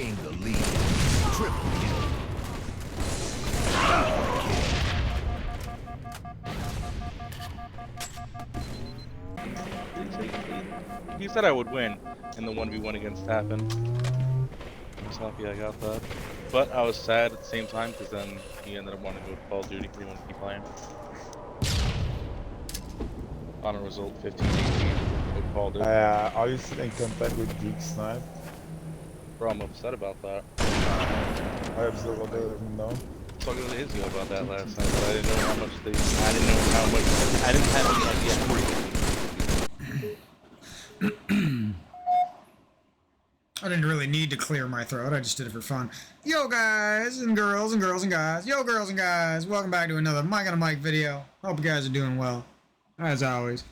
gained the lead. Triple kill. Double kill. He said I would win, and the 1v1 against happened. I'm so happy I got that. But I was sad at the same time, because then he ended up wanting to go to Call of Duty, he wanted to keep playing. Final result 15-18 with Call of Duty. Are you still in contact with Geek Snipe? Bro, I'm upset about that. I absolutely don't know. Talking to Izzy about that last night, but I didn't know how much I didn't know how much, I didn't have any idea. I didn't really need to clear my throat, I just did it for fun. Yo guys and girls and girls and guys, yo girls and guys, welcome back to another Mike on a Mic video. Hope you guys are doing well, as always.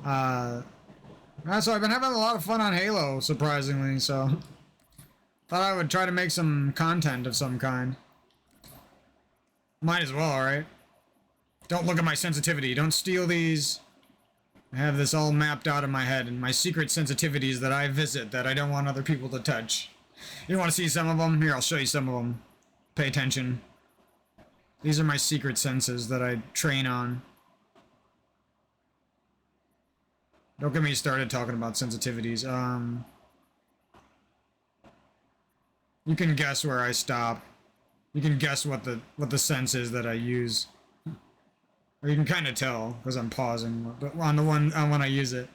So I've been having a lot of fun on Halo, surprisingly, so thought I would try to make some content of some kind. Might as well, right? Don't look at my sensitivity, don't steal these. I have this all mapped out in my head, and my secret sensitivities that I visit that I don't want other people to touch. You want to see some of them? Here, I'll show you some of them. Pay attention. These are my secret senses that I train on. Don't get me started talking about sensitivities. You can guess where I stop. You can guess what the sense is that I use. Or you can kind of tell, because I'm pausing on the one when I use it.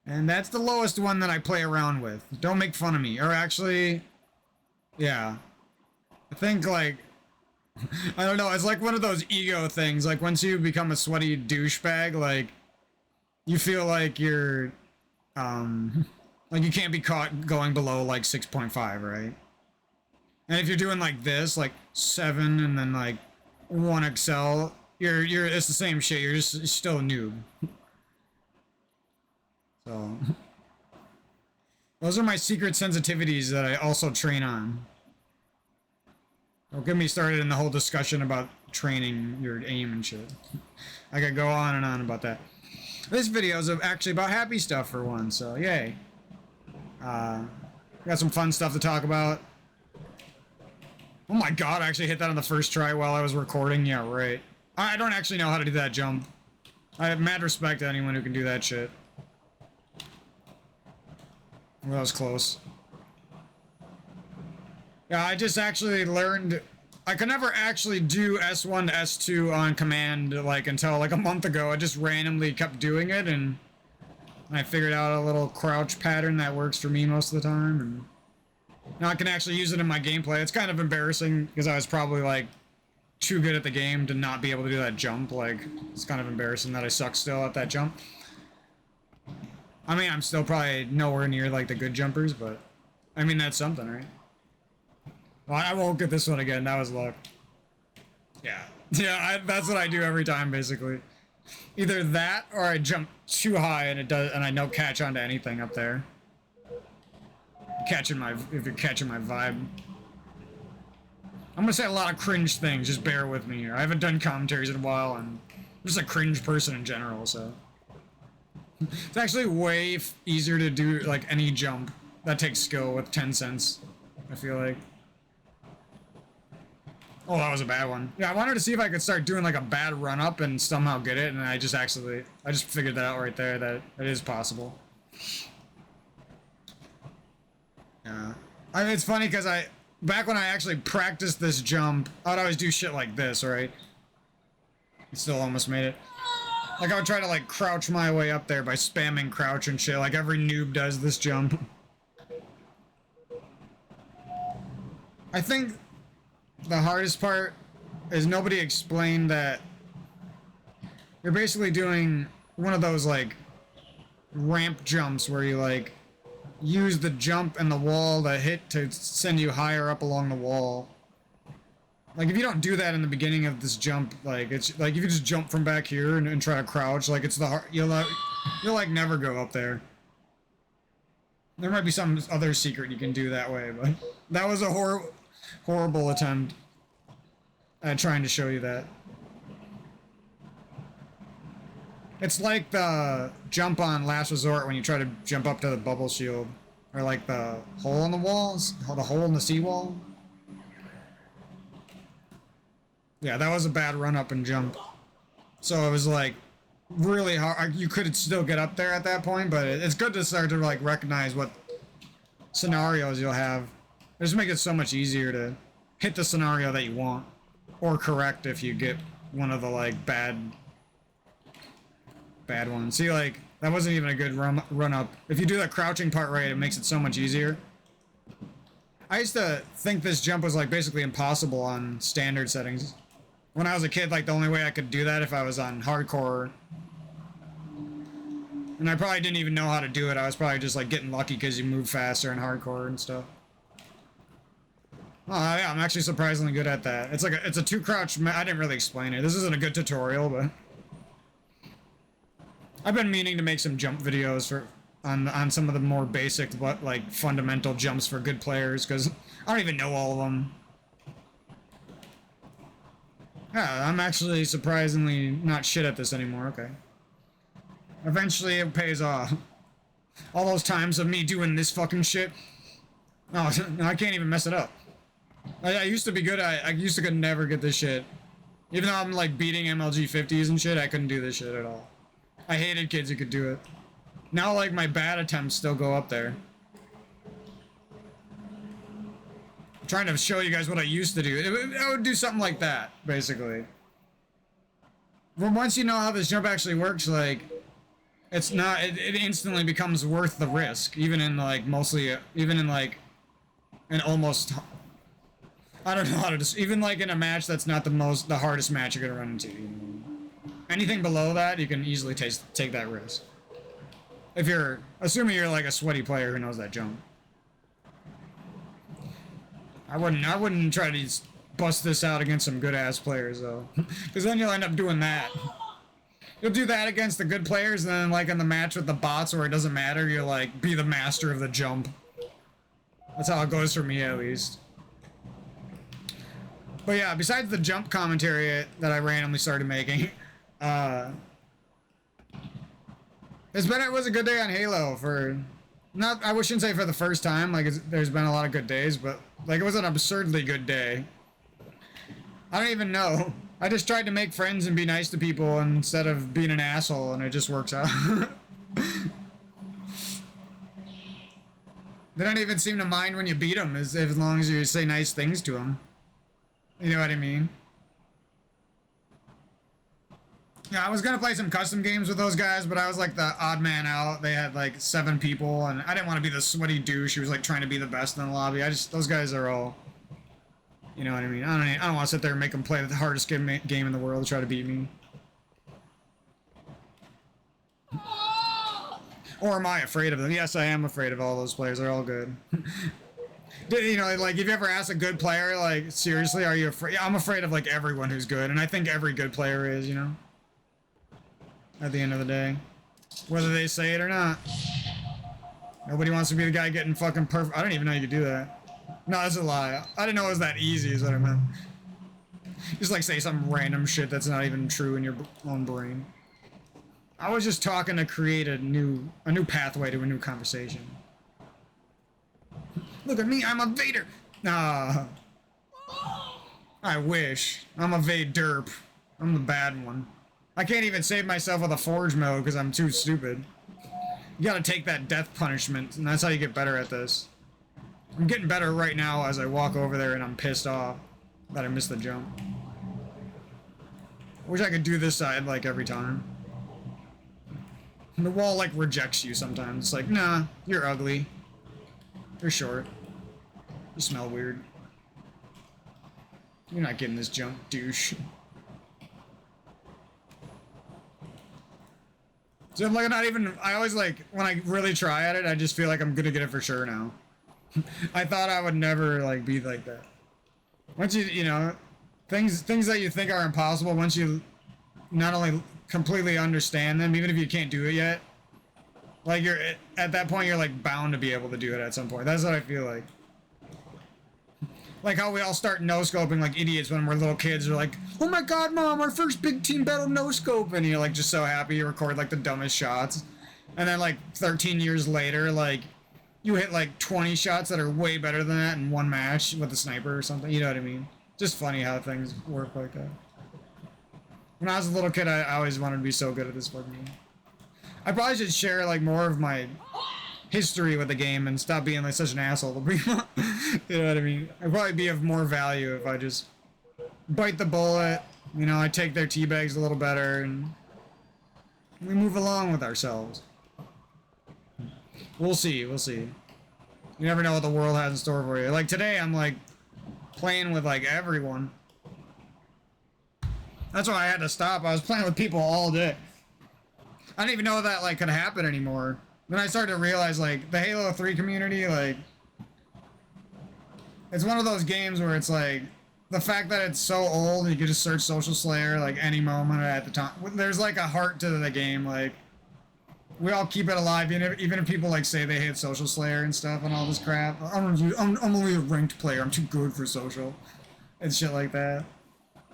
And that's the lowest one that I play around with. Don't make fun of me. Or actually, yeah. I think, like, I don't know, it's like one of those ego things. Like, once you become a sweaty douchebag, like, you feel like you're, like you can't be caught going below, like, 6.5, right? And if you're doing, like, this, like, 7 and then, like, 1 Excel... it's the same shit, you're still a noob. So, those are my secret sensitivities that I also train on. Don't get me started in the whole discussion about training your aim and shit. I could go on and on about that. This video is actually about happy stuff for one, so yay. Got some fun stuff to talk about. Oh my god, I actually hit that on the first try while I was recording, yeah, right. I don't actually know how to do that jump. I have mad respect to anyone who can do that shit. Well, that was close. Yeah, I just actually learned... I could never actually do S1 to S2 on command, like, until, like, a month ago. I just randomly kept doing it, and I figured out a little crouch pattern that works for me most of the time, and now I can actually use it in my gameplay. It's kind of embarrassing, because I was probably, like, too good at the game to not be able to do that jump. Like, it's kind of embarrassing that I suck still at that jump. I mean, I'm still probably nowhere near, like, the good jumpers, but I mean, that's something, right? Well, I won't get this one again. That was luck. Yeah. Yeah, that's what I do every time, basically. Either that, or I jump too high and I don't catch onto anything up there. If you're catching my vibe. I'm gonna say a lot of cringe things, just bear with me here. I haven't done commentaries in a while, and I'm just a cringe person in general, so. It's actually way easier to do, like, any jump that takes skill with 10 cents, I feel like. Oh, that was a bad one. Yeah, I wanted to see if I could start doing, like, a bad run-up and somehow get it, and I just figured that out right there, that it is possible. Yeah. I mean, it's funny, because back when I actually practiced this jump, I'd always do shit like this, right? Still almost made it. Like, I would try to, like, crouch my way up there by spamming crouch and shit, like every noob does this jump. I think the hardest part is nobody explained that you're basically doing one of those, like, ramp jumps where you, like, use the jump and the wall to hit to send you higher up along the wall. Like, if you don't do that in the beginning of this jump, like, it's like if you just jump from back here and try to crouch, like, it's the hard, you'll like never go up there. There might be some other secret you can do that way, but that was a horrible attempt at trying to show you that. It's like the jump on Last Resort when you try to jump up to the bubble shield. Or like the hole in the walls, the hole in the seawall. Yeah, that was a bad run up and jump. So it was like really hard. You could still get up there at that point, but it's good to start to like recognize what scenarios you'll have. It just make it so much easier to hit the scenario that you want, or correct if you get one of the like bad ones. See, like that wasn't even a good run up. If you do the crouching part right, it makes it so much easier. I used to think this jump was like basically impossible on standard settings. When I was a kid, like the only way I could do that if I was on hardcore. And I probably didn't even know how to do it. I was probably just like getting lucky because you move faster in hardcore and stuff. Oh yeah, I'm actually surprisingly good at that. It's like it's a two crouch. I didn't really explain it. This isn't a good tutorial, but I've been meaning to make some jump videos for on some of the more basic but like fundamental jumps for good players because I don't even know all of them. Yeah, I'm actually surprisingly not shit at this anymore. Okay. Eventually it pays off. All those times of me doing this fucking shit. Oh, no, I can't even mess it up. I used to be good at, I used to could never get this shit. Even though I'm like beating MLG 50s and shit, I couldn't do this shit at all. I hated kids who could do it. Now like my bad attempts still go up there. I'm trying to show you guys what I used to do. I would do something like that, basically. Well, once you know how this jump actually works, like, it's not, it instantly becomes worth the risk. Even in like mostly, even in like an almost, I don't know how to just, even like in a match that's not the hardest match you're gonna run into. You know? Anything below that, you can easily take that risk. If you're, assuming you're like a sweaty player who knows that jump. I wouldn't try to bust this out against some good ass players though. Because then you'll end up doing that. You'll do that against the good players, and then like in the match with the bots where it doesn't matter, you'll like be the master of the jump. That's how it goes for me at least. But yeah, besides the jump commentary that I randomly started making, it was a good day on Halo for, I shouldn't say for the first time, like there's been a lot of good days, but like it was an absurdly good day. I don't even know. I just tried to make friends and be nice to people instead of being an asshole, and it just works out. They don't even seem to mind when you beat them, as long as you say nice things to them. You know what I mean? Yeah, I was gonna play some custom games with those guys, but I was like the odd man out. They had like 7 people, and I didn't want to be the sweaty douche who was like trying to be the best in the lobby. Those guys are all, you know what I mean? I don't want to sit there and make them play the hardest game in the world to try to beat me. Or am I afraid of them? Yes, I am afraid of all those players. They're all good. You know, like, if you ever ask a good player, like, seriously, are you afraid? Yeah, I'm afraid of, like, everyone who's good, and I think every good player is, you know? At the end of the day. Whether they say it or not. Nobody wants to be the guy getting fucking perfect. I don't even know you could do that. No, that's a lie. I didn't know it was that easy, is what I meant. Just, like, say some random shit that's not even true in your own brain. I was just talking to create a new pathway to a new conversation. Look at me, I'm a Vader! Nah. I wish. I'm a Vaderp. I'm the bad one. I can't even save myself with a Forge mode because I'm too stupid. You gotta take that death punishment, and that's how you get better at this. I'm getting better right now as I walk over there and I'm pissed off that I missed the jump. I wish I could do this side like every time. And the wall like rejects you sometimes. It's like, nah, you're ugly. You're short. You smell weird. You're not getting this jump, douche. So I'm like, not even, I always like, when I really try at it, I just feel like I'm gonna get it for sure now. I thought I would never like be like that. Once you know, things that you think are impossible, once you not only completely understand them, even if you can't do it yet, like you're, at that point you're like bound to be able to do it at some point. That's what I feel like. Like how we all start no-scoping like idiots when we're little kids. We're like, oh my god, mom, our first big team battle no-scope. And you're like just so happy you record like the dumbest shots. And then like 13 years later, like you hit like 20 shots that are way better than that in one match with a sniper or something. You know what I mean? Just funny how things work like that. When I was a little kid, I always wanted to be so good at this fucking game. I probably should share like more of my history with the game and stop being like such an asshole to people. You know what I mean? I'd probably be of more value if I just bite the bullet. You know, I take their teabags a little better and we move along with ourselves. We'll see, we'll see. You never know what the world has in store for you. Like today, I'm like playing with like everyone. That's why I had to stop. I was playing with people all day. I didn't even know that like could happen anymore. Then I started to realize like the Halo 3 community, like it's one of those games where it's like the fact that it's so old, you could just search Social Slayer like any moment at the time. There's like a heart to the game. Like we all keep it alive, even if people like say they hate Social Slayer and stuff and all this crap. I'm only a ranked player. I'm too good for social and shit like that.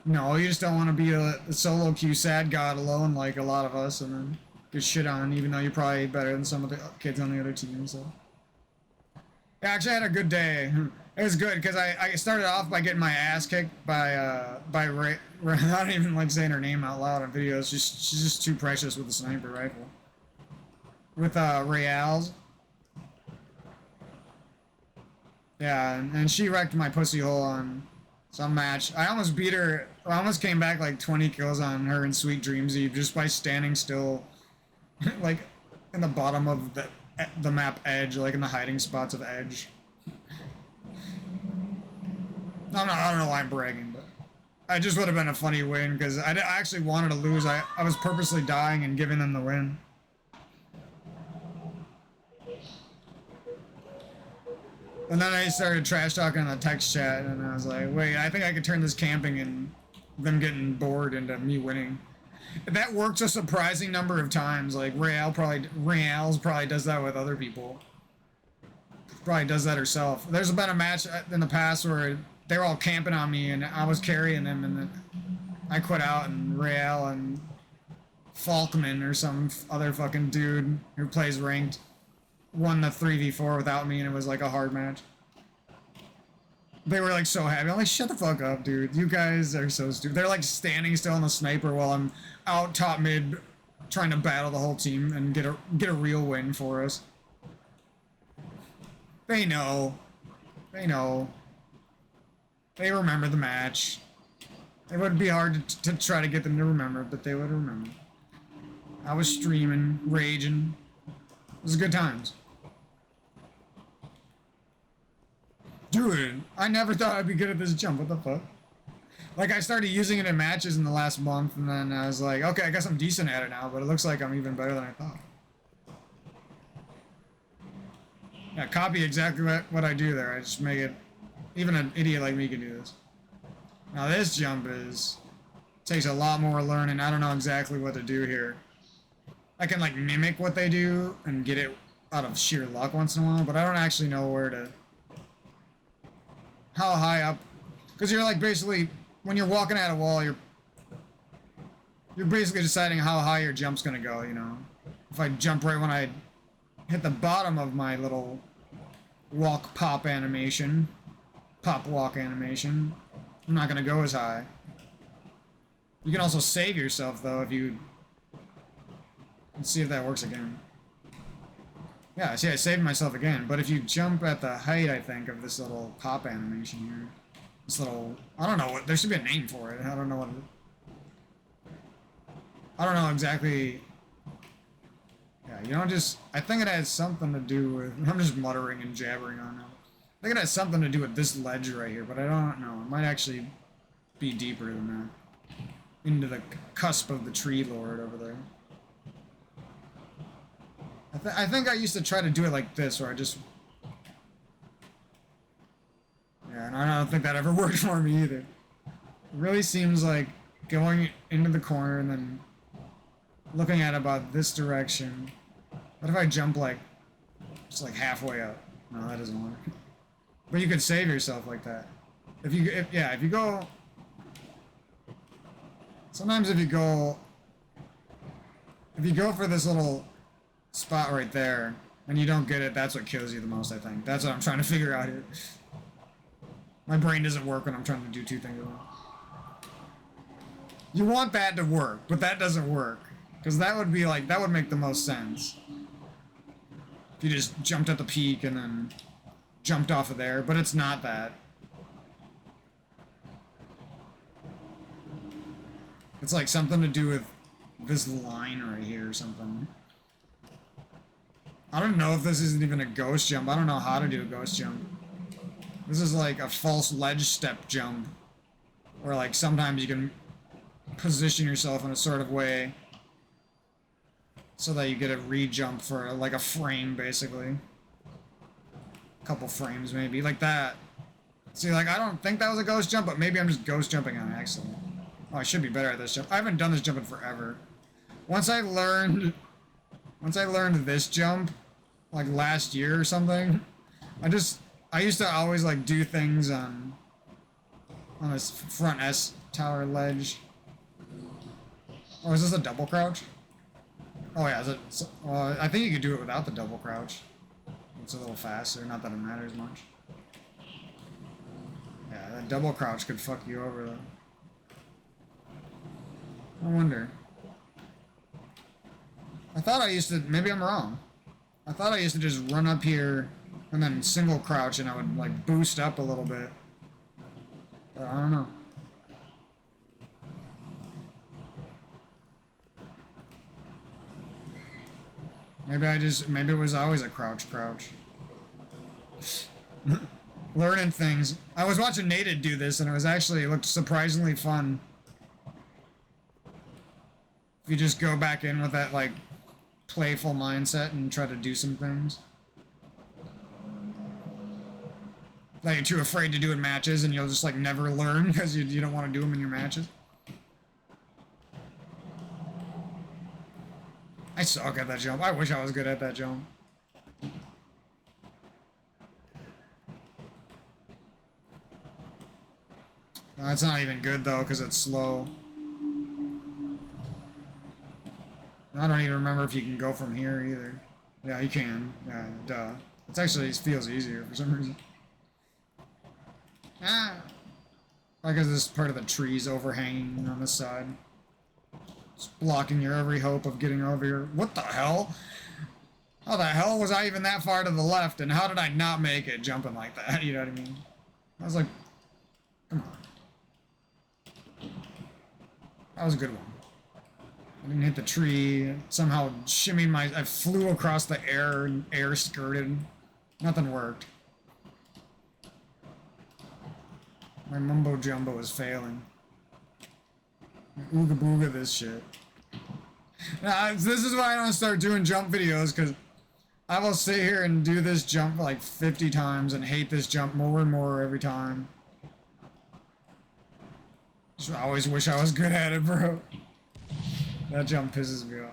No, you just don't want to be a solo queue sad god alone like a lot of us and then get shit on, even though you're probably better than some of the kids on the other team. So yeah, actually I had a good day. It was good because I started off by getting my ass kicked by Rael. I don't even like saying her name out loud on videos. She's just too precious with the sniper rifle. With Rael's. Yeah, and she wrecked my pussy hole on some match. I almost beat her. I almost came back like 20 kills on her in Sweet Dreams Eve just by standing still, like in the bottom of the map edge, like in the hiding spots of edge. I don't know why I'm bragging, but I just would have been a funny win because I actually wanted to lose. I was purposely dying and giving them the win. And then I started trash talking in the text chat, and I was like, wait, I think I could turn this camping and them getting bored into me winning. That worked a surprising number of times. Like Rael's probably does that with other people. Probably does that herself. There's been a match in the past where they were all camping on me, and I was carrying them, and then I quit out, and Rael and Falkman or some other fucking dude who plays ranked won the 3v4 without me, and it was like a hard match. They were like so happy. I'm like, shut the fuck up, dude. You guys are so stupid. They're like standing still on the sniper while I'm out top mid trying to battle the whole team and get a real win for us. They know. They know. They remember the match. It would be hard to try to get them to remember, but they would remember. I was streaming, raging. It was good times. Dude, I never thought I'd be good at this jump. What the fuck? Like, I started using it in matches in the last month, and then I was like, okay, I guess I'm decent at it now, but it looks like I'm even better than I thought. Yeah, copy exactly what I do there. I just make it... Even an idiot like me can do this. Now this jump takes a lot more learning. I don't know exactly what to do here. I can, like, mimic what they do and get it out of sheer luck once in a while, but I don't actually know where to... How high up? Because you're like basically, when you're walking at a wall, you're basically deciding how high your jump's gonna go, you know? If I jump right when I hit the bottom of my little pop walk animation, I'm not gonna go as high. You can also save yourself though if you... Let's see if that works again. Yeah, see, I saved myself again, but if you jump at the height, I think, of this little pop animation here, this little, I don't know what, there should be a name for it, I don't know what I don't know exactly, yeah, you know, I think it has something to do with, I'm just muttering and jabbering on it. I think it has something to do with this ledge right here, but I don't know, it might actually be deeper than that, into the cusp of the tree lord over there. I think I used to try to do it like this, where I just... Yeah, and I don't think that ever worked for me either. It really seems like going into the corner and then looking at about this direction. What if I jump like, just like halfway up? No, that doesn't work. But you could save yourself like that. If you go... Sometimes if you go for this little spot right there, and you don't get it, that's what kills you the most, I think. That's what I'm trying to figure out here. My brain doesn't work when I'm trying to do two things at once. You want that to work, but that doesn't work. Because that would be like, that would make the most sense. If you just jumped at the peak and then jumped off of there, but it's not that. It's like something to do with this line right here or something. I don't know if this isn't even a ghost jump. I don't know how to do a ghost jump. This is like a false ledge step jump. Where like sometimes you can position yourself in a sort of way so that you get a re-jump for like a frame, basically. A couple frames, maybe. Like that. See, like, I don't think that was a ghost jump, but maybe I'm just ghost jumping on accident. Oh, I should be better at this jump. I haven't done this jump in forever. Once I learned this jump, like last year or something, I used to always like do things on this front S tower ledge. Oh, is this a double crouch? Oh yeah, I think you could do it without the double crouch. It's a little faster, not that it matters much. Yeah, that double crouch could fuck you over though. I wonder. I thought I used to, maybe I'm wrong. I thought I used to just run up here and then single crouch and I would like boost up a little bit. But I don't know. Maybe it was always a crouch. Learning things. I was watching Nated do this and it looked surprisingly fun. If you just go back in with that like playful mindset and try to do some things. That you're too afraid to do in matches and you'll just like never learn because you don't want to do them in your matches. I suck at that jump. I wish I was good at that jump. That's not even good though because it's slow. I don't even remember if you can go from here either. Yeah, you can. Yeah, duh. It feels easier for some reason. Ah! Because this part of the tree's overhanging on this side. It's blocking your every hope of getting over here. What the hell? How the hell was I even that far to the left? And how did I not make it jumping like that? You know what I mean? I was like, come on. That was a good one. I didn't hit the tree. Somehow shimmied I flew across the air and air skirted. Nothing worked. My mumbo jumbo is failing. Ooga booga this shit. Now, this is why I don't start doing jump videos, because I will sit here and do this jump like 50 times and hate this jump more and more every time. Just always wish I was good at it, bro. That jump pisses me off.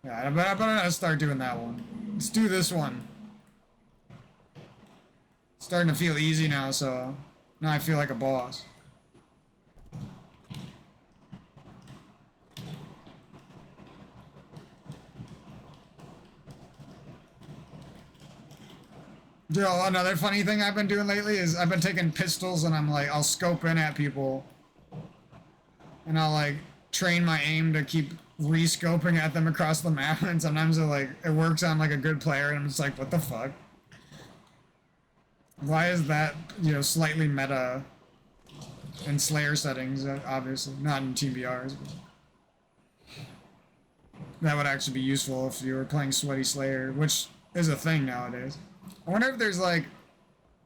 Yeah, I better not start doing that one. Let's do this one. It's starting to feel easy now, so now I feel like a boss. Yo, another funny thing I've been doing lately is I've been taking pistols and I'll scope in at people. And I'll like train my aim to keep re-scoping at them across the map, and sometimes it works on like a good player and I'm just like, what the fuck? Why is that, slightly meta in Slayer settings, obviously, not in TBRs, but that would actually be useful if you were playing Sweaty Slayer, which is a thing nowadays. I wonder if there's like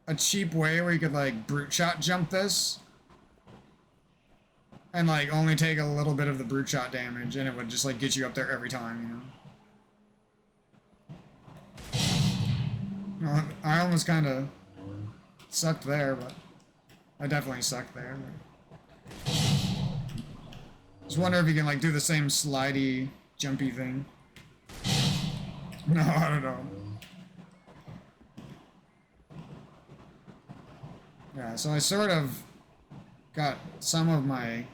a cheap way where you could like brute shot jump this and like only take a little bit of the brute shot damage and it would just like get you up there every time, No, I almost kind of sucked there, but I definitely sucked there. But just wonder if you can like do the same slidey, jumpy thing. No, I don't know. Yeah, so I sort of got some of my...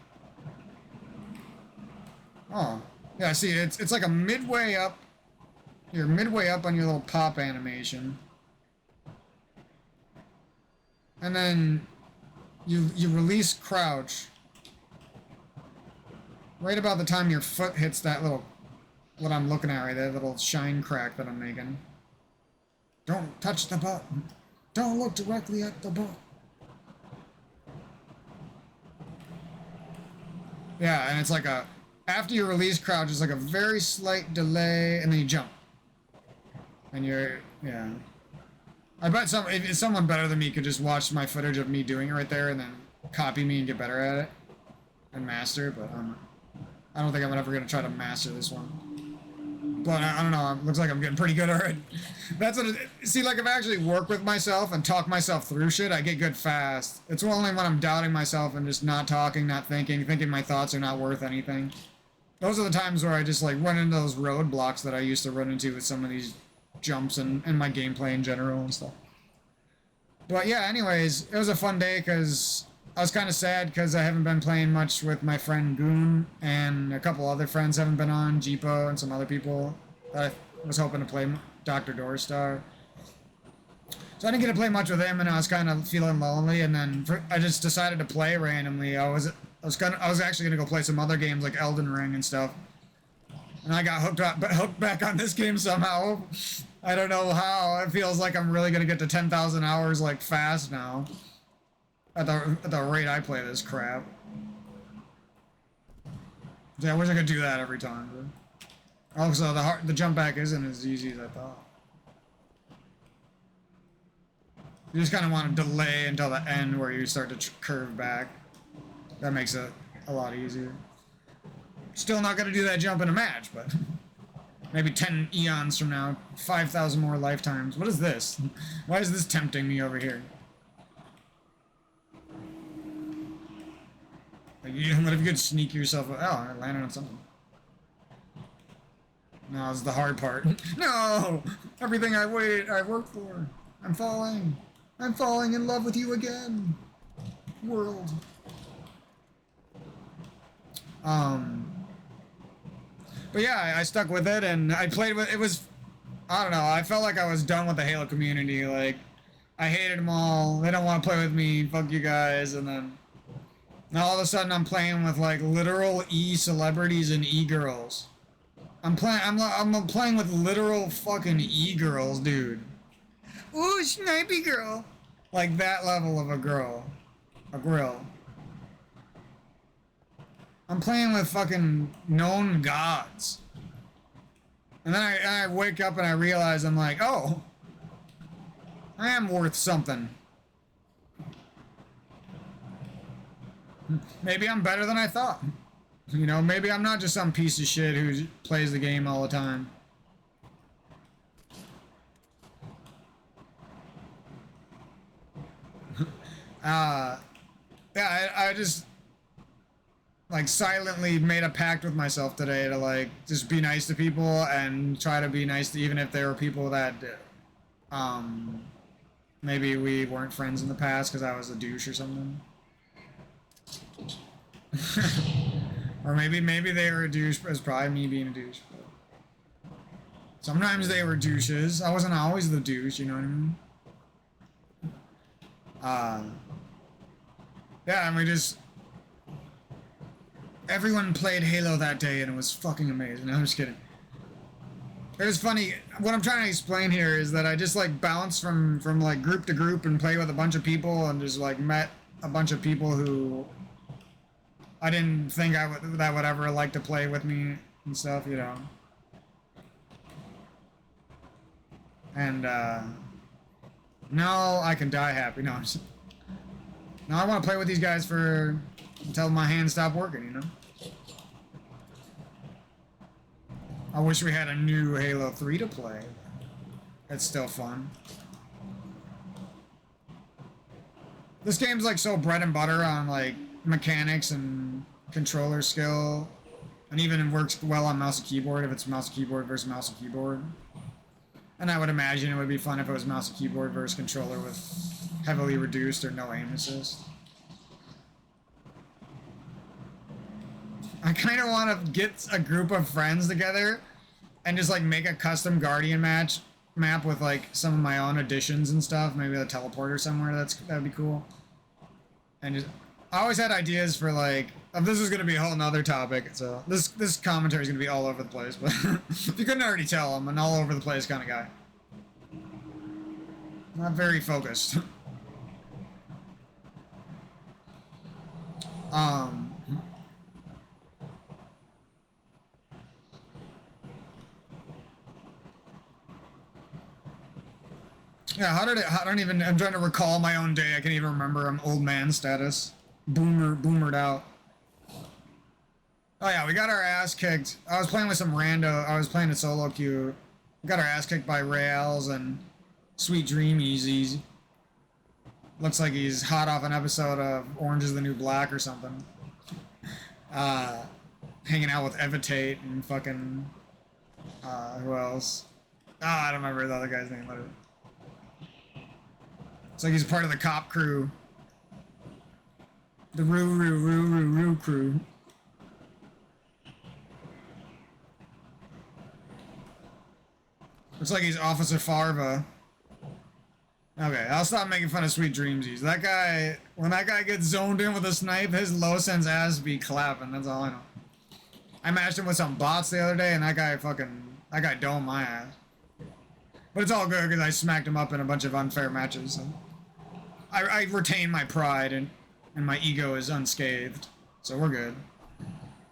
Oh, yeah, see, it's like a midway up You're midway up on your little pop animation. And then you release crouch. Right about the time your foot hits that little, what I'm looking at right there, little shine crack that I'm making. Don't touch the button. Don't look directly at the button. Yeah, and it's like a, after you release crouch, it's like a very slight delay, and then you jump. And you're, yeah. I bet if someone better than me could just watch my footage of me doing it right there and then copy me and get better at it. And master, but I don't think I'm ever going to try to master this one. But I don't know, it looks like I'm getting pretty good already. That's what see, like, if I actually work with myself and talk myself through shit, I get good fast. It's only when I'm doubting myself and just not talking, not thinking my thoughts are not worth anything. Those are the times where I just, like, run into those roadblocks that I used to run into with some of these jumps and my gameplay in general and stuff. But yeah, anyways, it was a fun day because I was kind of sad because I haven't been playing much with my friend Goon, and a couple other friends haven't been on, Jeepo and some other people that I was hoping to play, Dr. Doorstar. So I didn't get to play much with him, and I was kind of feeling lonely, and then I just decided to play randomly. I was actually gonna go play some other games like Elden Ring and stuff, and I got hooked back on this game somehow. I don't know how. It feels like I'm really gonna get to 10,000 hours like fast now. At the rate I play this crap. Yeah, I wish I could do that every time. But also, the jump back isn't as easy as I thought. You just kind of want to delay until the end where you start to curve back. That makes it a lot easier. Still not going to do that jump in a match, but maybe 10 eons from now, 5,000 more lifetimes. What is this? Why is this tempting me over here? Like, what if you could sneak yourself? Oh, I landed on something. No, it's the hard part. No! Everything I worked for. I'm falling. I'm falling in love with you again. World. But yeah, I stuck with it, and I played with it. Was, I don't know, I felt like I was done with the Halo community. Like, I hated them all. They don't want to play with me. Fuck you guys. And then now all of a sudden I'm playing with like literal E-celebrities and E-girls. I'm playing with literal fucking E-girls, dude. Ooh, snipey girl. Like that level of a girl. A grill. I'm playing with fucking known gods. And then I wake up and I realize I'm like, oh, I am worth something. Maybe I'm better than I thought. You know, maybe I'm not just some piece of shit who plays the game all the time. Yeah, I just like silently made a pact with myself today to like just be nice to people and try to be nice to, even if there were people that maybe we weren't friends in the past because I was a douche or something. Or maybe they were a douche, but it's probably me being a douche. But sometimes they were douches. I wasn't always the douche, you know what I mean? Yeah, and we just... Everyone played Halo that day, and it was fucking amazing. No, I'm just kidding. It was funny. What I'm trying to explain here is that I just, like, bounced from like, group to group and played with a bunch of people and just, like, met a bunch of people who I didn't think that would ever like to play with me and stuff, you know. And, now I can die happy. No, now I want to play with these guys until my hands stop working, you know? I wish we had a new Halo 3 to play. It's still fun. This game's like so bread and butter on like mechanics and controller skill. And even it works well on mouse and keyboard if it's mouse and keyboard versus mouse and keyboard. And I would imagine it would be fun if it was mouse and keyboard versus controller with heavily reduced or no aim assist. I kind of want to get a group of friends together and just like make a custom Guardian map with like some of my own additions and stuff. Maybe a teleporter somewhere. That'd be cool. And just, I always had ideas for like. This is gonna be a whole nother topic. So this commentary is gonna be all over the place. But if you couldn't already tell, I'm an all over the place kind of guy. Not very focused. Yeah, I'm trying to recall my own day. I can't even remember. I'm old man status. Boomered out. Oh yeah, we got our ass kicked. I was playing with some rando. I was playing a solo queue. We got our ass kicked by Raels and Sweet Dream Easies. Looks like he's hot off an episode of Orange is the New Black or something. Hanging out with Evitate and fucking... who else? I don't remember the other guy's name. It's like he's part of the cop crew. The Roo crew. Looks like he's Officer Farva. Okay, I'll stop making fun of Sweet Dreamsies. That guy, when that guy gets zoned in with a snipe, his low sense ass be clapping, that's all I know. I matched him with some bots the other day, and that guy domed my ass. But it's all good, because I smacked him up in a bunch of unfair matches, so. I retain my pride, and my ego is unscathed, so we're good.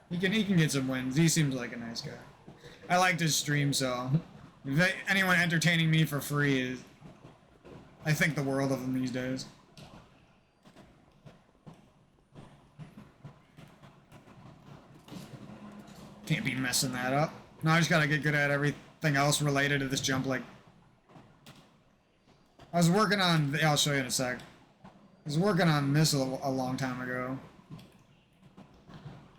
He can get some wins. He seems like a nice guy. I liked his stream, so if anyone entertaining me for free is, I think the world of them these days. Can't be messing that up. No, I just gotta get good at everything else related to this jump. Like, I was working on. Yeah, I'll show you in a sec. I was working on this a long time ago.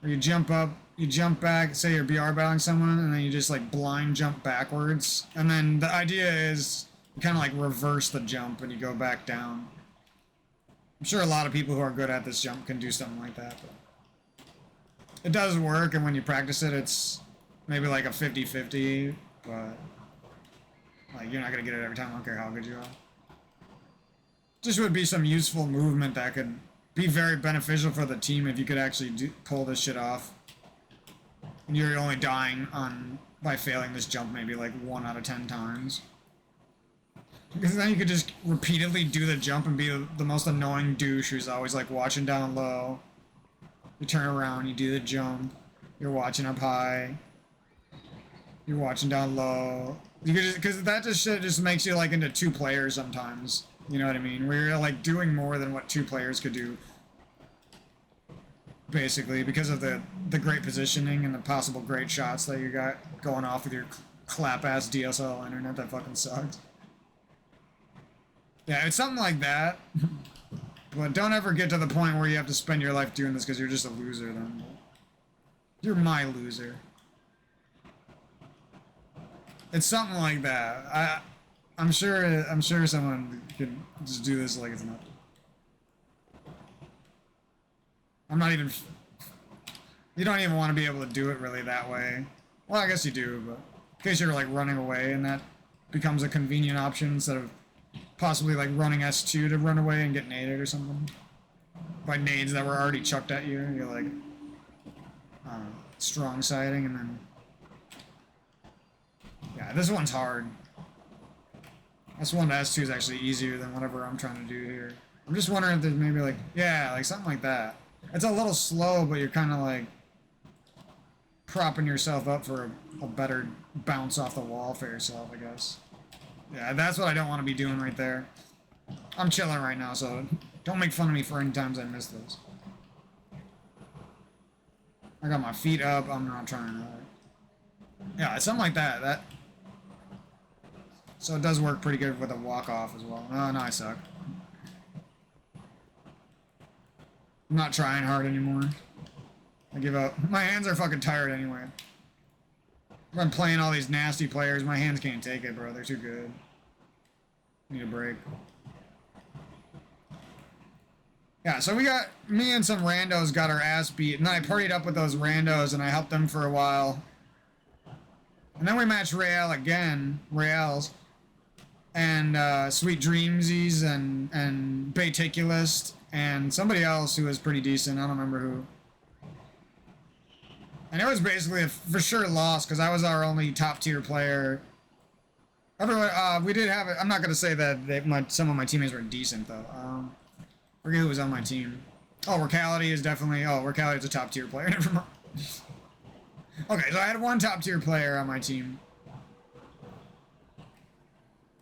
Where you jump up, you jump back. Say you're BR battling someone, and then you just like blind jump backwards. And then the idea is you kind of like reverse the jump, and you go back down. I'm sure a lot of people who are good at this jump can do something like that. But it does work, and when you practice it, it's maybe like a 50-50, but like you're not gonna get it every time. I don't care how good you are. Just would be some useful movement that could be very beneficial for the team if you could actually pull this shit off. And you're only dying by failing this jump maybe like 1 out of 10 times. Because then you could just repeatedly do the jump and be the most annoying douche who's always like watching down low. You turn around, you do the jump, you're watching up high, you're watching down low. You could just, because that shit just makes you like into 2 players sometimes. You know what I mean? Where you're like doing more than what 2 players could do. Basically, because of the great positioning and the possible great shots that you got going off with your clap-ass DSL internet that fucking sucks. Yeah, it's something like that. But don't ever get to the point where you have to spend your life doing this because you're just a loser then. You're my loser. It's something like that. I'm sure someone could just do this like it's nothing. I'm not even... You don't even want to be able to do it really that way. Well, I guess you do, but in case you're like running away and that becomes a convenient option instead of possibly like running S2 to run away and get naded or something. By nades that were already chucked at you, you're like strong siding and then... Yeah, this one's hard. S1 to S2 is actually easier than whatever I'm trying to do here. I'm just wondering if there's maybe like, yeah, like something like that. It's a little slow, but you're kind of like propping yourself up for a better bounce off the wall for yourself, I guess. Yeah, that's what I don't want to be doing right there. I'm chilling right now, so don't make fun of me for any times I miss this. I got my feet up, I'm not trying to... Yeah, something like that. So it does work pretty good with a walk-off as well. Oh, no, I suck. I'm not trying hard anymore. I give up. My hands are fucking tired anyway. If I'm playing all these nasty players, my hands can't take it, bro. They're too good. Need a break. Yeah, so we got... Me and some randos got our ass beat, and then I partied up with those randos, and I helped them for a while. And then we matched Rael again, Rael's, and Sweet Dreamsies and Baticulist and somebody else who was pretty decent. I don't remember who. And it was basically a for sure loss because I was our only top tier player. Everyone, we did have it. I'm not gonna say that some of my teammates were decent though. Forget who was on my team. Oh, Recality is definitely. Oh, Recality is a top tier player. Never mind. Okay, so I had one top tier player on my team.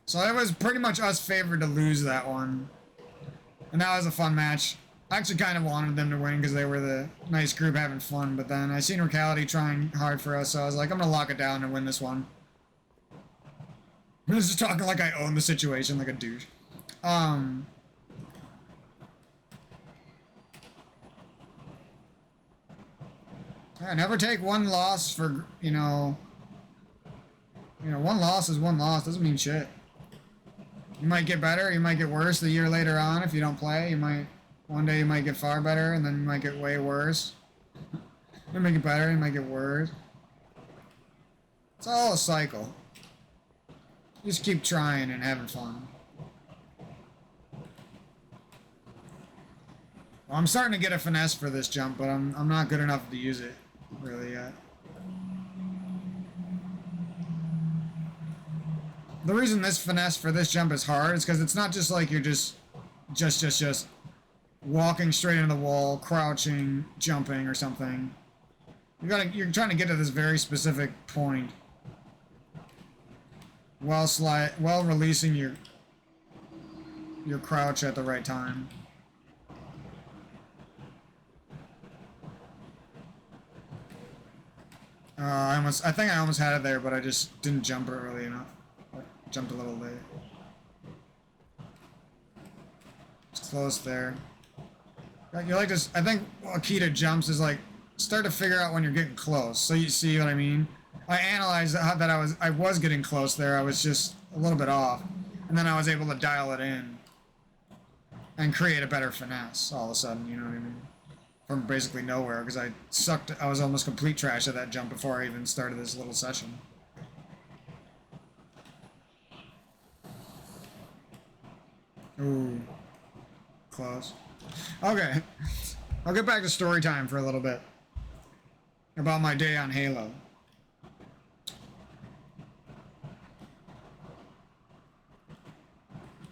So it was pretty much us favored to lose that one. And that was a fun match. I actually kind of wanted them to win because they were the nice group having fun, but then I seen Recality trying hard for us, so I was like, I'm gonna lock it down and win this one. I'm just talking like I own the situation like a douche. Yeah, never take one loss for, one loss is one loss. Doesn't mean shit. You might get better, you might get worse the year later on if you don't play. One day you might get far better, and then you might get way worse. You might get better, you might get worse. It's all a cycle. Just keep trying and having fun. Well, I'm starting to get a finesse for this jump, but I'm not good enough to use it really yet. The reason this finesse for this jump is hard is because it's not just like you're just walking straight into the wall, crouching, jumping or something. You're trying to get to this very specific point while releasing your crouch at the right time. I think I almost had it there, but I just didn't jump early enough. I jumped a little late. It's close there. You like to, I think a key to jumps is like start to figure out when you're getting close. So you see what I mean? I analyzed that I was getting close there. I was just a little bit off, and then I was able to dial it in and create a better finesse all of a sudden. You know what I mean? From basically nowhere because I sucked. I was almost complete trash at that jump before I even started this little session. Ooh, close. Okay, I'll get back to story time for a little bit about my day on Halo.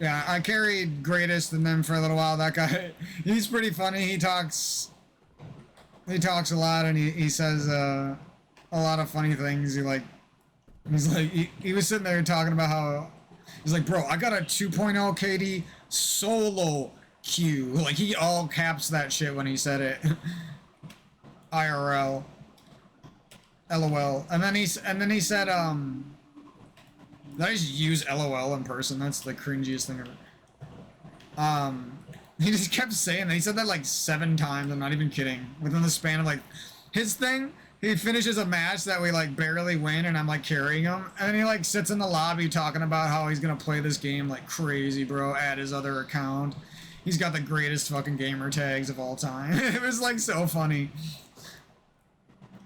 Yeah, I carried Greatest and then for a little while. That guy, he's pretty funny. He talks a lot and he says a lot of funny things. He was sitting there talking about how he's like, bro, I got a 2.0 KD solo queue. Like he all caps that shit when he said it. IRL. LOL. And then he said did I just use LOL in person? That's the cringiest thing ever. He just kept saying that. He said that like 7 times. I'm not even kidding. Within the span of like his thing, he finishes a match that we like barely win, and I'm like carrying him, and then he like sits in the lobby talking about how he's gonna play this game like crazy, bro. Add his other account. He's got the greatest fucking gamer tags of all time. It was like so funny.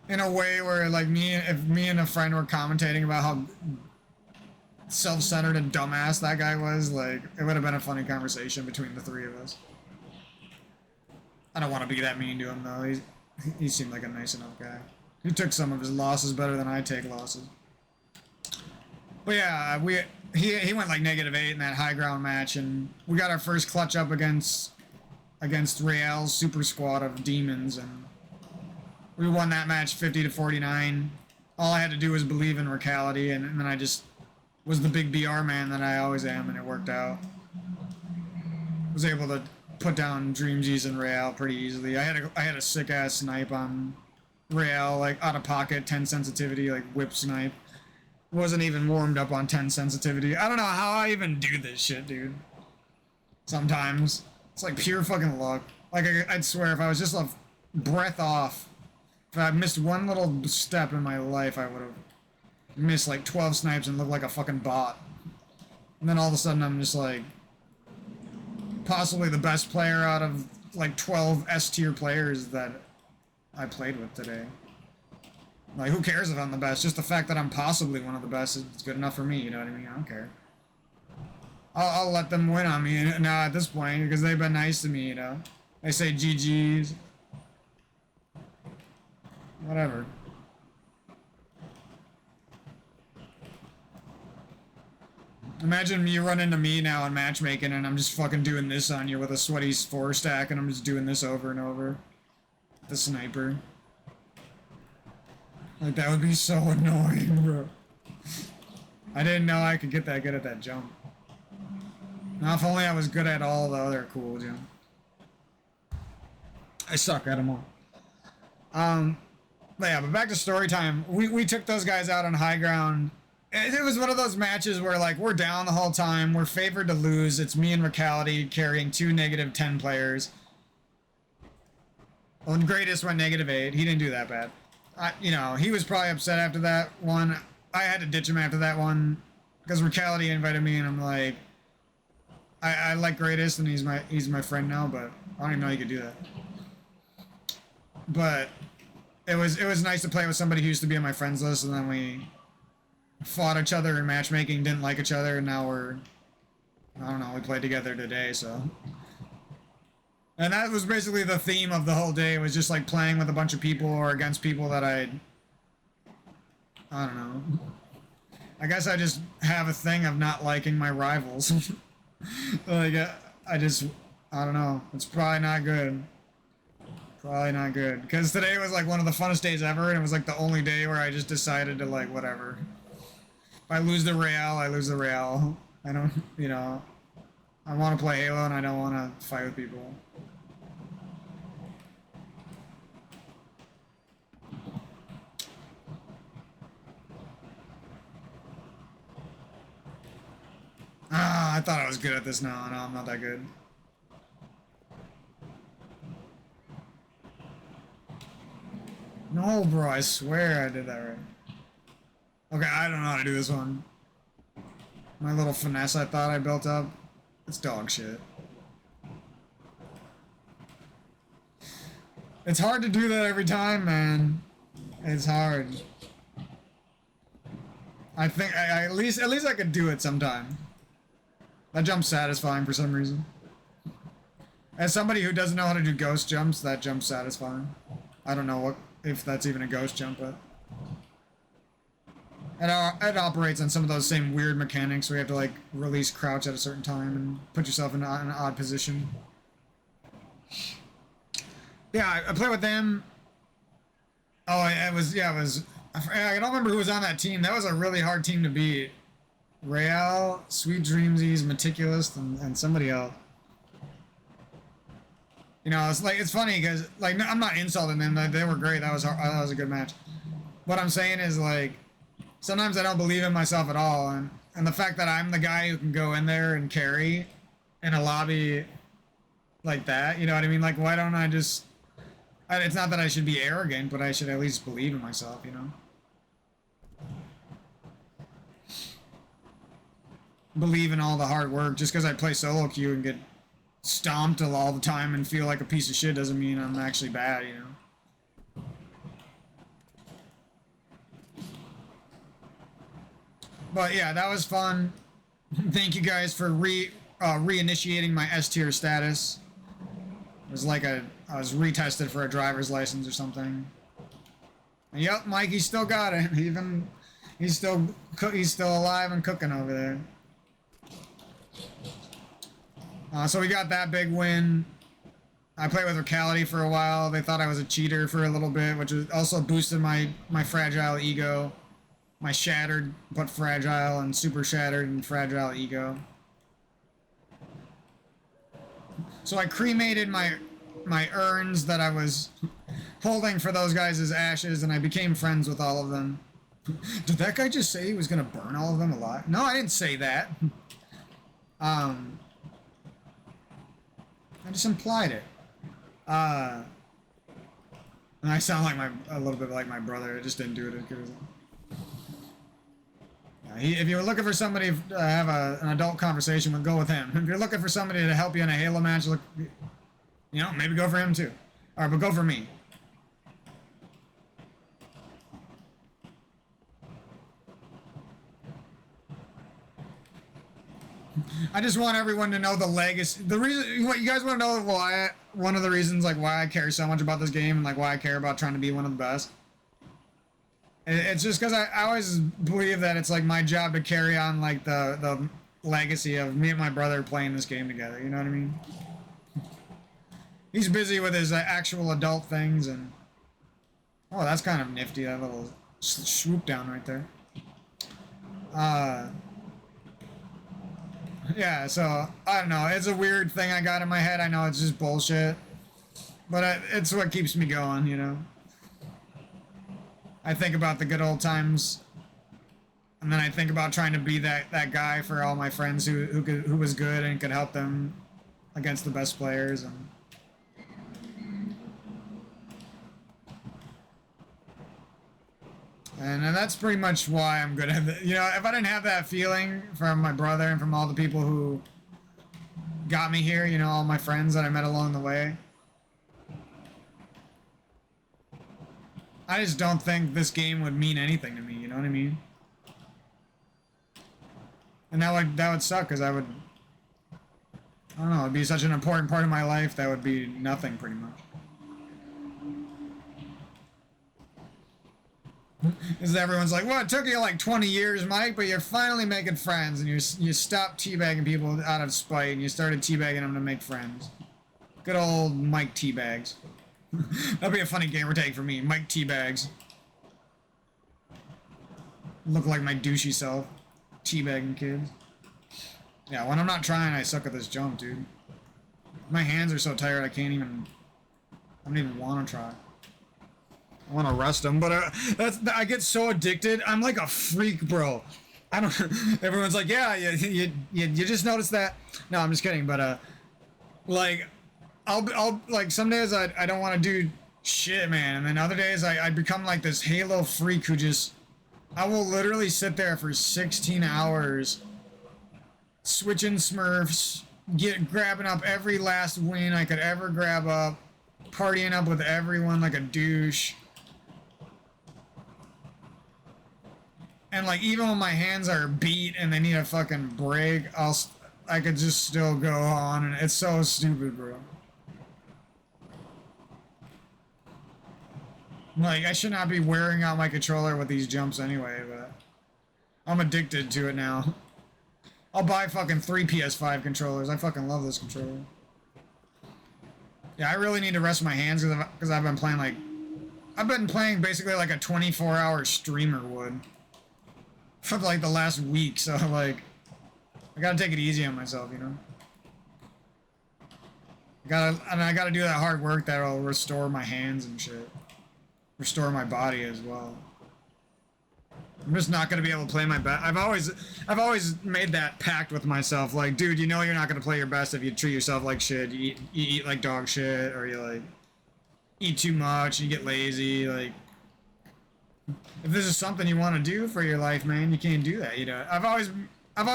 In a way where like if me and a friend were commentating about how self-centered and dumbass that guy was, like it would have been a funny conversation between the three of us. I don't want to be that mean to him though. He seemed like a nice enough guy. He took some of his losses better than I take losses. But yeah, he went like -8 in that high ground match, and we got our first clutch up against Rael's super squad of demons, and we won that match 50-49. All I had to do was believe in Recality, and then I just was the big BR man that I always am, and it worked out. Was able to put down Dreamsies and Rael pretty easily. I had a sick ass snipe on Rael, like out of pocket, 10 sensitivity, like whip snipe. Wasn't even warmed up on 10 sensitivity. I don't know how I even do this shit, dude. Sometimes it's like pure fucking luck. Like I'd swear if I was just a breath off, if I missed one little step in my life, I would have missed like 12 snipes and looked like a fucking bot. And then all of a sudden I'm just like possibly the best player out of like 12 S tier players that I played with today. Like, who cares if I'm the best? Just the fact that I'm possibly one of the best is good enough for me, you know what I mean? I don't care. I'll let them win on me now at this point, because they've been nice to me, you know? They say GG's. Whatever. Imagine you run into me now in matchmaking and I'm just fucking doing this on you with a sweaty 4-stack and I'm just doing this over and over. The sniper. Like, that would be so annoying, bro. I didn't know I could get that good at that jump. Now, if only I was good at all the other cool jump. I suck at them all. But yeah, but back to story time. We took those guys out on high ground. It was one of those matches where, like, we're down the whole time. We're favored to lose. It's me and Recality carrying 2 -10 players. Well, the greatest went -8. He didn't do that bad. You know, he was probably upset after that one. I had to ditch him after that one because Recality invited me, and I'm like, I like greatest, and he's my friend now, but I don't even know he could do that. But it was nice to play with somebody who used to be on my friends list, and then we fought each other in matchmaking, didn't like each other, and now I don't know, we played together today, so. And that was basically the theme of the whole day, was just like playing with a bunch of people or against people that I don't know. I guess I just have a thing of not liking my rivals. Like, I don't know. It's probably not good. Probably not good. Because today was like one of the funnest days ever, and it was like the only day where I just decided to, like, whatever. If I lose the Rael, I lose the Rael. I don't, you know, I want to play Halo and I don't want to fight with people. Ah, I thought I was good at this now. No, I'm not that good. No, bro, I swear I did that right. Okay, I don't know how to do this one. My little finesse I thought I built up, it's dog shit. It's hard to do that every time, man. It's hard. I think at least I could do it sometime. That jump's satisfying for some reason. As somebody who doesn't know how to do ghost jumps, that jump's satisfying. I don't know if that's even a ghost jump, but it operates on some of those same weird mechanics where you have to, like, release crouch at a certain time and put yourself in an odd position. Yeah, I played with them. Oh, it was I don't remember who was on that team. That was a really hard team to beat. Rael, Sweet Dreamsies, Meticulous, and somebody else. You know, it's funny because, like, I'm not insulting them. They were great. That was a good match. What I'm saying is, like, sometimes I don't believe in myself at all, and the fact that I'm the guy who can go in there and carry in a lobby like that, you know what I mean? Like, why don't I just? It's not that I should be arrogant, but I should at least believe in myself, you know? Believe in all the hard work. Just because I play solo queue and get stomped all the time and feel like a piece of shit doesn't mean I'm actually bad, you know? But yeah, that was fun. Thank you guys for reinitiating my S tier status. It was like I was retested for a driver's license or something. And yep, Mikey still got it. He's still alive and cooking over there. So we got that big win. I played with Recality for a while. They thought I was a cheater for a little bit, which also boosted my fragile ego. My shattered but fragile and super shattered and fragile ego. So I cremated my urns that I was holding for those guys as ashes, and I became friends with all of them. Did that guy just say he was gonna burn all of them alive? No, I didn't say that. I just implied it. And I sound like a little bit like my brother. I just didn't do it. If you're looking for somebody to have an adult conversation with, go with him. If you're looking for somebody to help you in a Halo match, look, you know, maybe go for him too. Alright, but go for me. I just want everyone to know the legacy. The reason, what you guys want to know why, one of the reasons like why I care so much about this game and like why I care about trying to be one of the best. It's just because I always believe that it's like my job to carry on like the legacy of me and my brother playing this game together. You know what I mean? He's busy with his actual adult things and... Oh, that's kind of nifty, that little swoop down right there. Yeah, so, I don't know, it's a weird thing I got in my head. I know it's just bullshit. But it's what keeps me going, you know? I think about the good old times. And then I think about trying to be that guy for all my friends who was good and could help them against the best players. And that's pretty much why I'm good at it. You know, if I didn't have that feeling from my brother and from all the people who got me here, you know, all my friends that I met along the way, I just don't think this game would mean anything to me, you know what I mean? And that would suck, because I don't know, it'd be such an important part of my life that would be nothing, pretty much. Because everyone's like, well, it took you like 20 years, Mike, but you're finally making friends, and you stopped teabagging people out of spite, and you started teabagging them to make friends. Good old Mike Teabags. That'd be a funny gamer tag for me, Mike Teabags. Look like my douchey self. Teabagging kids. Yeah, when I'm not trying, I suck at this jump, dude. My hands are so tired, I don't even want to try. I want to rest them, but I get so addicted. I'm like a freak, bro. I don't. Everyone's like, yeah, you just noticed that. No, I'm just kidding. But like, I'll like some days I don't want to do shit, man, and then other days I become like this Halo freak who just I will literally sit there for 16 hours, switching Smurfs, grabbing up every last win I could ever grab up, partying up with everyone like a douche. And like, even when my hands are beat and they need a fucking break, I could just still go on, and it's so stupid, bro. Like, I should not be wearing out my controller with these jumps anyway, but I'm addicted to it now. I'll buy fucking 3 PS5 controllers. I fucking love this controller. Yeah, I really need to rest my hands because I've been playing basically like a 24-hour streamer would. For like the last week, so like I gotta take it easy on myself, you know. I gotta do that hard work that'll restore my hands and shit, restore my body as well. I'm just not gonna be able to play my best. I've always made that pact with myself, like, dude, you know you're not gonna play your best if you treat yourself like shit. You eat like dog shit, or you like eat too much, you get lazy, like. If this is something you want to do for your life, man, you can't do that, you know. I've always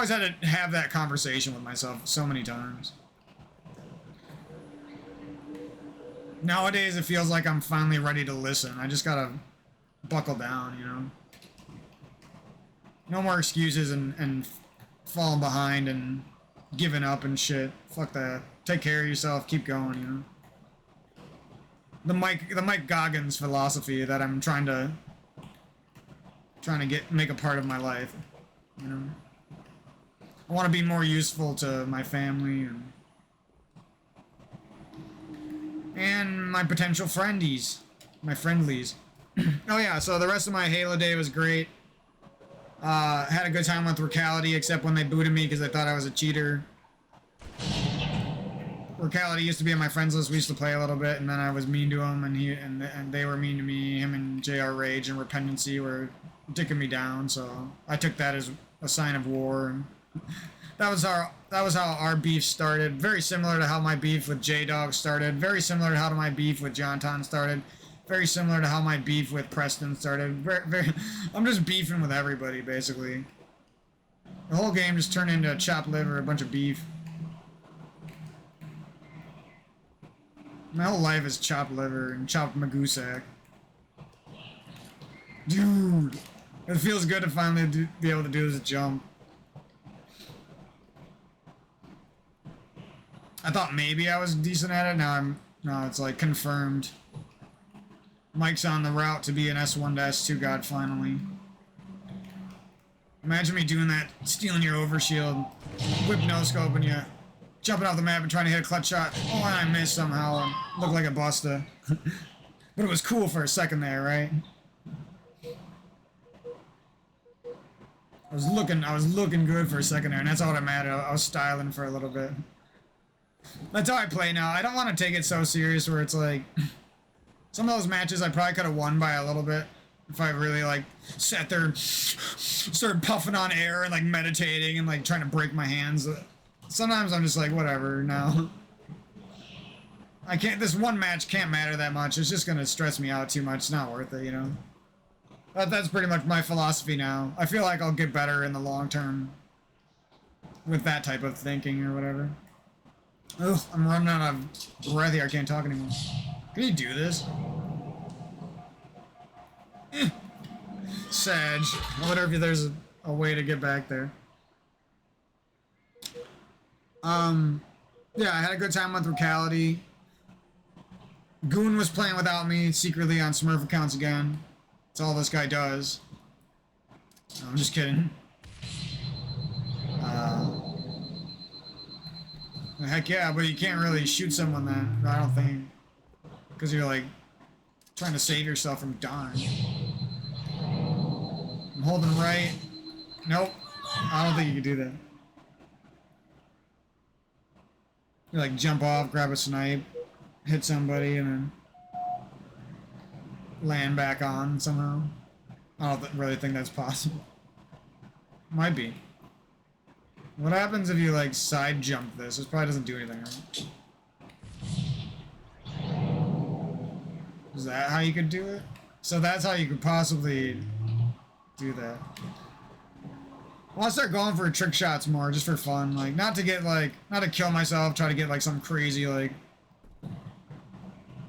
had to have that conversation with myself so many times. Nowadays, it feels like I'm finally ready to listen. I just gotta buckle down, you know. No more excuses and falling behind and giving up and shit. Fuck that. Take care of yourself. Keep going, you know. The Mike Goggins philosophy that I'm trying to make a part of my life, you know. I want to be more useful to my family and my potential friendies, my friendlies. Oh yeah, so the rest of my Halo day was great. Had a good time with Racality, except when they booted me because they thought I was a cheater. Racality used to be on my friends list. We used to play a little bit, and then I was mean to him, and they were mean to me. Him and JR Rage and Repentancy were dicking me down, so I took that as a sign of war, and that was how our beef started. Very similar to how my beef with J-Dog started. Very similar to how my beef with Jonton started. Very similar to how my beef with Preston started. I'm just beefing with everybody, basically. The whole game just turned into chopped liver, a bunch of beef. My whole life is chopped liver and chopped magoosack. Dude, it feels good to finally be able to do this jump. I thought maybe I was decent at it. Now it's like confirmed. Mike's on the route to be an S1 to S2 god finally. Imagine me doing that, stealing your overshield, whip no-scope, and you jumping off the map and trying to hit a clutch shot. Oh, and I missed somehow and looked like a busta. But it was cool for a second there, right? I was looking good for a second there, and that's all that mattered. I was styling for a little bit. That's how I play now. I don't want to take it so serious where it's like... Some of those matches I probably could have won by a little bit. If I really, like, sat there and started puffing on air and, like, meditating and, like, trying to break my hands. Sometimes I'm just like, whatever, now. I can't... This one match can't matter that much. It's just gonna stress me out too much. It's not worth it, you know? That's pretty much my philosophy now. I feel like I'll get better in the long term with that type of thinking or whatever. Ugh, I'm running out of breath here. I can't talk anymore. Can you do this? Sag. I wonder if there's a way to get back there. Yeah, I had a good time with Recality. Goon was playing without me secretly on Smurf accounts again. That's all this guy does. No, I'm just kidding. Heck yeah, but you can't really shoot someone that, I don't think. Because you're like trying to save yourself from dying. I'm holding right. Nope. I don't think you can do that. You like jump off, grab a snipe, hit somebody, and then land back on somehow. I don't really think that's possible. Might be. What happens if you like side jump this? This probably doesn't do anything, right? Is that how you could do it? So that's how you could possibly do that. I want to start going for trick shots more, just for fun. Like, not to get, like, not to kill myself, try to get, like, some crazy, like,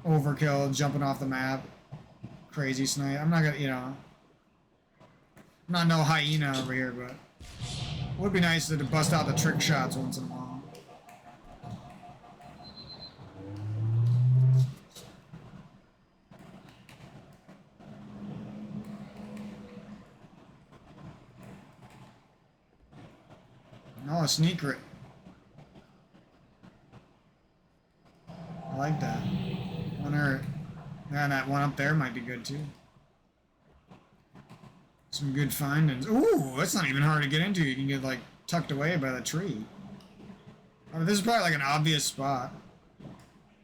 overkill, jumping off the map. Crazy snipe. I'm not gonna, you know... I'm not no hyena over here, but... It would be nice to bust out the trick shots once in a while. Oh, a sneaker. I like that. Wonder, yeah, that one up there might be good too. Some good findings. Ooh, that's not even hard to get into. You can get like tucked away by the tree. I mean, this is probably like an obvious spot.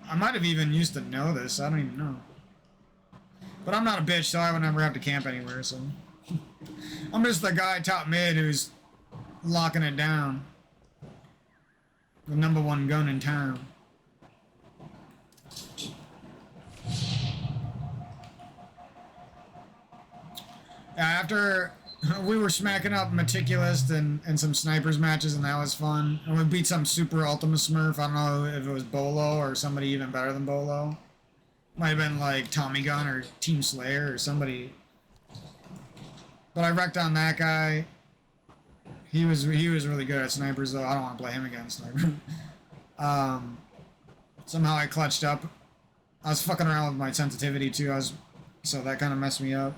I might have even used to know this. I don't even know. But I'm not a bitch, so I would never have to camp anywhere. So I'm just the guy top mid who's locking it down. The #1 gun in town. After we were smacking up Meticulous and some snipers matches, and that was fun. And we beat some super Ultima Smurf. I don't know if it was Bolo or somebody even better than Bolo. Might have been like Tommy Gun or Team Slayer or somebody. But I wrecked on that guy. He was really good at snipers, though. I don't want to play him against sniper. Somehow I clutched up. I was fucking around with my sensitivity too. So that kind of messed me up.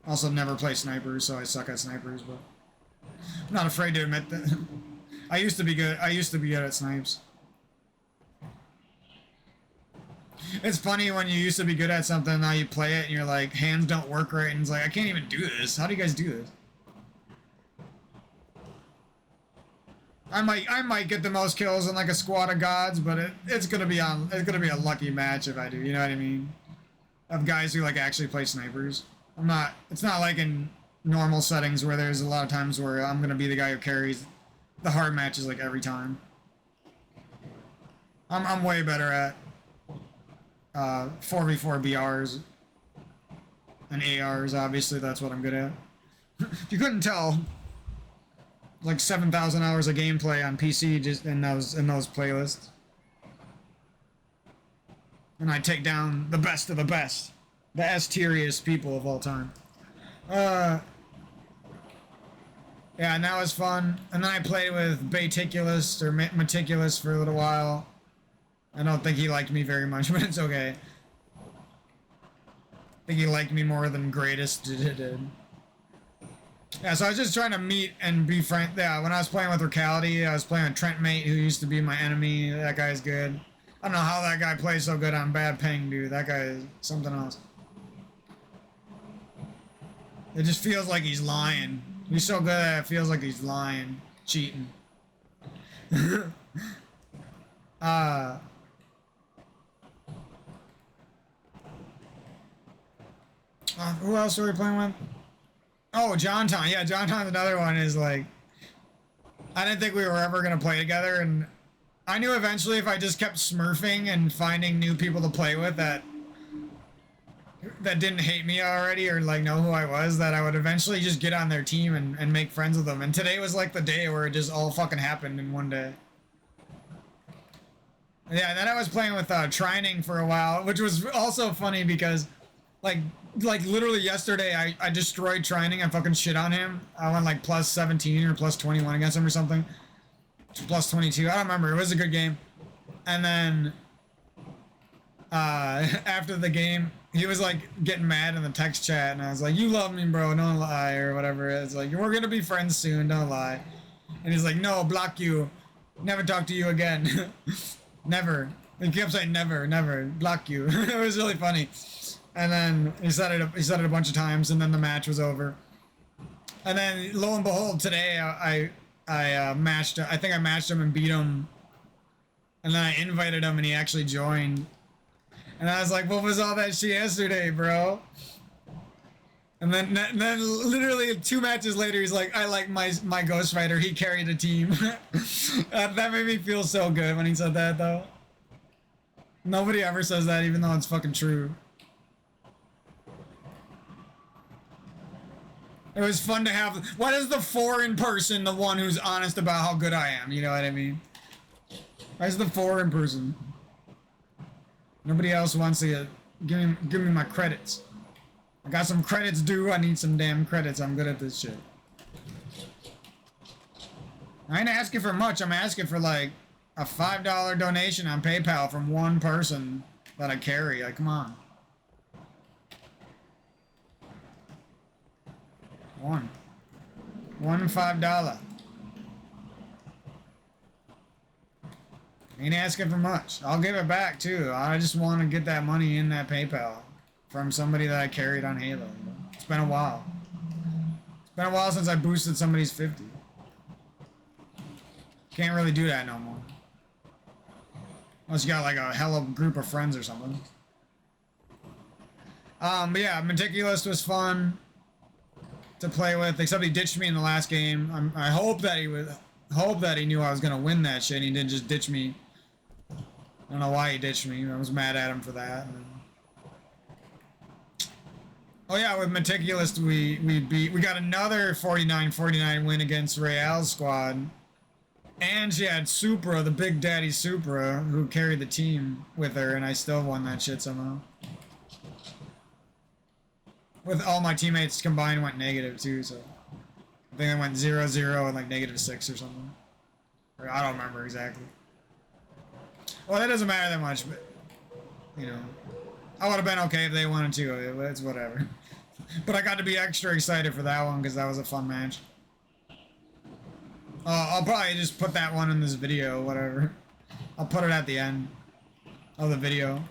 Also, never play snipers, so I suck at snipers. But I'm not afraid to admit that. I used to be good. I used to be good at snipes. It's funny when you used to be good at something, now you play it and you're like, hands don't work right, and it's like, I can't even do this. How do you guys do this? I might get the most kills in like a squad of gods, but it's gonna be a lucky match if I do. You know what I mean? Of guys who like actually play snipers. It's not like in normal settings where there's a lot of times where I'm gonna be the guy who carries the hard matches like every time. I'm way better at 4v4 BRs and ARs. Obviously, that's what I'm good at. If you couldn't tell. Like 7,000 hours of gameplay on PC just in those playlists. And I take down the best of the best. The S-tieriest people of all time. Yeah, Yeah, and that was fun. And then I played with Meticulous or Meticulous for a little while. I don't think he liked me very much, but it's okay. I think he liked me more than Greatest did. Yeah, so I was just trying to meet and be friend. Yeah, when I was playing with Recality, I was playing with Trent Mate, who used to be my enemy. That guy's good. I don't know how that guy plays so good on bad ping, dude. That guy is something else. It just feels like he's lying. He's so good that it feels like he's lying, cheating. Who else are we playing with? Oh, John Tom. Yeah, John Tom's another one is like, I didn't think we were ever going to play together, and I knew eventually if I just kept smurfing and finding new people to play with that didn't hate me already or like know who I was, that I would eventually just get on their team and make friends with them. And today was like the day where it just all fucking happened in one day. Yeah, and then I was playing with Trining for a while, which was also funny because like literally yesterday I destroyed Trining. I fucking shit on him. I went like plus 17 or plus 21 against him or something. Plus 22. I don't remember. It was a good game. And then after the game, he was like getting mad in the text chat, and I was like, "You love me, bro. Don't lie," or whatever. It's like, "We're gonna be friends soon. Don't lie." And he's like, "No, block you. Never talk to you again. Never." He kept saying, "Never, never block you." It was really funny. And then he said it a bunch of times, and then the match was over. And then lo and behold, today I matched. I think I matched him and beat him. And then I invited him, and he actually joined. And I was like, "What was all that shit yesterday, bro?" And then literally 2 matches later, he's like, "I like my Ghost Rider. He carried a team." That made me feel so good when he said that, though. Nobody ever says that, even though it's fucking true. It was fun to have. What is the foreign person, the one who's honest about how good I am? You know what I mean? Why's the foreign person? Nobody else wants to give me my credits. I got some credits due. I need some damn credits. I'm good at this shit. I ain't asking for much. I'm asking for like a $5 donation on PayPal from one person that I carry. Like, come on. One $5. Ain't asking for much. I'll give it back too. I just want to get that money in that PayPal from somebody that I carried on Halo. It's been a while. It's been a while since I boosted somebody's 50. Can't really do that no more. Unless you got like a hella group of friends or something. But yeah, Meticulous was fun to play with, except he ditched me in the last game. I hope that he knew I was gonna win that shit and he didn't just ditch me. I don't know why he ditched me. I was mad at him for that. Oh yeah, with Meticulous we got another 49-49 win against Rael's squad. And she had SupRa, the Big Daddy SupRa, who carried the team with her, and I still won that shit somehow. With all my teammates combined went negative too, so I think I went 0-0 and like -6 or something. Or I don't remember exactly. Well, that doesn't matter that much, but you know, I would have been okay if they wanted to. It's whatever. But I got to be extra excited for that one because that was a fun match. I'll probably just put that one in this video, whatever. I'll put it at the end of the video.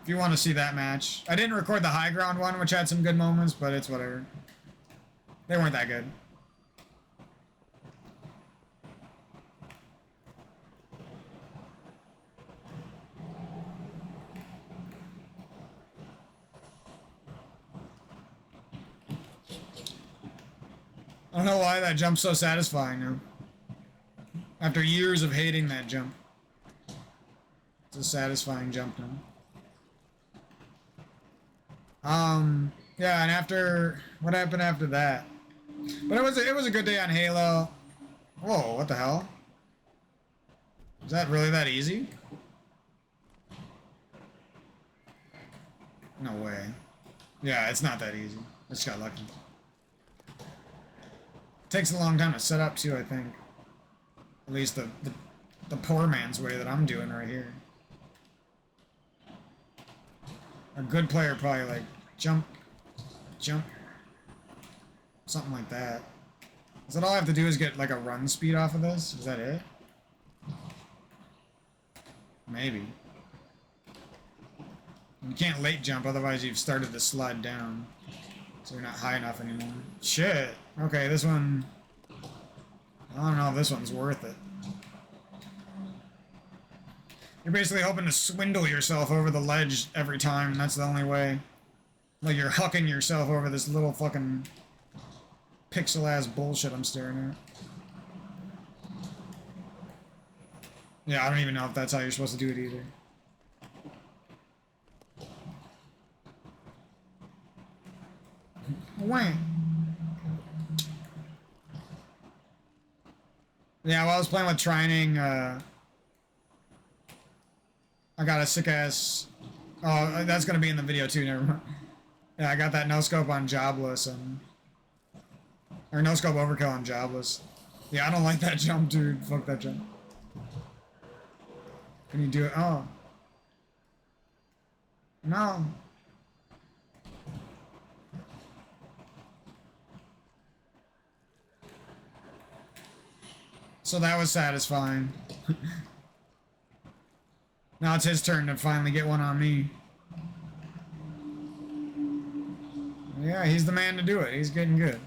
If you want to see that match. I didn't record the high ground one, which had some good moments, but it's whatever. They weren't that good. I don't know why that jump's so satisfying now. After years of hating that jump. It's a satisfying jump now. Yeah, and after what happened after that? But it was a good day on Halo. Whoa, what the hell? Is that really that easy? No way. Yeah, it's not that easy. I just got lucky. Takes a long time to set up too, I think. At least the poor man's way that I'm doing right here. A good player probably like jump, jump, something like that. Is that all I have to do is get like a run speed off of this? Is that it? Maybe. You can't late jump, otherwise you've started to slide down. So you're not high enough anymore. Shit. Okay, this one... I don't know if this one's worth it. You're basically hoping to swindle yourself over the ledge every time, and that's the only way. Like you're hucking yourself over this little fucking pixel-ass bullshit I'm staring at. Yeah, I don't even know if that's how you're supposed to do it either. Wait. Yeah, while I was playing with Trining, I got a sick-ass... Oh, that's gonna be in the video too, never mind. Yeah, I got that no-scope on Jobless, and... Or no-scope overkill on Jobless. Yeah, I don't like that jump, dude. Fuck that jump. Can you do it? Oh. No. So that was satisfying. Now it's his turn to finally get one on me. Yeah, he's the man to do it. He's getting good.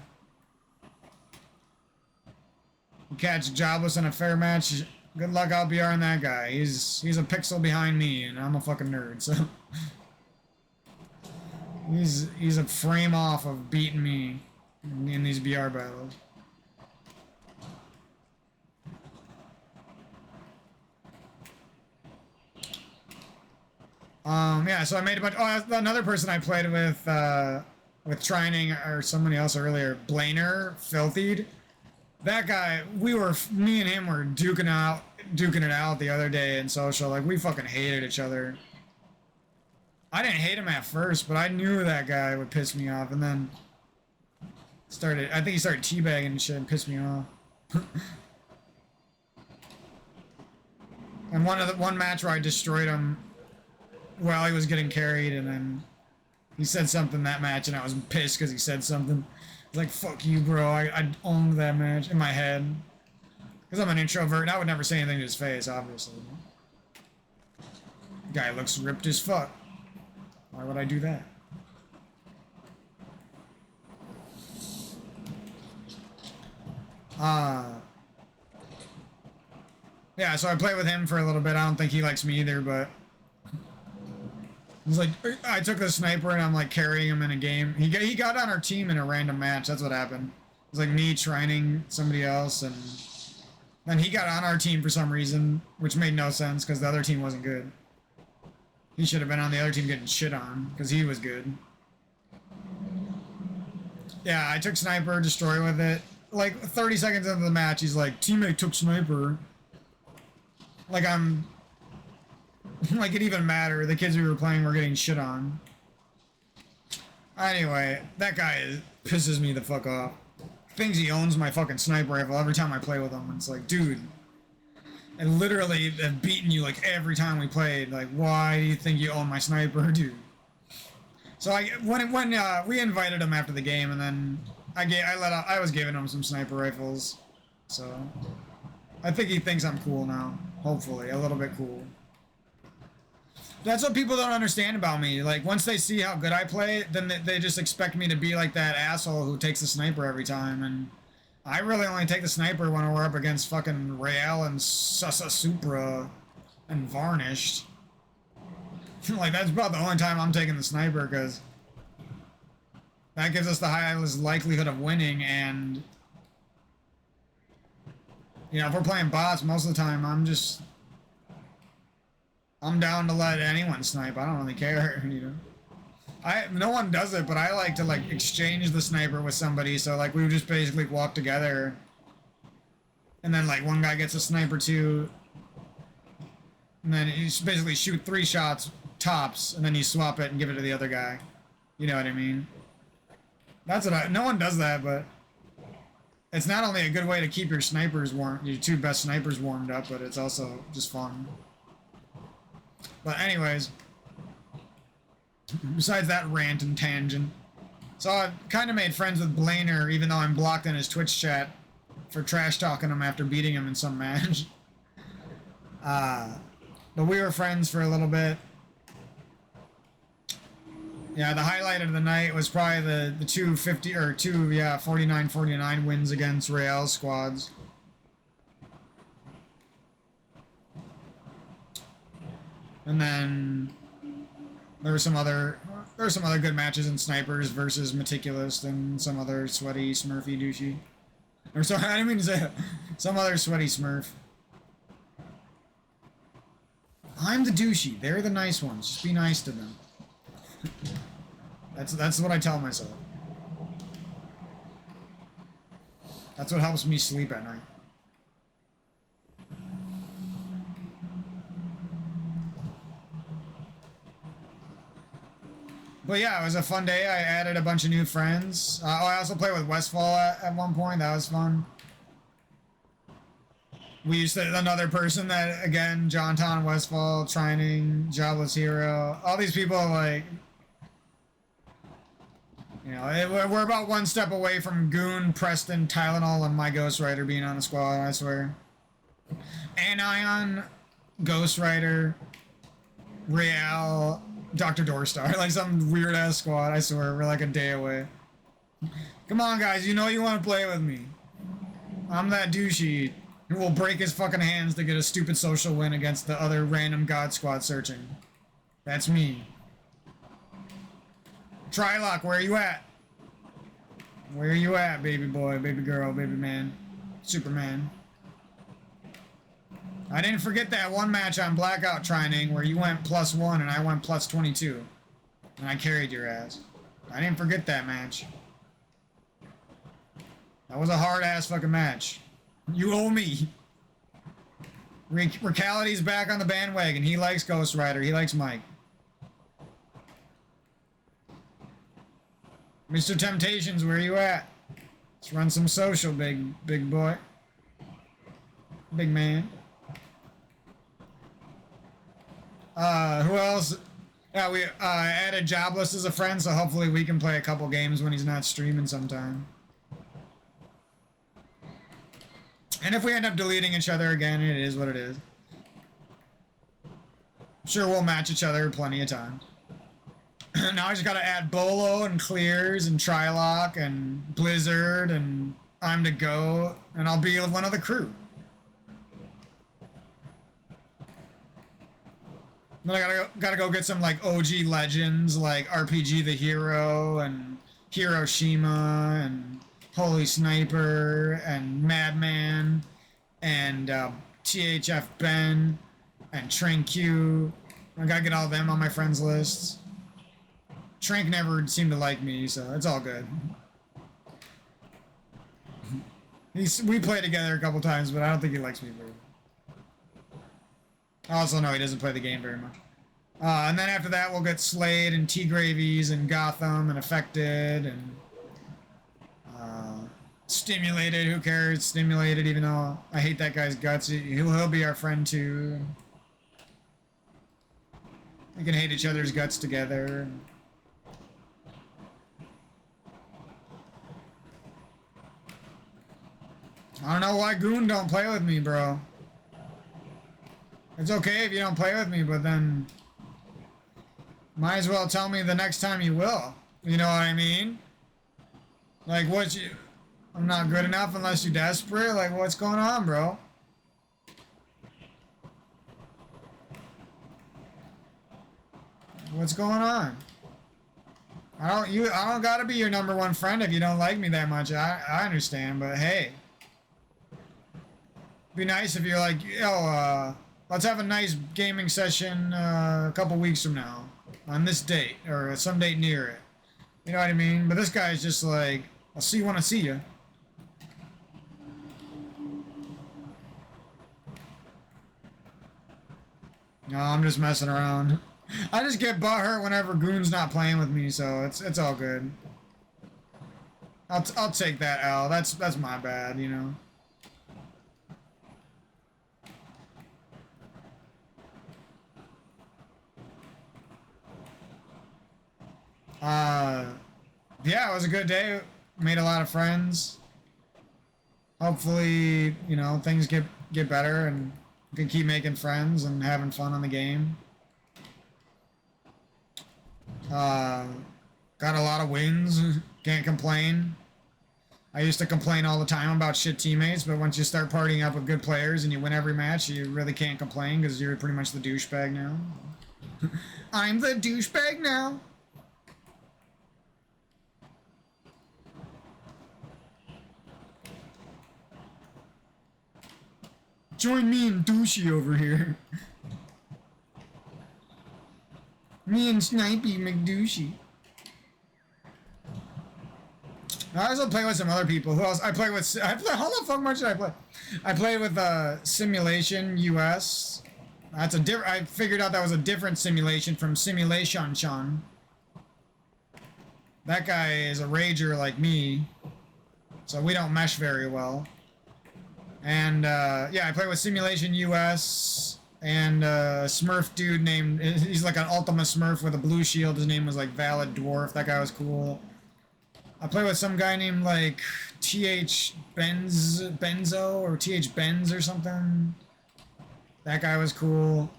You catch Jobless in a fair match, good luck LBRing that guy. He's a pixel behind me, and I'm a fucking nerd, so... he's a frame off of beating me in these BR battles. Yeah, so I made a bunch... Oh, another person I played with Trining, or somebody else earlier, Blainer, Filthied. That guy, me and him were duking it out the other day in social. Like, we fucking hated each other. I didn't hate him at first, but I knew that guy would piss me off, and then I think he started teabagging and shit and pissed me off. And one match where I destroyed him while he was getting carried, and then he said something that match, and I was pissed because he said something. I was like, fuck you, bro. I owned that match in my head. Because I'm an introvert, and I would never say anything to his face, obviously. Guy looks ripped as fuck. Why would I do that? Yeah, so I played with him for a little bit. I don't think he likes me either, but... He's like, I took the sniper and I'm like carrying him in a game. He got on our team in a random match. That's what happened. It was like me trining somebody else, and then he got on our team for some reason, which made no sense because the other team wasn't good. He should have been on the other team getting shit on because he was good. Yeah, I took sniper, destroy with it. Like 30 seconds into the match, he's like, teammate took sniper. Like like it even mattered. The kids we were playing were getting shit on. Anyway, that guy pisses me the fuck off. Thinks he owns my fucking sniper rifle every time I play with him. It's like, dude, I literally have beaten you like every time we played. Like, why do you think you own my sniper, dude? So when we invited him after the game, and then I was giving him some sniper rifles. So I think he thinks I'm cool now. Hopefully, a little bit cool. That's what people don't understand about me. Like, once they see how good I play, then they just expect me to be like that asshole who takes the sniper every time. And I really only take the sniper when we're up against fucking Rael and SupRa and Varnished. Like, that's about the only time I'm taking the sniper, because that gives us the highest likelihood of winning. And, you know, if we're playing bots, most of the time I'm down to let anyone snipe. I don't really care, you know. No one does it, but I like to like exchange the sniper with somebody. So like we would just basically walk together, and then like one guy gets a sniper too, and then you just basically shoot 3 shots tops, and then you swap it and give it to the other guy. You know what I mean? That's what no one does that, but it's not only a good way to keep your snipers warm, your two best snipers warmed up, but it's also just fun. But anyways, besides that rant and tangent, so I kind of made friends with Blainer, even though I'm blocked in his Twitch chat for trash talking him after beating him in some match. But we were friends for a little bit. Yeah, the highlight of the night was probably the two 49-49 wins against Rael squads. And then there were some other good matches in snipers versus Meticulous and some other sweaty Smurfy douchey. Or sorry, I didn't mean to say that. Some other sweaty Smurf. I'm the douchey. They're the nice ones. Just be nice to them. That's what I tell myself. That's what helps me sleep at night. But yeah, it was a fun day. I added a bunch of new friends. I also played with Westfall at one point. That was fun. We used to, another person that, again, John Ton, Westfall, Trining, Jobless Hero. All these people, like, you know, we're about one step away from Goon, Preston, Tylenol, and my Ghost Rider being on the squad, I swear. Anion, Ghost Rider, Rael, Dr. Doorstar, like some weird ass squad, I swear, we're like a day away. Come on, guys, you know you want to play with me. I'm that douchey who will break his fucking hands to get a stupid social win against the other random god squad searching. That's me. Trylock, where are you at? Where are you at, baby boy, baby girl, baby man, Superman? I didn't forget that one match on Blackout Trining where you went +1 and I went +22. And I carried your ass. I didn't forget that match. That was a hard-ass fucking match. You owe me. Recality's back on the bandwagon. He likes Ghost Rider. He likes Mike. Mr. Temptations, where you at? Let's run some social, big boy. Big man. Who else? Yeah, we added Jobless as a friend, so hopefully we can play a couple games when he's not streaming sometime. And if we end up deleting each other again, it is what it is. I'm sure we'll match each other plenty of times. Now I just gotta add Bolo and Clears and Trylock and Blizzard and I'm to go, and I'll be one of the crew. Then I gotta go get some like OG legends like RPG the Hero and Hiroshima and Holy Sniper and Madman and THF Ben and Trank Q. I gotta get all of them on my friends lists. Trank never seemed to like me, so it's all good. We played together a couple times, but I don't think he likes me very much. I also know he doesn't play the game very much. And then after that, we'll get Slade and T-Gravies and Gotham and Affected and Stimulated. Who cares? Stimulated, even though I hate that guy's guts. He'll be our friend too. We can hate each other's guts together. I don't know why Goon don't play with me, bro. It's okay if you don't play with me, but then might as well tell me the next time you will. You know what I mean? Like, I'm not good enough unless you're desperate? Like, what's going on, bro? What's going on? I don't gotta be your #1 friend if you don't like me that much. I understand, but hey. Be nice if you're like, yo, let's have a nice gaming session a couple weeks from now on this date or some date near it. You know what I mean? But this guy's just like, I'll see you when I see you. No, I'm just messing around. I just get butthurt whenever Goon's not playing with me, so it's all good. I'll take that L. That's my bad, you know. Yeah, it was a good day. Made a lot of friends. Hopefully, you know, things get better and we can keep making friends and having fun on the game. Got a lot of wins. Can't complain. I used to complain all the time about shit teammates, but once you start partying up with good players and you win every match, you really can't complain because you're pretty much the douchebag now. I'm the douchebag now. Join me and Douchey over here. Me and Snipey McDouchey. I also play with some other people. Who else? How the fuck much did I play? I played with Simulation US. That's a different. I figured out that was a different simulation from Simulation Sean. That guy is a rager like me, so we don't mesh very well. And yeah, I play with Simulation US and Smurf dude named, he's like an Ultima Smurf with a blue shield. His name was like Valid Dwarf. That guy was cool. I play with some guy named like TH Benzo or TH Benz or something. That guy was cool.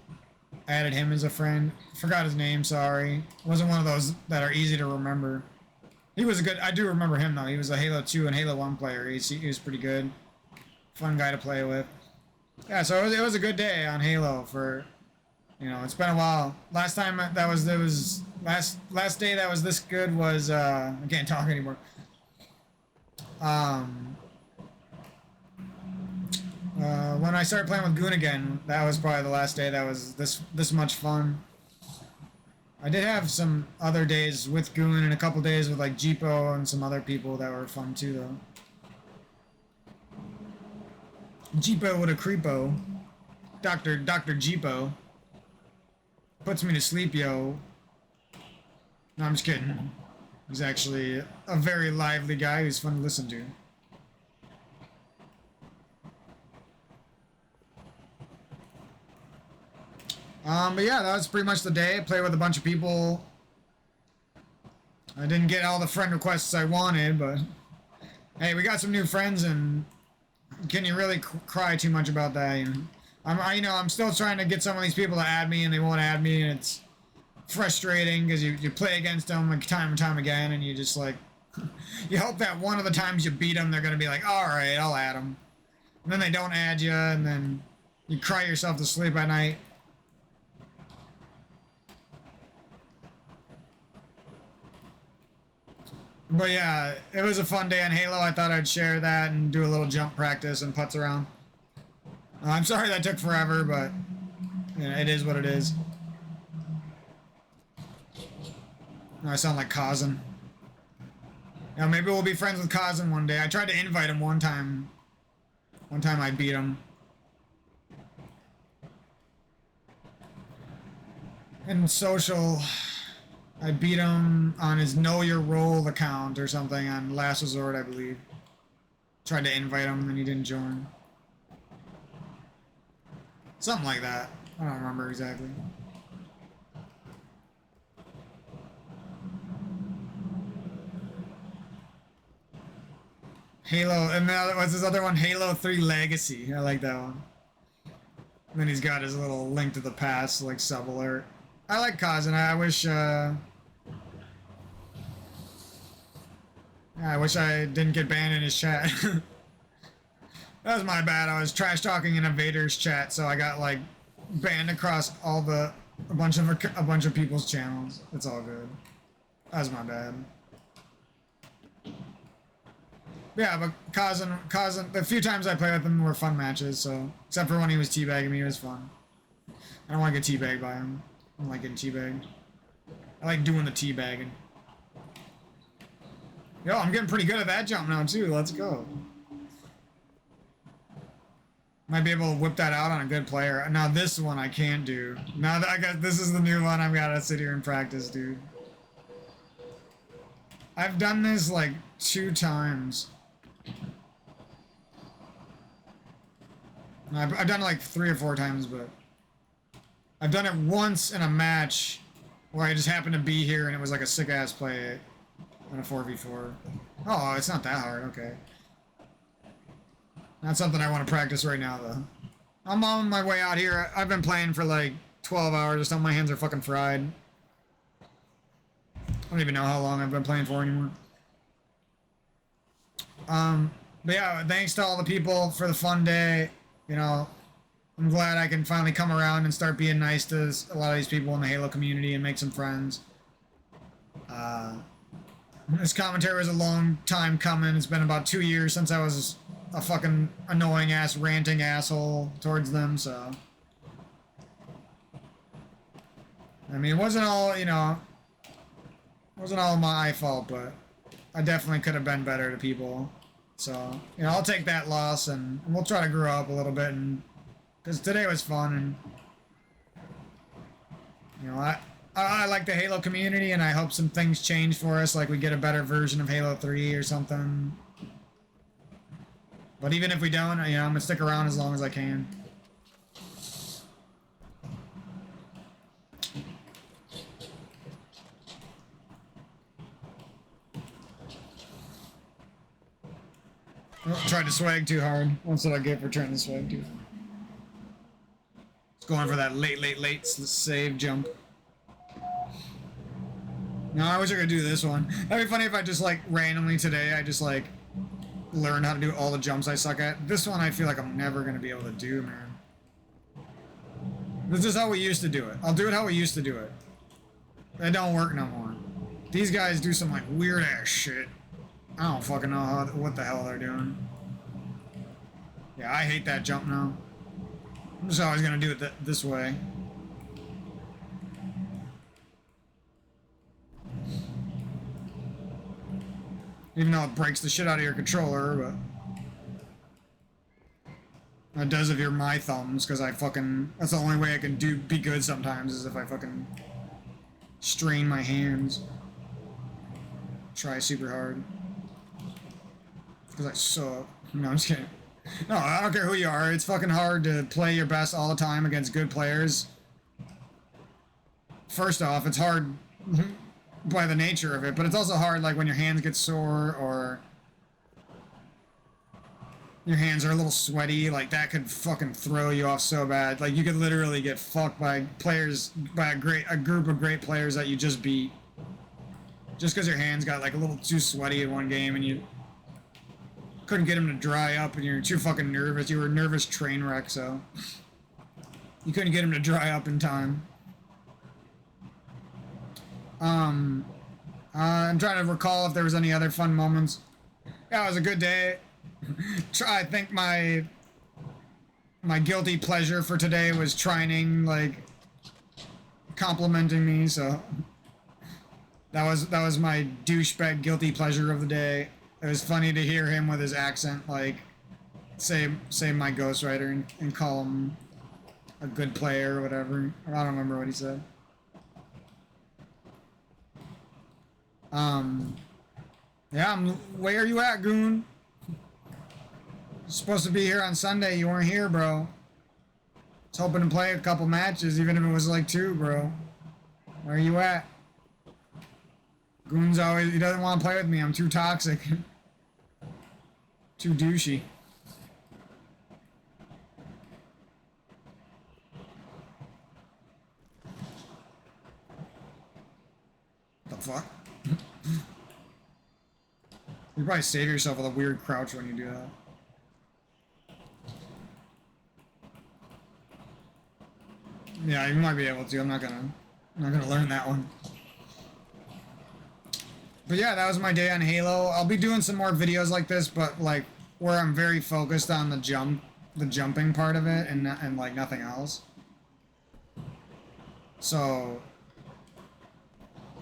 Added him as a friend. Forgot his name, sorry. Wasn't one of those that are easy to remember. He was a good, I do remember him though. He was a Halo 2 and Halo 1 player. He was pretty good. Fun guy to play with. Yeah, so it was a good day on Halo for, you know, it's been a while. Last time last day that was this good was, I can't talk anymore. When I started playing with Goon again, that was probably the last day that was this much fun. I did have some other days with Goon and a couple days with like Jeepo and some other people that were fun too though. Jeepo with a creepo. Dr. Jeepo. Puts me to sleep, yo. No, I'm just kidding. He's actually a very lively guy who's fun to listen to. But yeah, that was pretty much the day. Played with a bunch of people. I didn't get all the friend requests I wanted, but hey, we got some new friends, and can you really cry too much about that? You know? I'm still trying to get some of these people to add me, and they won't add me, and it's frustrating because you play against them like time and time again, and you just like you hope that one of the times you beat them, they're gonna be like, all right, I'll add them, and then they don't add you, and then you cry yourself to sleep at night. But yeah, it was a fun day on Halo. I thought I'd share that and do a little jump practice and putts around. I'm sorry that took forever, but you know, it is what it is. I sound like Kazan. Yeah, maybe we'll be friends with Kazan one day. I tried to invite him one time. One time I beat him. In social, I beat him on his Know Your Role account or something on Last Resort, I believe. Tried to invite him and he didn't join. Something like that. I don't remember exactly. Halo, and then what's this other one? Halo 3 Legacy. I like that one. And then he's got his little Link to the Past, like, sub-alert. I like Kazan. I wish, yeah, I wish I didn't get banned in his chat. That was my bad. I was trash talking in Invader's chat, so I got like banned across a bunch of people's channels. It's all good. That was my bad. Yeah, but Kazan, the few times I played with him were fun matches. So except for when he was teabagging me, it was fun. I don't want to get teabagged by him. I don't like getting teabagged. I like doing the teabagging. Yo, I'm getting pretty good at that jump now too. Let's go. Might be able to whip that out on a good player. Now this one I can't do. Now that I got this is the new one, I've got to sit here and practice, dude. I've done this like 2 times. I've done it like 3 or 4 times, but I've done it once in a match where I just happened to be here and it was like a sick ass play on a 4v4. Oh, it's not that hard. Okay. Not something I want to practice right now though. I'm on my way out here. I've been playing for like 12 hours or something. My hands are fucking fried. I don't even know how long I've been playing for anymore. But yeah, thanks to all the people for the fun day. You know, I'm glad I can finally come around and start being nice to a lot of these people in the Halo community and make some friends. This commentary was a long time coming. It's been about 2 years since I was a fucking annoying ass ranting asshole towards them, so. I mean, it wasn't all, you know, it wasn't all my fault, but I definitely could have been better to people. So, you know, I'll take that loss and we'll try to grow up a little bit, and because today was fun, and you know, I like the Halo community, and I hope some things change for us, like we get a better version of Halo 3 or something. But even if we don't, you know, I'm gonna stick around as long as I can. Oh, tried to swag too hard. What's what I get for trying to swag too hard? It's going for that late save jump. No, I wish I could do this one. That'd be funny if I just like randomly today I just like learn how to do all the jumps I suck at. This one I feel like I'm never gonna be able to do, man. This is how we used to do it. I'll do it how we used to do it. That don't work no more. These guys do some like weird ass shit. I don't fucking know what the hell they're doing. Yeah, I hate that jump now. I'm just always gonna do it this way. Even though it breaks the shit out of your controller, but it does if you're my thumbs, because I fucking, that's the only way I can be good sometimes, is if I fucking strain my hands. Try super hard. Because I suck. No, I'm just kidding. No, I don't care who you are. It's fucking hard to play your best all the time against good players. First off, it's hard by the nature of it, but it's also hard like when your hands get sore or your hands are a little sweaty. Like that could fucking throw you off so bad. Like you could literally get fucked by players, by a group of great players that you just beat. Just because your hands got like a little too sweaty in one game and you couldn't get them to dry up and you're too fucking nervous. You were a nervous train wreck, so you couldn't get them to dry up in time. I'm trying to recall if there was any other fun moments. Yeah, it was a good day. I think my guilty pleasure for today was Trining, like, complimenting me, so that was my douchebag guilty pleasure of the day. It was funny to hear him with his accent, like, say my ghostwriter and call him a good player or whatever. I don't remember what he said. Yeah, where are you at, Goon? You're supposed to be here on Sunday. You weren't here, bro. I was hoping to play a couple matches, even if it was like 2, bro. Where are you at? Goon's he doesn't want to play with me. I'm too toxic. Too douchey. The fuck? You probably save yourself with a weird crouch when you do that. Yeah, you might be able to. I'm not gonna learn that one. But yeah, that was my day on Halo. I'll be doing some more videos like this, but like where I'm very focused on the jumping part of it, and like nothing else. So,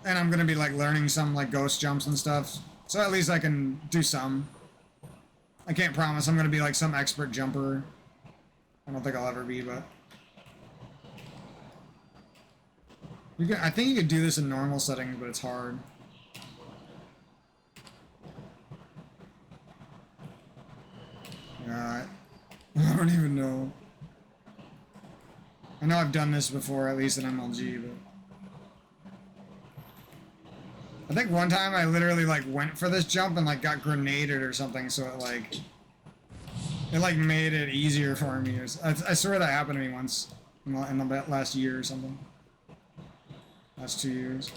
and I'm gonna be like learning some like ghost jumps and stuff. So at least I can do some. I can't promise I'm gonna be like some expert jumper. I don't think I'll ever be, but I think you could do this in normal settings, but it's hard. I don't even know. I know I've done this before, at least in MLG, but I think one time I literally like went for this jump and like got grenaded or something, so it like made it easier for me. I swear that happened to me once in the last year or something. Last 2 years.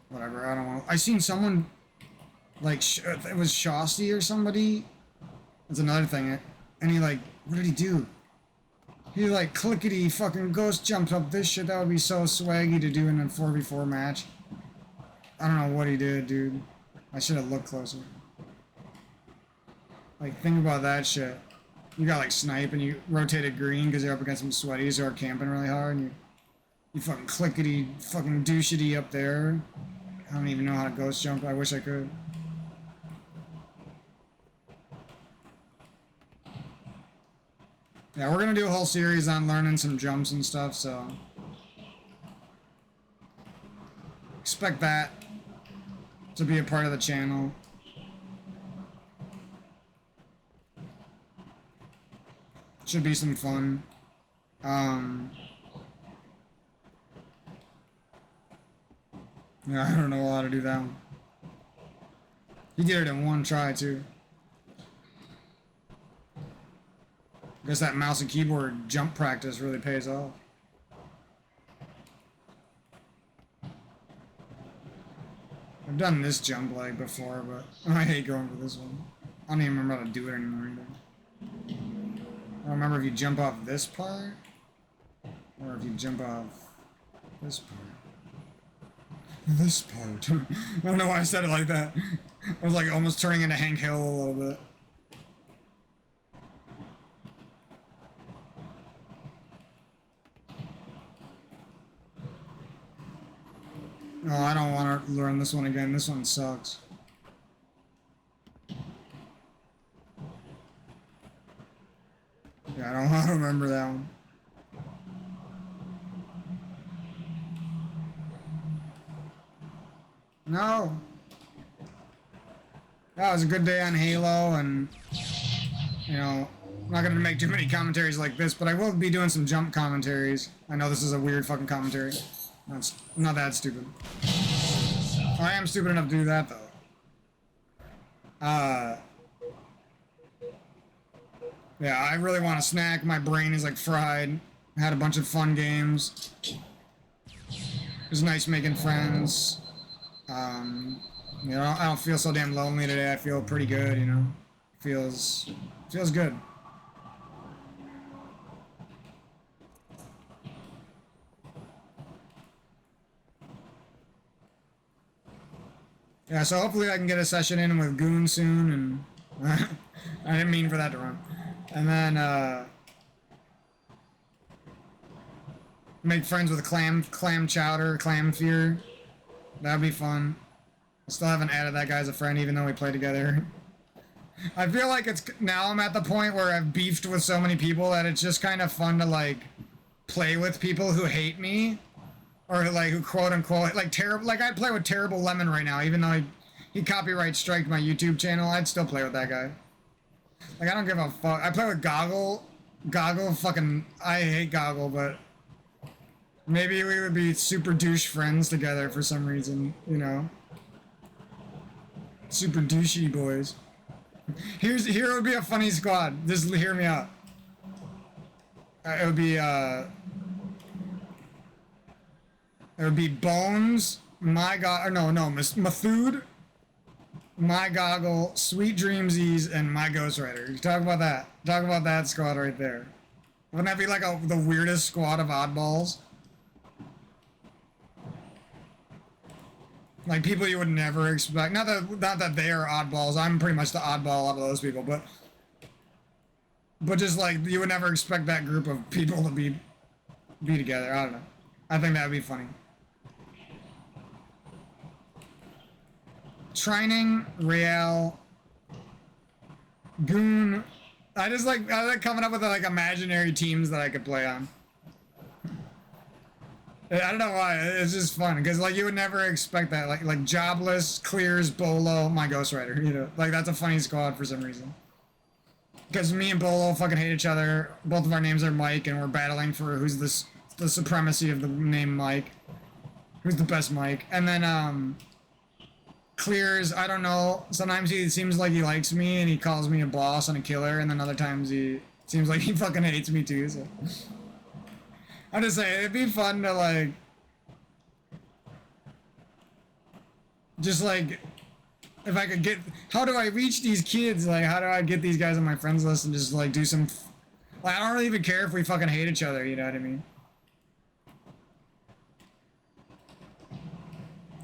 Whatever, I don't want. I seen someone like it was Shosty or somebody. That's another thing. And he like, what did he do? He like clickety fucking ghost jumped up this shit. That would be so swaggy to do in a 4v4 match. I don't know what he did, dude. I should have looked closer. Like, think about that shit. You got like snipe and you rotated green because you're up against some sweaties who are camping really hard, and you fucking clickety fucking douchety up there. I don't even know how to ghost jump. I wish I could. Yeah, we're gonna do a whole series on learning some jumps and stuff, so expect that to be a part of the channel. Should be some fun. Yeah, I don't know how to do that one. He did it in one try, too. Guess that mouse and keyboard jump practice really pays off. I've done this jump like before, but I hate going for this one. I don't even remember how to do it anymore either. I don't remember if you jump off this part, or if you jump off this part. This part. I don't know why I said it like that. I was like almost turning into Hank Hill a little bit. Oh, I don't want to learn this one again. This one sucks. Yeah, I don't remember that one. No. That was a good day on Halo, and, you know, I'm not going to make too many commentaries like this, but I will be doing some jump commentaries. I know this is a weird fucking commentary. That's not that stupid. I am stupid enough to do that, though. Yeah, I really want a snack. My brain is like fried. I had a bunch of fun games. It was nice making friends. You know, I don't feel so damn lonely today. I feel pretty good, you know. Feels good. Yeah, so hopefully I can get a session in with Goon soon, and I didn't mean for that to run. And then make friends with Clam Chowder, Clam Fear. That'd be fun. I still haven't added that guy as a friend, even though we play together. I feel like now I'm at the point where I've beefed with so many people that it's just kind of fun to like play with people who hate me, or like who quote unquote like terrible. Like I'd play with Terrible Lemon right now, even though he copyright striked my YouTube channel. I'd still play with that guy. Like I don't give a fuck. I play with Goggle. Fucking I hate Goggle, but maybe we would be super douche friends together for some reason, you know. Super douchey boys. Here would be a funny squad. Just hear me out. It would be Bones, Mathud, My Goggle, Sweet Dreamsies, and My Ghost Rider. Talk about that. Talk about that squad right there. Wouldn't that be like the weirdest squad of oddballs? Like people you would never expect. Not that they are oddballs. I'm pretty much the oddball out of those people, but just like you would never expect that group of people to be together. I don't know. I think that would be funny. Trining, Rael, Goon. I like coming up with like imaginary teams that I could play on. I don't know why. It's just fun because like you would never expect that. Like Jobless, Clears, Bolo, my Ghost Rider. You know, like that's a funny squad for some reason. Because me and Bolo fucking hate each other. Both of our names are Mike, and we're battling for who's the supremacy of the name Mike. Who's the best Mike? And then Clears, I don't know. Sometimes he seems like he likes me and he calls me a boss and a killer, and then other times he seems like he fucking hates me too. So I'm just saying it'd be fun to like, just like. If I could get, how do I reach these kids? Like, how do I get these guys on my friends list and just like do some, like, I don't really even care if we fucking hate each other, you know what I mean?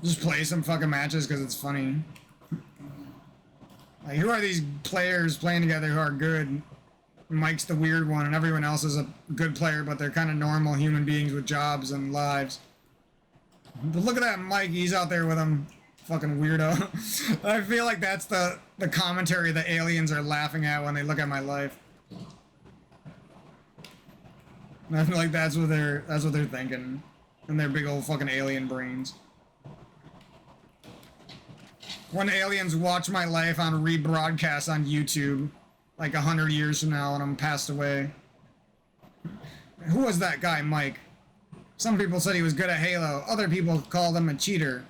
Just play some fucking matches because it's funny. Like, who are these players playing together who are good? Mike's the weird one and everyone else is a good player, but they're kind of normal human beings with jobs and lives. But look at that Mike, he's out there with them. Fucking weirdo. I feel like that's the commentary the aliens are laughing at when they look at my life. And I feel like that's what they're thinking in their big old fucking alien brains. When aliens watch my life on rebroadcast on YouTube, like 100 years from now when I'm passed away. Who was that guy, Mike? Some people said he was good at Halo. Other people called him a cheater.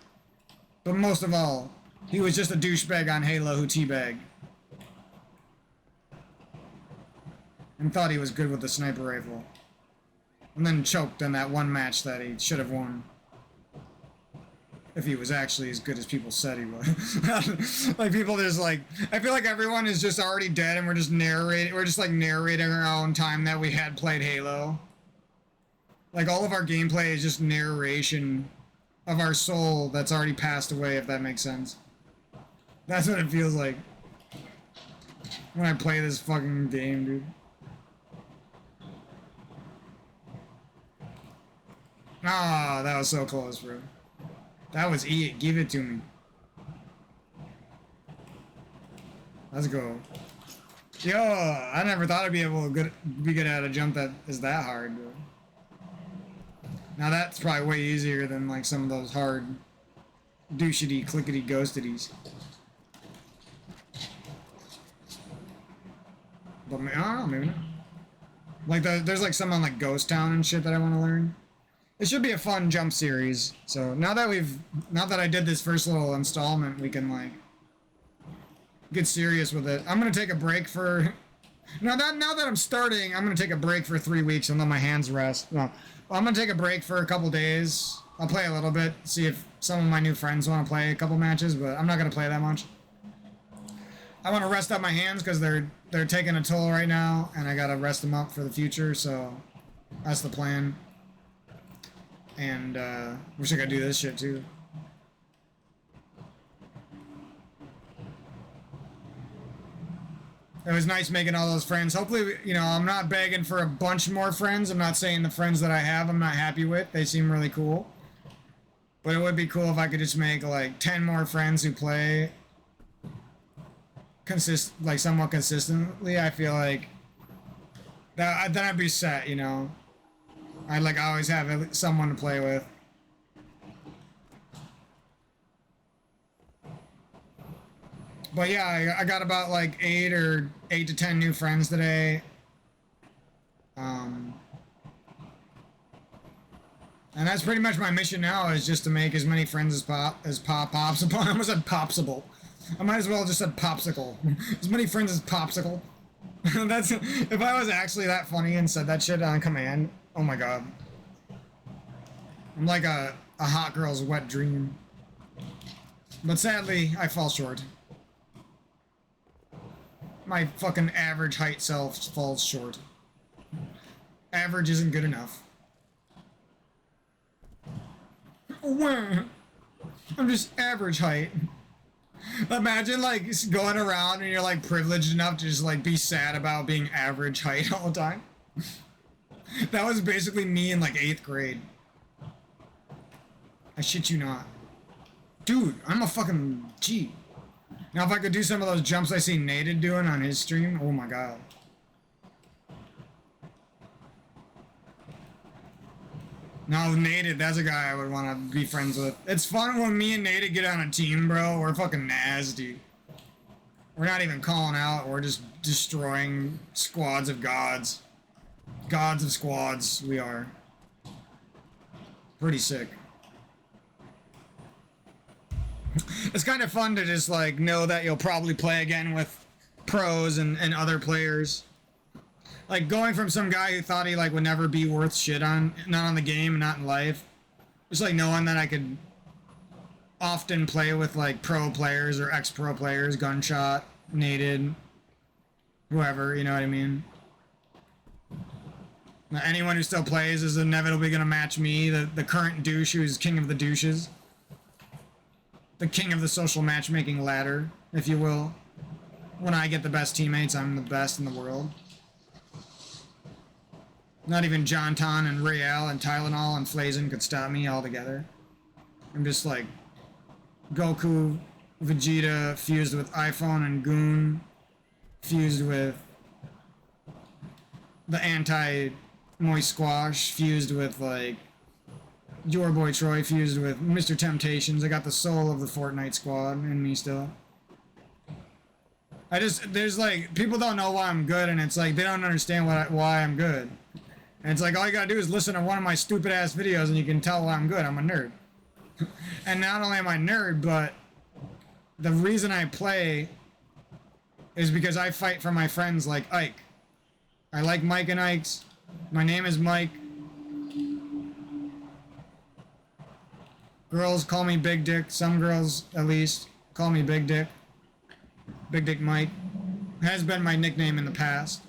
But most of all, he was just a douchebag on Halo who teabagged. And thought he was good with the sniper rifle. And then choked in that one match that he should have won. If he was actually as good as people said he was. Like people just like, I feel like everyone is just already dead and we're just narrating our own time that we had played Halo. Like all of our gameplay is just narration of our soul that's already passed away, if that makes sense. That's what it feels like when I play this fucking game, dude. Ah, that was so close, bro. That was it. Give it to me. Let's go. Yo, I never thought I'd be able to be good at a jump that is that hard, bro. Now that's probably way easier than like some of those hard douchety, clickety, ghostedies. But I don't know, maybe not. Like there's like some on like Ghost Town and shit that I want to learn. It should be a fun jump series. So now that I did this first little installment, we can like get serious with it. I'm gonna take a break for now that I'm starting. I'm gonna take a break for 3 weeks and let my hands rest. No. I'm gonna take a break for a couple days. I'll play a little bit, see if some of my new friends want to play a couple matches, but I'm not gonna play that much. I want to rest up my hands because they're taking a toll right now, and I gotta rest them up for the future. So that's the plan. And wish I could do this shit too. It was nice making all those friends. Hopefully, you know, I'm not begging for a bunch more friends. I'm not saying the friends that I have I'm not happy with. They seem really cool. But it would be cool if I could just make like 10 more friends who play somewhat consistently. I feel like that then I'd be set, you know. I'd like always have someone to play with. But yeah, I got about like 8 to 10 new friends today. And that's pretty much my mission now, is just to make as many friends as possible. I almost said popsicle. I might as well have just said popsicle. As many friends as popsicle. That's if I was actually that funny and said that shit on command. Oh my god. I'm like a hot girl's wet dream. But sadly, I fall short. My fucking average height self falls short. Average isn't good enough. I'm just average height. Imagine like going around and you're like privileged enough to just like be sad about being average height all the time. That was basically me in like 8th grade. I shit you not. Dude, I'm a fucking G. Now if I could do some of those jumps I see Nated doing on his stream, oh my god. No, Nated, that's a guy I would want to be friends with. It's fun when me and Nated get on a team, bro. We're fucking nasty. We're not even calling out. We're just destroying squads of gods. Gods of squads, we are. Pretty sick. It's kind of fun to just, like, know that you'll probably play again with pros and other players. Like, going from some guy who thought he, like, would never be worth shit on, not on the game, not in life. Just, like, knowing that I could often play with, like, pro players or ex-pro players, Gunshot, Nated, whoever, you know what I mean? Now, anyone who still plays is inevitably going to match me, the current douche who's king of the douches. The king of the social matchmaking ladder, if you will. When I get the best teammates, I'm the best in the world. Not even Jonton and Rael and Tylenol and Flazen could stop me altogether. I'm just like Goku, Vegeta fused with iPhone and Goon fused with the anti-moist squash fused with like your boy Troy fused with Mr. Temptations. I got the soul of the Fortnite squad in me still. There's like, people don't know why I'm good, and it's like, they don't understand why I'm good. And it's like, all you gotta do is listen to one of my stupid ass videos and you can tell why I'm good. I'm a nerd. And not only am I a nerd, but the reason I play is because I fight for my friends like Ike. I like Mike and Ike's. My name is Mike. Girls call me Big Dick. Some girls, at least, call me Big Dick. Big Dick Mike. Has been my nickname in the past.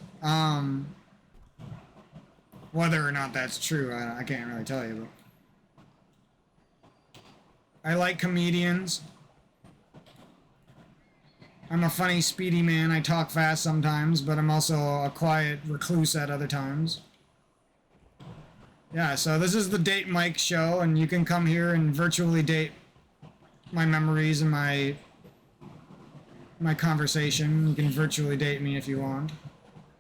Whether or not that's true, I can't really tell you. But I like comedians. I'm a funny, speedy man. I talk fast sometimes, but I'm also a quiet recluse at other times. Yeah, so this is the Date Mike show, and you can come here and virtually date my memories and my conversation. You can virtually date me if you want.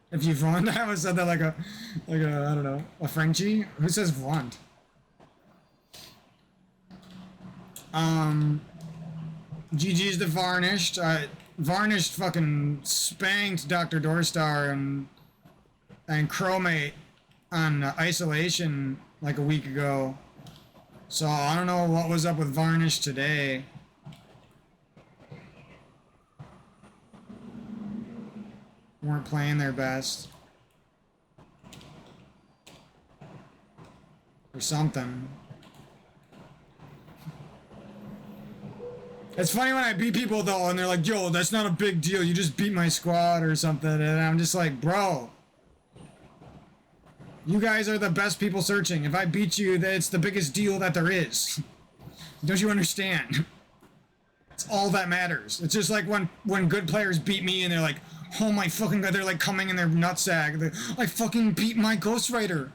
If you want. I always said that like a I don't know, a Frenchie? Who says want? GG's the Varnished. Varnished fucking spanked Dr. Doorstar and Chromate on Isolation like a week ago. So I don't know what was up with Varnished today. Weren't playing their best. Or something. It's funny when I beat people though and they're like, yo, that's not a big deal, you just beat my squad or something, and I'm just like, bro, you guys are the best people searching. If I beat you, it's the biggest deal that there is. Don't you understand? It's all that matters. It's just like when good players beat me and they're like, oh my fucking god, they're like coming in their nutsack. I fucking beat my Ghost Rider.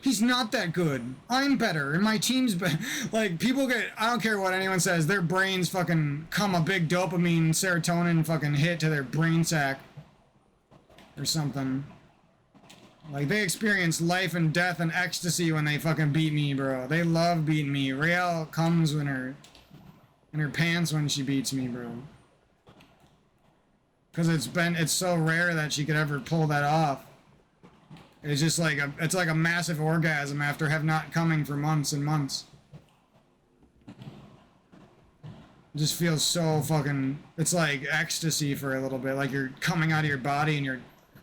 He's not that good. I'm better, and my team's better. Like, people get, I don't care what anyone says, their brains fucking come a big dopamine, serotonin fucking hit to their brain sack. Or something. Like, they experience life and death and ecstasy when they fucking beat me, bro. They love beating me. Rael comes in her pants when she beats me, bro. Because it's so rare that she could ever pull that off. It's just like it's like a massive orgasm after have not coming for months and months. It just feels so fucking, it's like ecstasy for a little bit, like you're coming out of your body and you're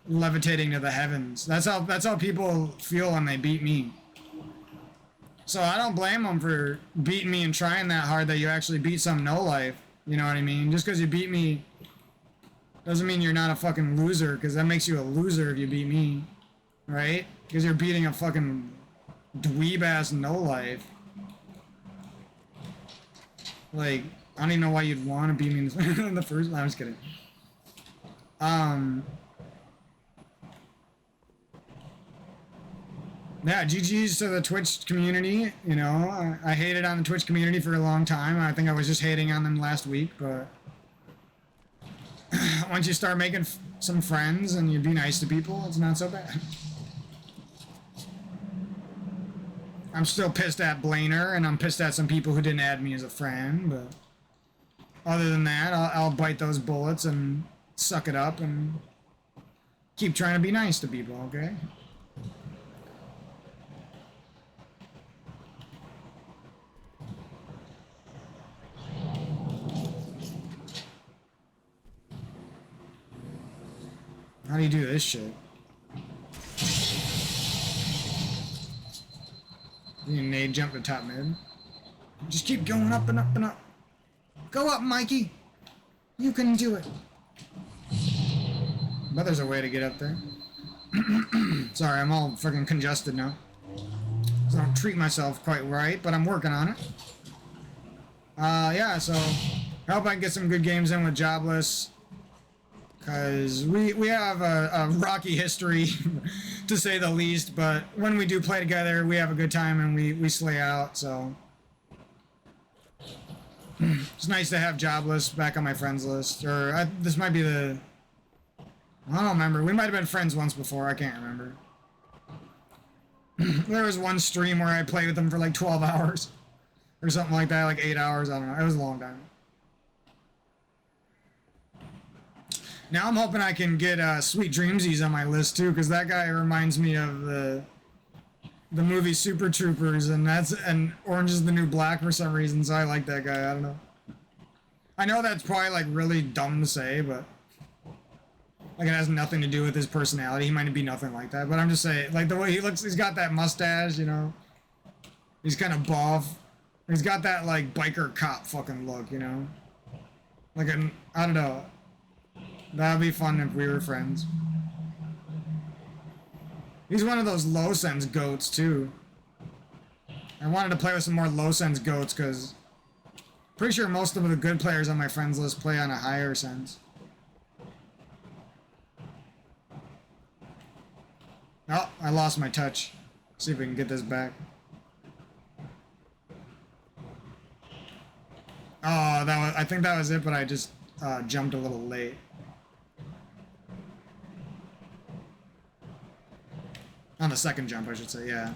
levitating to the heavens. That's how people feel when they beat me. So I don't blame them for beating me and trying that hard that you actually beat some no life. You know what I mean? Just because you beat me doesn't mean you're not a fucking loser, because that makes you a loser if you beat me. Right? Because you're beating a fucking dweeb-ass no-life. Like, I don't even know why you'd want to beat me in the first... No, I'm just kidding. Yeah, GG's to the Twitch community, you know. I hated on the Twitch community for a long time. I think I was just hating on them last week, but... once you start making some friends and you be nice to people, it's not so bad. I'm still pissed at Blainer, and I'm pissed at some people who didn't add me as a friend, but other than that, I'll bite those bullets and suck it up and keep trying to be nice to people, okay? How do you do this shit? You nade jump to top mid. Just keep going up and up and up. Go up, Mikey. You can do it. But there's a way to get up there. Sorry, I'm all freaking congested now. So I don't treat myself quite right, but I'm working on it. Yeah, so I hope I can get some good games in with Jobless. Because we have a rocky history, to say the least, but when we do play together, we have a good time and we slay out, so... It's nice to have Jobless back on my friends list, or this might be the... I don't remember, we might have been friends once before, I can't remember. There was one stream where I played with them for like 12 hours, or something like that, like 8 hours, I don't know, it was a long time. Now I'm hoping I can get Sweet Dreamsies on my list too, because that guy reminds me of the movie Super Troopers, and Orange is the New Black for some reason, so I like that guy, I don't know. I know that's probably like really dumb to say, but like it has nothing to do with his personality, he might be nothing like that, but I'm just saying, like the way he looks, he's got that mustache, you know? He's kind of buff. He's got that like biker cop fucking look, you know? Like I don't know. That'd be fun if we were friends. He's one of those low sense goats too. I wanted to play with some more low sense goats because pretty sure most of the good players on my friends list play on a higher sense. Oh, I lost my touch. See if we can get this back. Oh, I think that was it, but I just jumped a little late. On the second jump, I should say, yeah.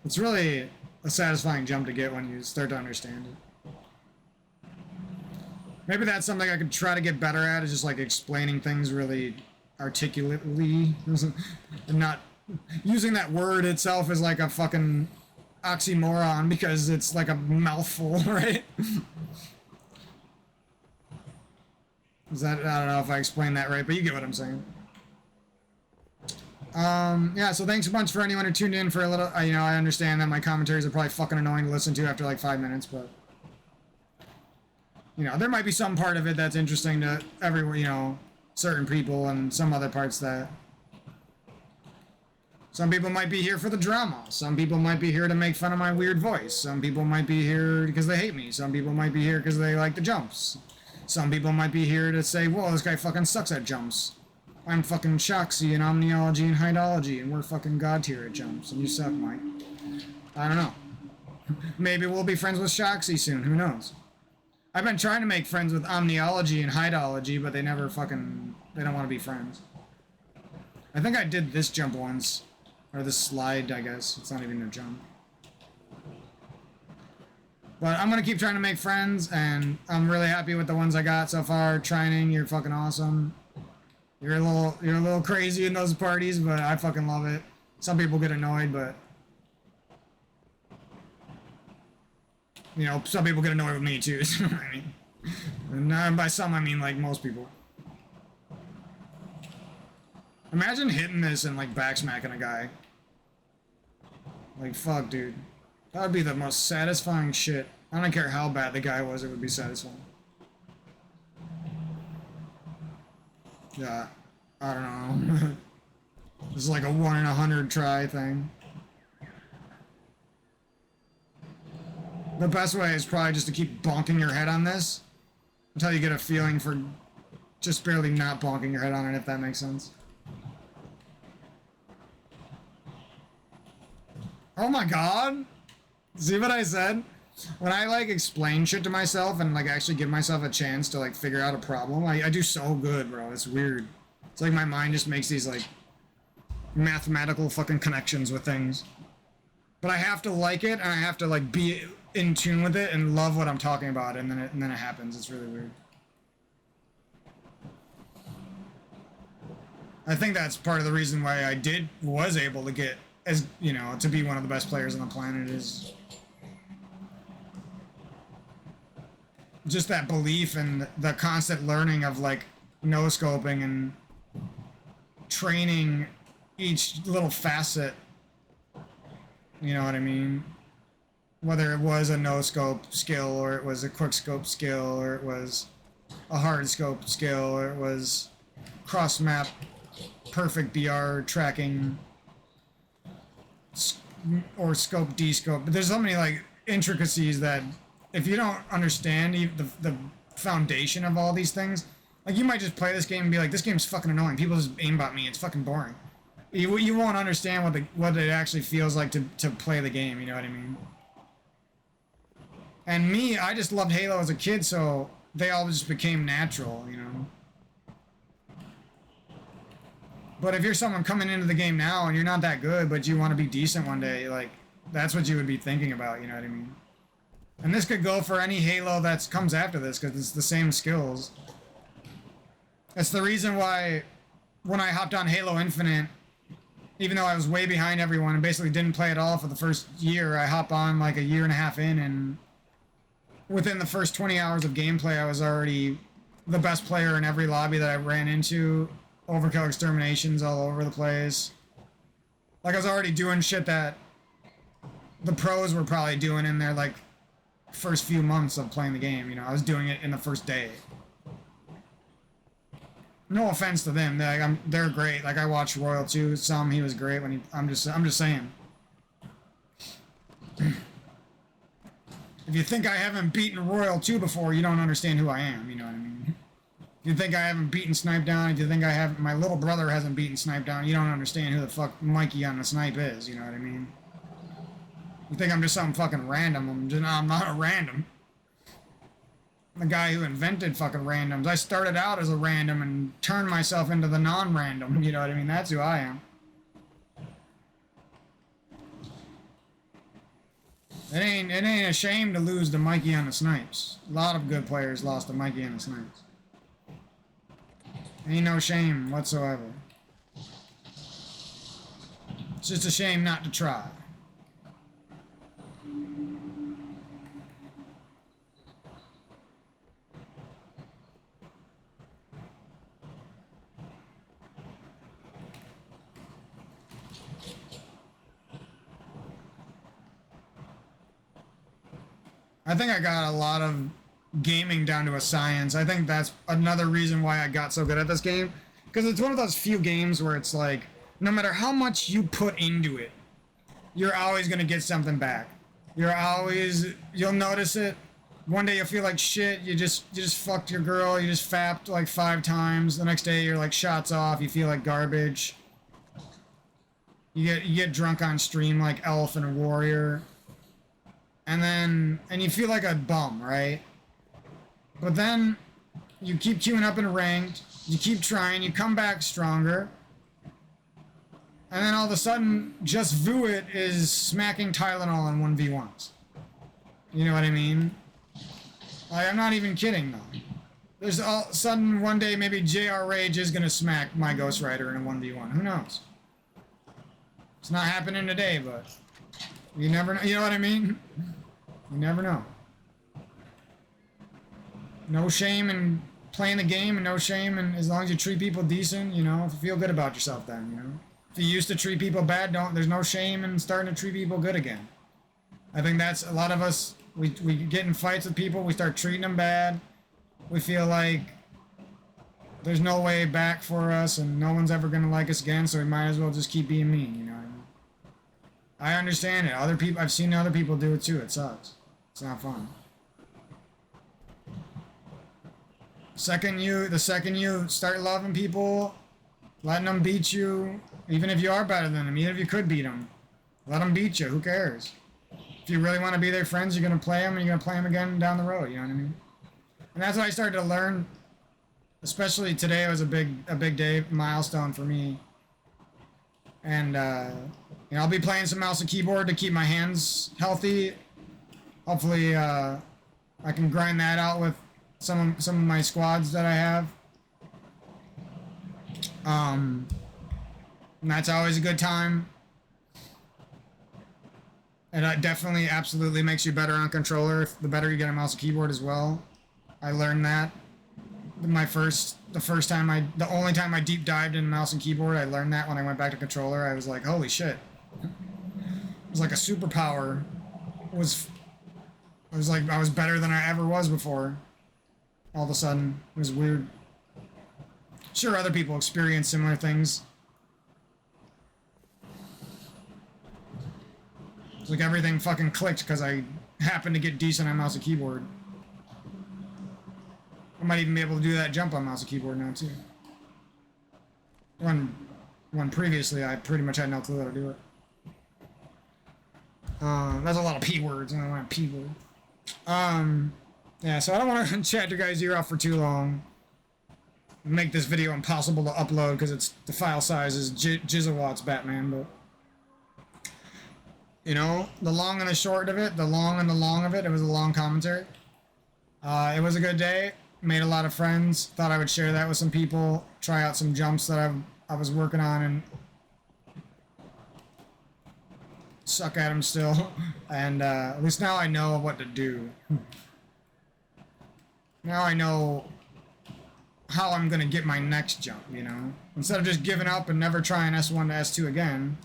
It's really a satisfying jump to get when you start to understand it. Maybe that's something I could try to get better at, is just like explaining things really articulately. And not using that word itself as like a fucking oxymoron because it's like a mouthful, right? Is that, I don't know if I explained that right, but you get what I'm saying. Yeah, so thanks a bunch for anyone who tuned in for a little, you know, I understand that my commentaries are probably fucking annoying to listen to after like 5 minutes, but, you know, there might be some part of it that's interesting to everyone, you know, certain people, and some other parts that, some people might be here for the drama, some people might be here to make fun of my weird voice, some people might be here because they hate me, some people might be here because they like the jumps, some people might be here to say, whoa, this guy fucking sucks at jumps. I'm fucking Shoxy in Omniology and Hydology, and we're fucking god tier at jumps, and you suck, Mike. I don't know. Maybe we'll be friends with Shoxy soon, who knows? I've been trying to make friends with Omniology and Hydology, but they never fucking, they don't want to be friends. I think I did this jump once, or this slide, I guess. It's not even a jump. But I'm gonna keep trying to make friends, and I'm really happy with the ones I got so far. Trining, you're fucking awesome. You're a little crazy in those parties, but I fucking love it. Some people get annoyed, but you know, some people get annoyed with me too. So, I mean, and by some I mean like most people. Imagine hitting this and like backsmacking a guy. Like fuck, dude. That would be the most satisfying shit. I don't care how bad the guy was, it would be satisfying. Yeah, I don't know. This is like a 1 in 100 try thing. The best way is probably just to keep bonking your head on this until you get a feeling for just barely not bonking your head on it, if that makes sense. Oh my god! See what I said? When I like explain shit to myself and like actually give myself a chance to like figure out a problem, I do so good, bro. It's weird. It's like my mind just makes these like mathematical fucking connections with things. But I have to like it, and I have to like be in tune with it and love what I'm talking about, and then it happens. It's really weird. I think that's part of the reason why I was able to get, as you know, to be one of the best players on the planet, is just that belief and the constant learning of like no-scoping and training each little facet. You know what I mean? Whether it was a no-scope skill, or it was a quick-scope skill, or it was a hard-scope skill, or it was cross-map perfect BR tracking, or scope descope. But there's so many like intricacies that if you don't understand the foundation of all these things, like you might just play this game and be like, this game's fucking annoying. People just aimbot me. It's fucking boring. You won't understand what it actually feels like to play the game. You know what I mean? And me, I just loved Halo as a kid, so they all just became natural. You know. But if you're someone coming into the game now and you're not that good, but you want to be decent one day, like, that's what you would be thinking about, you know what I mean? And this could go for any Halo that comes after this, because it's the same skills. That's the reason why when I hopped on Halo Infinite, even though I was way behind everyone and basically didn't play at all for the first year, I hop on like a year and a half in, and within the first 20 hours of gameplay, I was already the best player in every lobby that I ran into. Overkill exterminations all over the place. Like, I was already doing shit that the pros were probably doing in their, like, first few months of playing the game, you know? I was doing it in the first day. No offense to them, they're great. Like, I watched Royal too, he was great when I'm just saying. If you think I haven't beaten Royal 2 before, you don't understand who I am, you know what I mean? If you think I haven't beaten Snipe Down, if you think my little brother hasn't beaten Snipe Down, you don't understand who the fuck Mikey on the Snipe is, you know what I mean? You think I'm just some fucking random, I'm not a random. I'm the guy who invented fucking randoms. I started out as a random and turned myself into the non-random, you know what I mean? That's who I am. It ain't a shame to lose to Mikey on the Snipes. A lot of good players lost to Mikey on the Snipes. Ain't no shame whatsoever. It's just a shame not to try. I think I got a lot of gaming down to a science. I think that's another reason why I got so good at this game, because it's one of those few games where it's like, no matter how much you put into it, you're always gonna get something back. You'll notice it. One day you'll feel like shit, you just fucked your girl, you just fapped like 5 times. The next day you're like shots off, you feel like garbage. You get drunk on stream like Elf and a Warrior. And you feel like a bum, right? But then you keep queuing up in ranked, you keep trying, you come back stronger, and then all of a sudden, just Vuit is smacking Tylenol in 1v1s. You know what I mean? Like, I'm not even kidding, though. There's all of a sudden, one day, maybe JR Rage is gonna smack my Ghost Rider in a 1v1. Who knows? It's not happening today, but you never know. You know what I mean? You never know. No shame in playing the game, and no shame in, as long as you treat people decent, you know, if you feel good about yourself then, you know. If you used to treat people bad, there's no shame in starting to treat people good again. I think that's a lot of us, we get in fights with people, we start treating them bad. We feel like there's no way back for us and no one's ever going to like us again, so we might as well just keep being mean, you know what I mean? I understand it. I've seen other people do it too. It sucks. It's not fun. The second you start loving people, letting them beat you, even if you are better than them, even if you could beat them, let them beat you. Who cares? If you really want to be their friends, you're going to play them, and you're going to play them again down the road. You know what I mean? And that's what I started to learn. Especially today was a big day, milestone for me. And You know, I'll be playing some mouse and keyboard to keep my hands healthy. Hopefully, I can grind that out with some of my squads that I have. And that's always a good time. And it definitely, absolutely makes you better on controller. The better you get a mouse and keyboard as well. I learned that. The only time I deep dived in mouse and keyboard, I learned that when I went back to controller. I was like, holy shit. It was like a superpower. I was like, I was better than I ever was before. All of a sudden. It was weird. Sure, other people experience similar things. It's like everything fucking clicked because I happened to get decent on mouse and keyboard. I might even be able to do that jump on mouse and keyboard now too. When previously I pretty much had no clue how to do it. That's a lot of P words. I don't want P word. Yeah, so I don't want to chat your guys' ear off for too long. Make this video impossible to upload because the file size is gigawatts, Batman. But you know, the long and the short of it, the long and the long of it. It was a long commentary. It was a good day. Made a lot of friends. Thought I would share that with some people. Try out some jumps that I was working on and suck at them still. And at least now I know what to do. Now I know how I'm gonna get my next jump, you know? Instead of just giving up and never trying S1 to S2 again.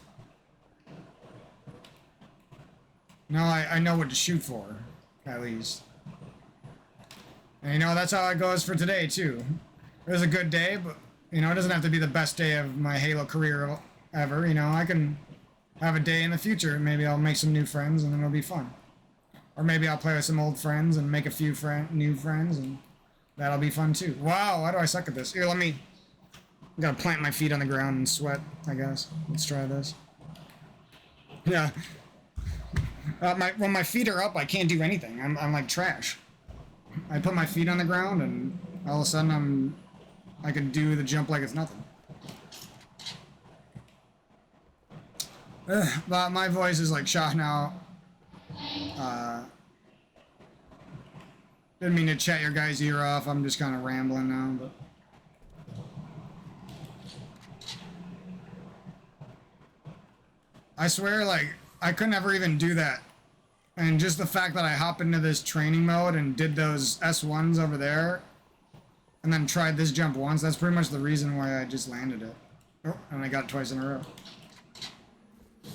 Now I know what to shoot for, at least. And you know, that's how it goes for today, too. It was a good day, but, you know, it doesn't have to be the best day of my Halo career ever, you know? I can have a day in the future, maybe I'll make some new friends and then it'll be fun. Or maybe I'll play with some old friends and make a few new friends and that'll be fun too. Wow, why do I suck at this? Here, I gotta plant my feet on the ground and sweat, I guess. Let's try this. Yeah. When my feet are up, I can't do anything. I'm like trash. I put my feet on the ground and all of a sudden I can do the jump like it's nothing. But my voice is like shot now. Didn't mean to chat your guys' ear off. I'm just kind of rambling now, but I swear, like, I could never even do that. And just the fact that I hop into this training mode and did those S1s over there and then tried this jump once, that's pretty much the reason why I just landed it. Oh, and I got it twice in a row.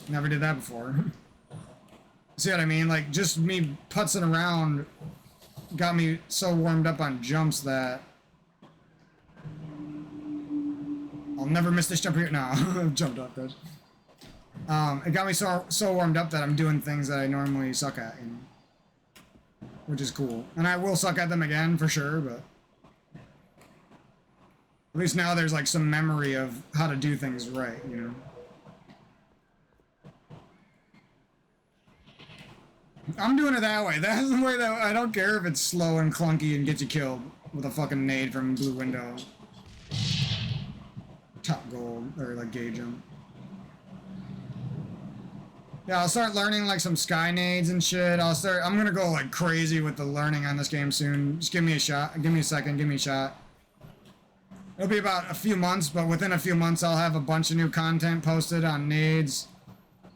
Never did that before. See what I mean? Like, just me putzing around got me so warmed up on jumps that I'll never miss this jump here. No, I've jumped up, guys. It got me so warmed up that I'm doing things that I normally suck at, you know? Which is cool. And I will suck at them again, for sure, but at least now there's like some memory of how to do things right, you know? I'm doing it that way. That's the way that I don't care if it's slow and clunky and gets you killed with a fucking nade from Blue Window. Top gold, or like gauge jump. Yeah, I'll start learning like some sky nades and shit. I'm gonna go like crazy with the learning on this game soon. Just give me a shot. Give me a second, give me a shot. It'll be about a few months, but within a few months I'll have a bunch of new content posted on nades.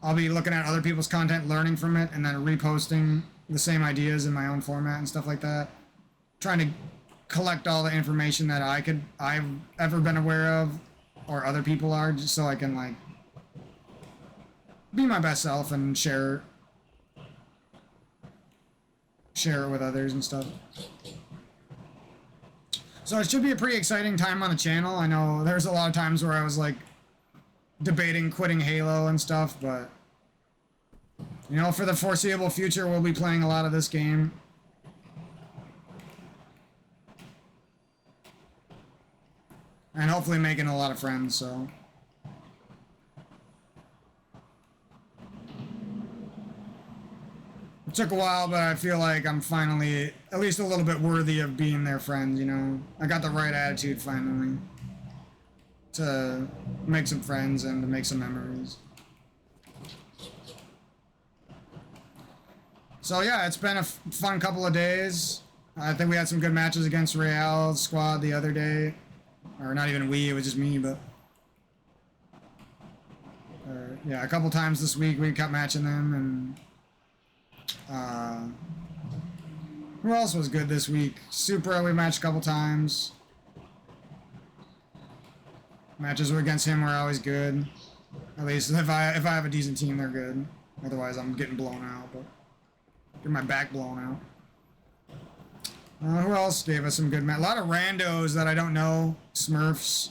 I'll be looking at other people's content, learning from it, and then reposting the same ideas in my own format and stuff like that. Trying to collect all the information that I've ever been aware of, or other people are, just so I can like be my best self and share it with others and stuff. So it should be a pretty exciting time on the channel. I know there's a lot of times where I was like debating quitting Halo and stuff, but you know, for the foreseeable future we'll be playing a lot of this game. And hopefully making a lot of friends, so it took a while, but I feel like I'm finally at least a little bit worthy of being their friend, you know? I got the right attitude finally to make some friends and to make some memories. So yeah, it's been a fun couple of days. I think we had some good matches against Rael squad the other day. Or not even we, it was just me, but... yeah, a couple times this week we kept matching them, and... who else was good this week? SupRa we matched a couple times. Matches against him were always good. At least if I have a decent team, they're good. Otherwise, I'm getting blown out, but... get my back blown out. Who else gave us some good matches? A lot of randos that I don't know. Smurfs.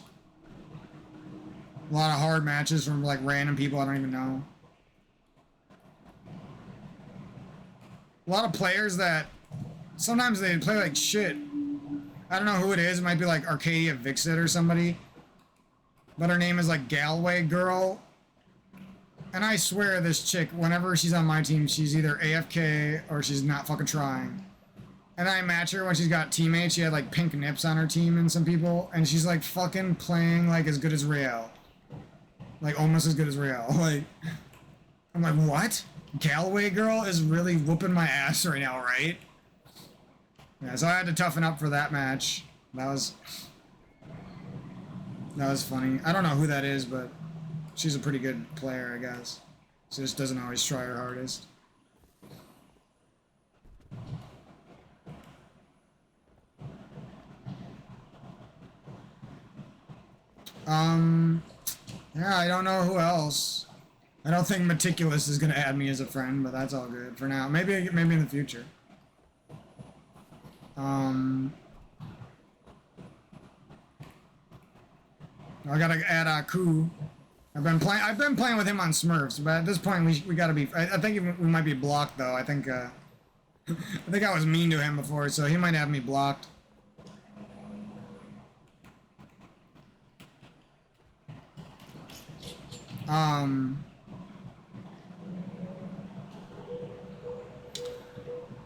A lot of hard matches from like random people I don't even know. A lot of players that sometimes they play like shit. I don't know who it is. It might be like Arcadia Vixit or somebody. But her name is like Galway Girl. And I swear this chick, whenever she's on my team, she's either AFK or she's not fucking trying. And I match her when she's got teammates. She had like pink nips on her team and some people. And she's like fucking playing like as good as Rael. Like almost as good as Rael. Like, I'm like, what? Galway Girl is really whooping my ass right now, right? Yeah, so I had to toughen up for that match. That was funny. I don't know who that is, but she's a pretty good player, I guess. She just doesn't always try her hardest. Yeah, I don't know who else. I don't think Meticulous is gonna add me as a friend, but that's all good for now. Maybe in the future. I gotta add Aku. I've been playing with him on Smurfs, but at this point we gotta be. I think we might be blocked though. I think I was mean to him before, so he might have me blocked.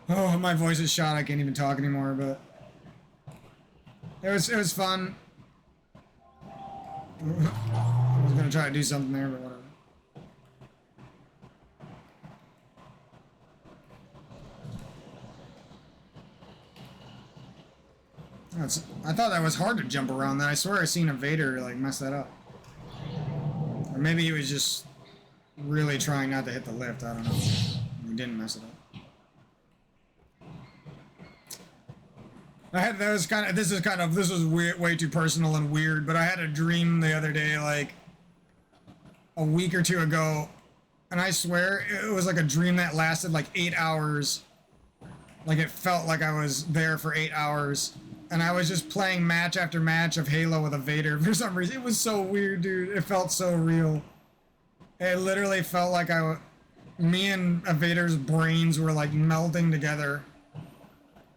Oh, my voice is shot. I can't even talk anymore, but it was fun. I was gonna try to do something there, but whatever. I thought that was hard to jump around. Then I swear I seen a Vader like mess that up. Or maybe he was just really trying not to hit the lift. I don't know. He didn't mess it up. This was weird, way too personal and weird, but I had a dream the other day, like a week or two ago, and I swear it was like a dream that lasted like 8 hours. Like it felt like I was there for 8 hours, and I was just playing match after match of Halo with a Vader for some reason. It was so weird, dude. It felt so real. It literally felt like me and a Vader's brains were like melding together.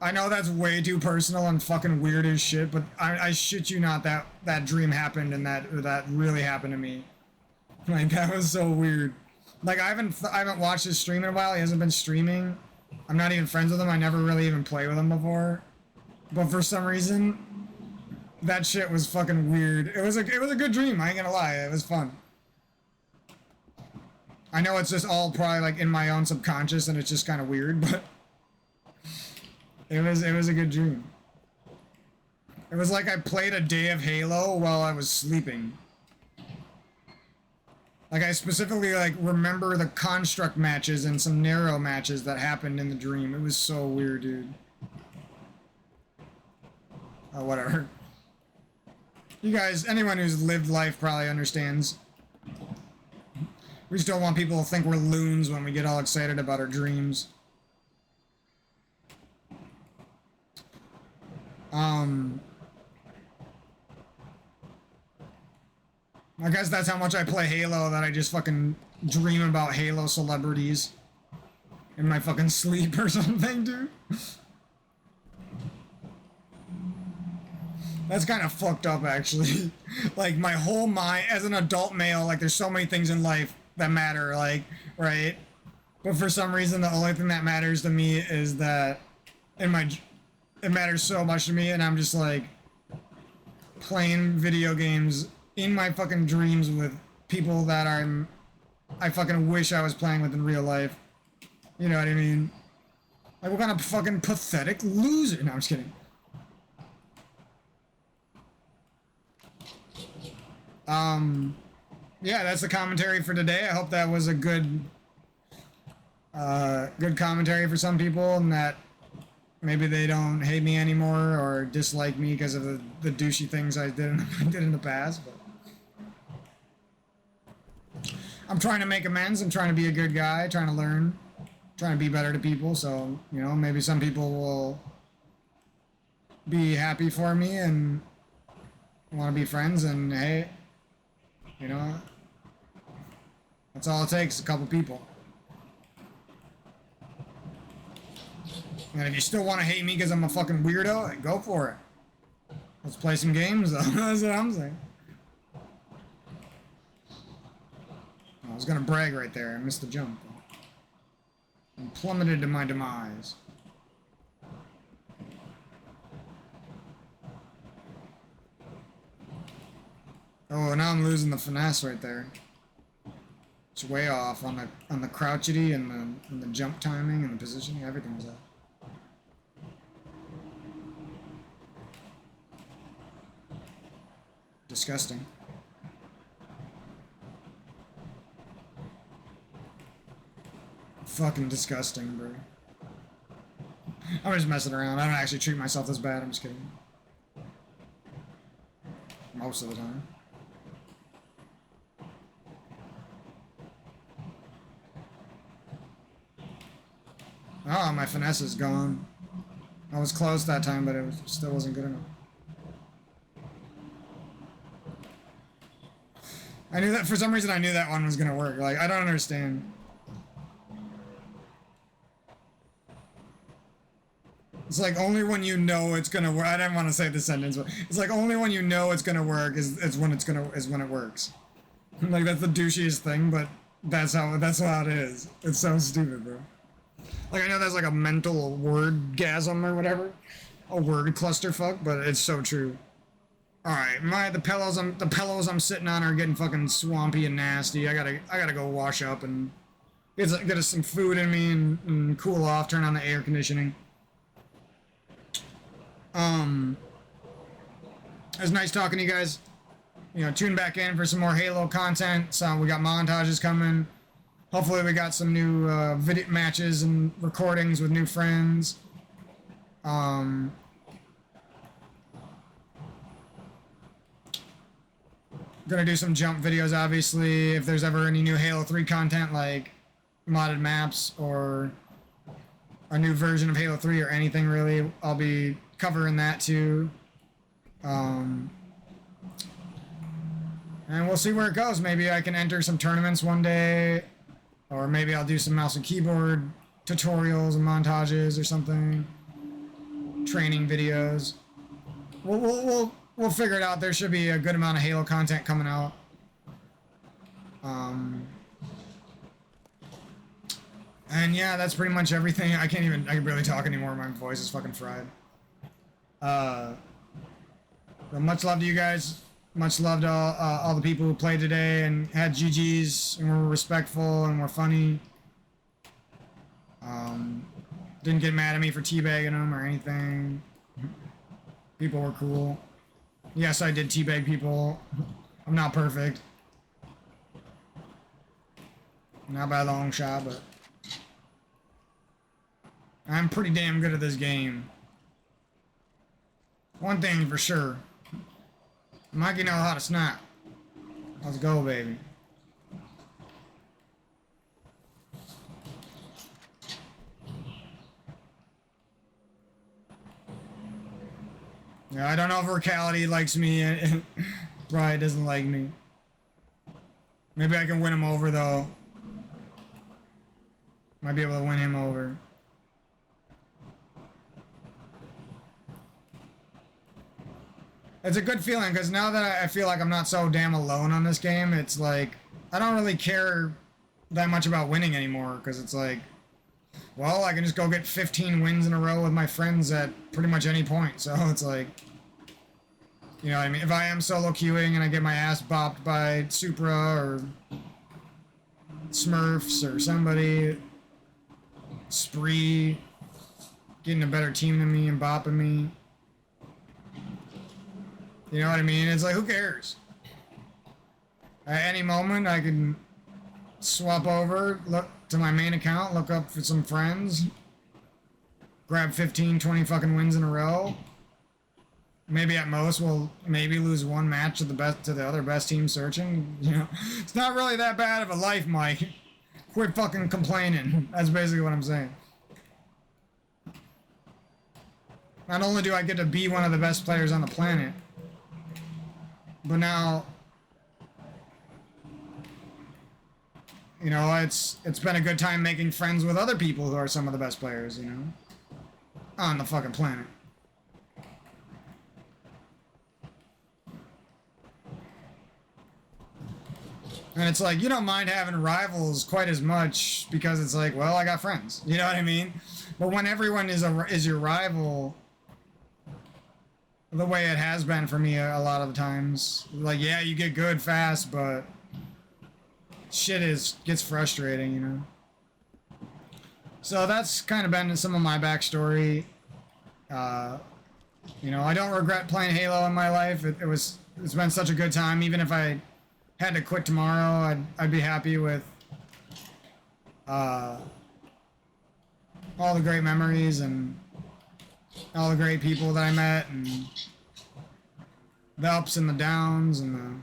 I know that's way too personal and fucking weird as shit, but I shit you not, that dream happened and that really happened to me. Like, that was so weird. Like, I haven't watched his stream in a while. He hasn't been streaming. I'm not even friends with him. I never really even played with him before. But for some reason, that shit was fucking weird. It was a good dream, I ain't gonna lie. It was fun. I know it's just all probably like in my own subconscious and it's just kind of weird, but it was a good dream. It was like I played a day of Halo while I was sleeping. Like I specifically like remember the construct matches and some narrow matches that happened in the dream. It was so weird, dude. Oh, whatever. You guys, anyone who's lived life probably understands. We just don't want people to think we're loons when we get all excited about our dreams. I guess that's how much I play Halo, that I just fucking dream about Halo celebrities in my fucking sleep or something, dude. That's kind of fucked up, actually. Like, my whole mind, as an adult male, like, there's so many things in life that matter, like, right? But for some reason, the only thing that matters to me is that it matters so much to me, and I'm just, like, playing video games in my fucking dreams with people that I fucking wish I was playing with in real life. You know what I mean? Like, what kind of fucking pathetic loser? No, I'm just kidding. Yeah, that's the commentary for today. I hope that was a good commentary for some people, and that maybe they don't hate me anymore or dislike me because of the douchey things I did in the past. But I'm trying to make amends. I'm trying to be a good guy, trying to learn, trying to be better to people. So, you know, maybe some people will be happy for me and want to be friends, and hey, you know, that's all it takes, a couple people. And if you still want to hate me because I'm a fucking weirdo, go for it. Let's play some games, though. That's what I'm saying. I was gonna brag right there. I missed the jump. And plummeted to my demise. Oh, now I'm losing the finesse right there. It's way off on the crouchity and the jump timing and the positioning. Everything was off. Disgusting. Fucking disgusting, bro. I'm just messing around. I don't actually treat myself this bad. I'm just kidding. Most of the time. Oh, my finesse is gone. I was close that time, but it still wasn't good enough. I knew that, for some reason I knew that one was gonna work. Like, I don't understand. It's like only when you know it's gonna work. I didn't want to say the sentence, but it's like only when you know it's gonna work is when it works. Like, that's the douchiest thing, but that's how it is. It's so stupid, bro. Like, I know that's like a mental wordgasm or whatever, a word clusterfuck, but it's so true. All right, the pillows I'm sitting on are getting fucking swampy and nasty. I gotta go wash up and get us some food in me and cool off. Turn on the air conditioning. It was nice talking to you guys. You know, tune back in for some more Halo content. So we got montages coming. Hopefully we got some new video matches and recordings with new friends. Gonna do some jump videos, obviously. If there's ever any new Halo 3 content, like modded maps or a new version of Halo 3 or anything really, I'll be covering that too. And we'll see where it goes. Maybe I can enter some tournaments one day, or maybe I'll do some mouse and keyboard tutorials and montages or something. Training videos. We'll figure it out. There should be a good amount of Halo content coming out. And yeah, that's pretty much everything. I can barely talk anymore. My voice is fucking fried. But much love to you guys. Much love to all the people who played today and had GGs and were respectful and were funny. Didn't get mad at me for teabagging them or anything. People were cool. Yes, I did teabag people. I'm not perfect. Not by a long shot, but I'm pretty damn good at this game. One thing for sure. Mikey knows how to snap. Let's go, baby. Yeah, I don't know if Recality likes me and probably doesn't like me. Maybe I can win him over, though. Might be able to win him over. It's a good feeling, because now that I feel like I'm not so damn alone on this game, it's like, I don't really care that much about winning anymore, because it's like, well, I can just go get 15 wins in a row with my friends at pretty much any point, so it's like, you know what I mean? If I am solo queuing and I get my ass bopped by SupRa or Smurfs or somebody, Spree, getting a better team than me and bopping me. You know what I mean? It's like, who cares? At any moment, I can swap over, look to my main account, look up for some friends, grab 15, 20 fucking wins in a row. Maybe at most we'll maybe lose one match to the other best team searching. You know, it's not really that bad of a life, Mike. Quit fucking complaining. That's basically what I'm saying. Not only do I get to be one of the best players on the planet, but now, you know, it's been a good time making friends with other people who are some of the best players, you know, on the fucking planet. And it's like, you don't mind having rivals quite as much because it's like, well, I got friends. You know what I mean? But when everyone is your rival, the way it has been for me a lot of the times, like, yeah, you get good fast, but shit gets frustrating, you know? So that's kind of been some of my backstory. You know, I don't regret playing Halo in my life. It's been such a good time. Even if I had to quit tomorrow, I'd be happy with all the great memories and all the great people that I met, and the ups and the downs, and the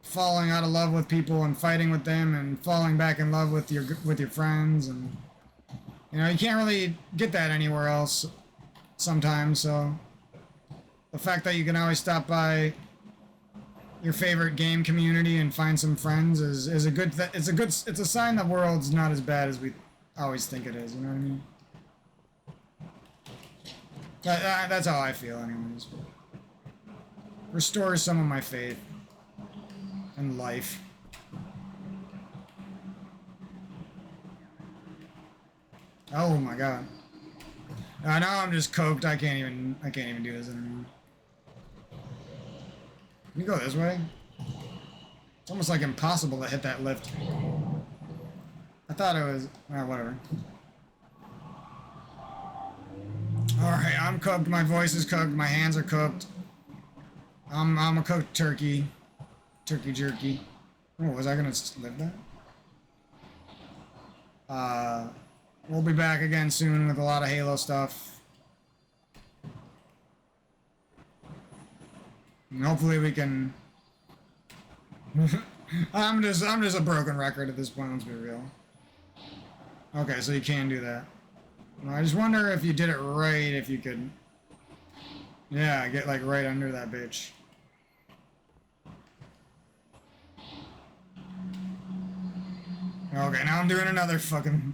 falling out of love with people and fighting with them, and falling back in love with your friends. And you know, you can't really get that anywhere else sometimes. So the fact that you can always stop by your favorite game community and find some friends is a good it's a sign the world's not as bad as we always think it is. You know what I mean? That's how I feel, anyways. Restores some of my faith in life. Oh my god! Now I'm just coked. I can't even do this anymore. Can you go this way? It's almost like impossible to hit that lift. I thought it was... whatever. Alright, I'm cooked. My voice is cooked. My hands are cooked. I'm a cooked turkey. Turkey jerky. Oh, was I gonna live that? We'll be back again soon with a lot of Halo stuff. And hopefully we can... I'm just a broken record at this point, let's be real. Okay, so you can do that. Well, I just wonder if you did it right, if you could... Yeah, get like right under that bitch. Okay, now I'm doing another thing.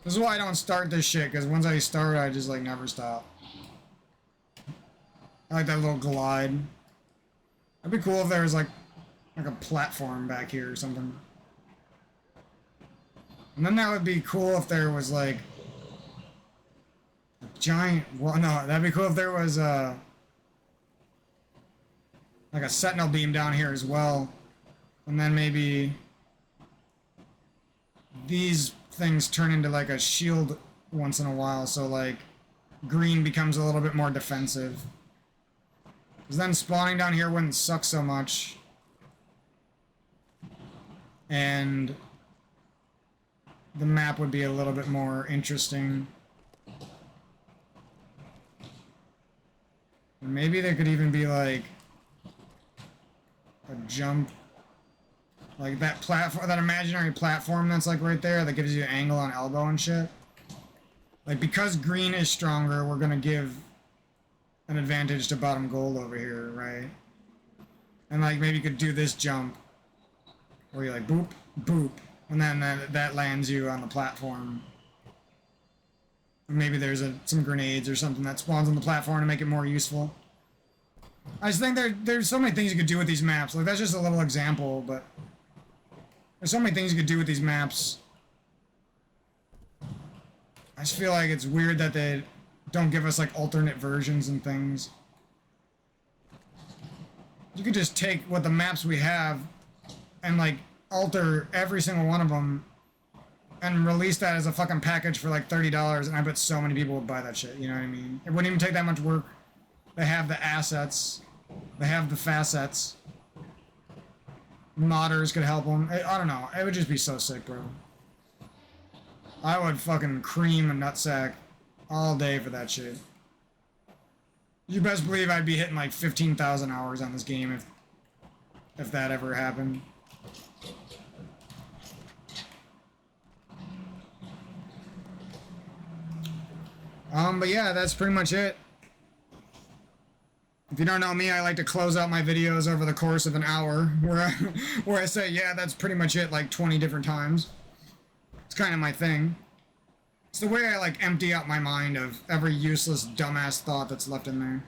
This is why I don't start this shit, because once I start, I just, like, never stop. I like that little glide. It'd be cool if there was, like a platform back here or something. And then that would be cool if there was, like, a giant... Well, no, that'd be cool if there was, like a sentinel beam down here as well. And then maybe... these things turn into like a shield once in a while, so like green becomes a little bit more defensive. Because then spawning down here wouldn't suck so much. And the map would be a little bit more interesting. And maybe there could even be like a jump. Like that platform, that imaginary platform that's like right there that gives you an angle on elbow and shit. Like, because green is stronger, we're gonna give an advantage to bottom gold over here, right? And like maybe you could do this jump where you like boop, boop, and then that lands you on the platform. Maybe there's some grenades or something that spawns on the platform to make it more useful. I just think there's so many things you could do with these maps. Like, that's just a little example, but there's so many things you could do with these maps. I just feel like it's weird that they don't give us like alternate versions and things. You could just take what the maps we have and like alter every single one of them and release that as a fucking package for like $30, and I bet so many people would buy that shit, you know what I mean? It wouldn't even take that much work. They have the assets. They have the facets. Modders could help them. I don't know. It would just be so sick, bro. I would fucking cream a nutsack all day for that shit. You best believe I'd be hitting like 15,000 hours on this game if that ever happened. But yeah, that's pretty much it. If you don't know me, I like to close out my videos over the course of an hour, where I say, yeah, that's pretty much it, like 20 different times. It's kind of my thing. It's the way I like empty out my mind of every useless, dumbass thought that's left in there.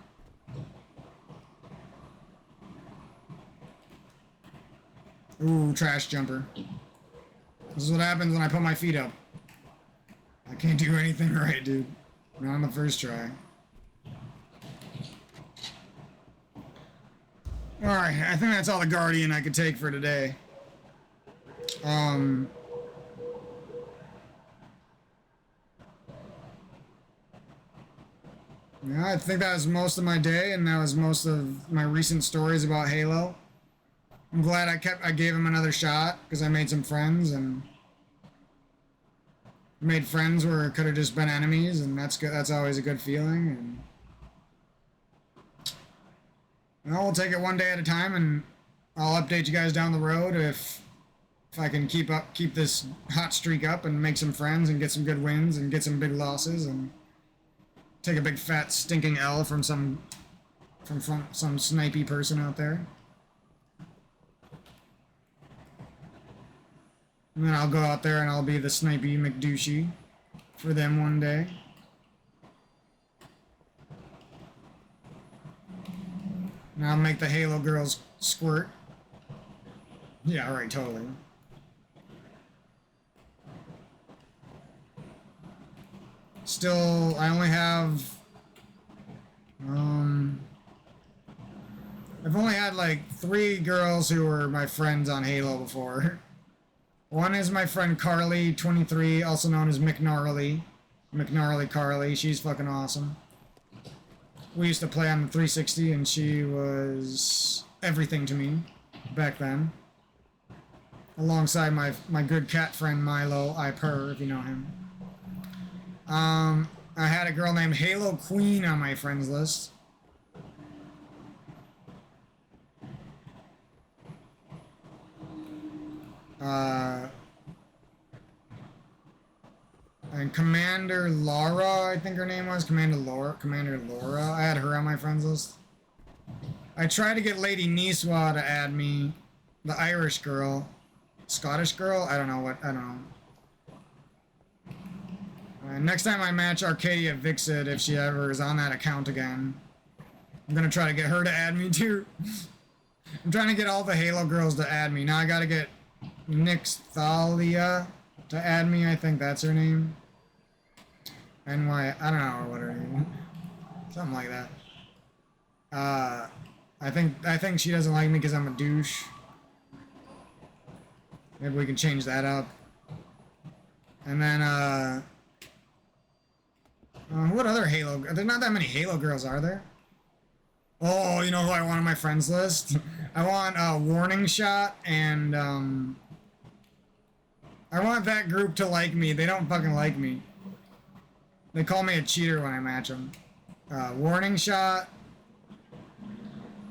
Ooh, trash jumper. This is what happens when I put my feet up. I can't do anything right, dude. Not on the first try. Alright, I think that's all the Guardian I could take for today. Yeah, I think that was most of my day, and that was most of my recent stories about Halo. I'm glad I gave him another shot, because I made some friends, and made friends where it could have just been enemies, and that's good. That's always a good feeling, and we'll take it one day at a time, and I'll update you guys down the road if I can keep this hot streak up and make some friends and get some good wins and get some big losses and take a big fat stinking L from some snipey person out there. And then I'll go out there and I'll be the snipey McDouchey for them one day. And I'll make the Halo girls squirt. Yeah, right, totally. Still, I only have... I've only had like 3 girls who were my friends on Halo before. One is my friend Carly, 23, also known as McNarly. McNarly Carly, she's fucking awesome. We used to play on the 360, and she was everything to me back then. Alongside my good cat friend Milo, I Purr, if you know him. I had a girl named Halo Queen on my friends list. And Commander Laura, I think her name was. Commander Laura. I had her on my friends list. I tried to get Lady Niswa to add me. The Irish girl. Scottish girl? I don't know. Next time I match Arcadia Vixid, if she ever is on that account again, I'm gonna try to get her to add me too. I'm trying to get all the Halo girls to add me. Now I gotta get Nixthalia to add me. I think that's her name. I don't know what her name is. Something like that. I think she doesn't like me because I'm a douche. Maybe we can change that up. And then, what other Halo... There's not that many Halo girls, are there? Oh, you know who I want on my friends list? I want Warning Shot and, I want that group to like me. They don't fucking like me. They call me a cheater when I match them. Warning Shot.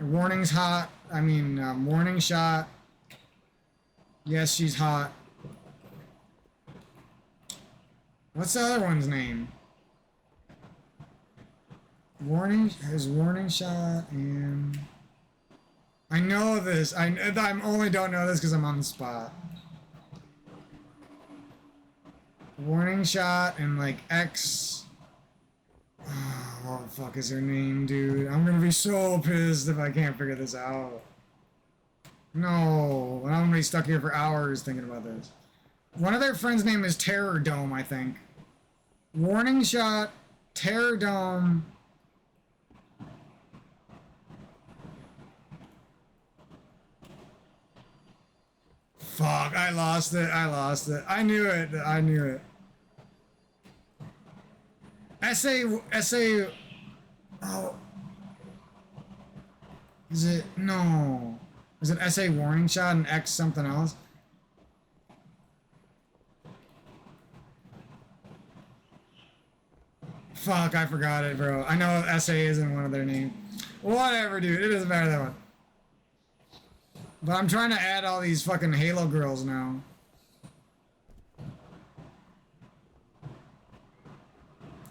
Warning's hot. Warning Shot. Yes, she's hot. What's the other one's name? Warning Shot and... I know this. I only don't know this because I'm on the spot. Warning Shot and like X... Oh, what the fuck is her name, dude? I'm gonna be so pissed if I can't figure this out. No, I'm gonna be stuck here for hours thinking about this. One of their friends' name is Terror Dome, I think. Warning Shot, Terror Dome... Fuck, I lost it. I lost it. I knew it. I knew it. SA. Oh. Is it? No. Is it SA warning shot and X something else? Fuck, I forgot it, bro. I know SA isn't one of their names. Whatever, dude. It doesn't matter that one. But I'm trying to add all these fucking Halo girls now.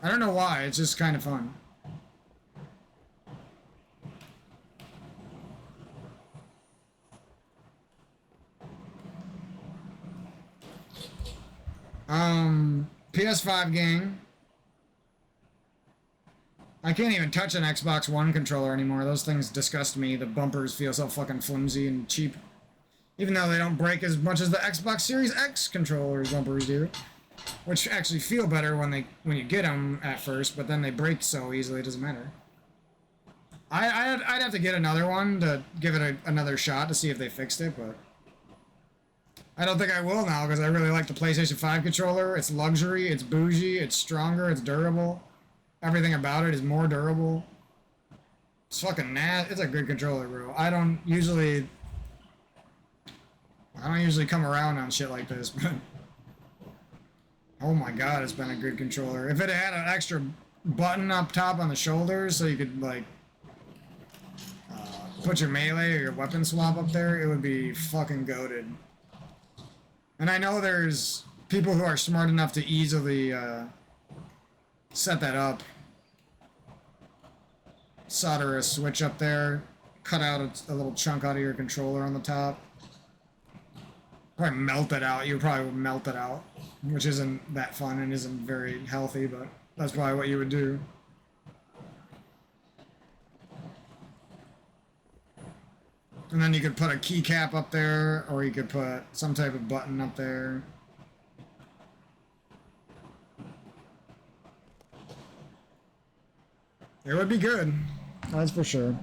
I don't know why. It's just kind of fun. PS5 gang. I can't even touch an Xbox One controller anymore. Those things disgust me. The bumpers feel so fucking flimsy and cheap. Even though they don't break as much as the Xbox Series X controllers bumpers do. Which actually feel better when you get them at first, but then they break so easily it doesn't matter. I'd have to get another one to give it another shot to see if they fixed it, but I don't think I will now because I really like the PlayStation 5 controller. It's luxury, it's bougie, it's stronger, it's durable. Everything about it is more durable. It's fucking it's a good controller, bro. I don't usually come around on shit like this, but oh my god, it's been a good controller. If it had an extra button up top on the shoulders so you could like put your melee or your weapon swap up there, it would be fucking goated. And I know there's people who are smart enough to easily set that up. Solder a switch up there, cut out a little chunk out of your controller on the top. Probably melt it out. You probably would melt it out, which isn't that fun and isn't very healthy, but that's probably what you would do. And then you could put a keycap up there, or you could put some type of button up there. It would be good, that's for sure.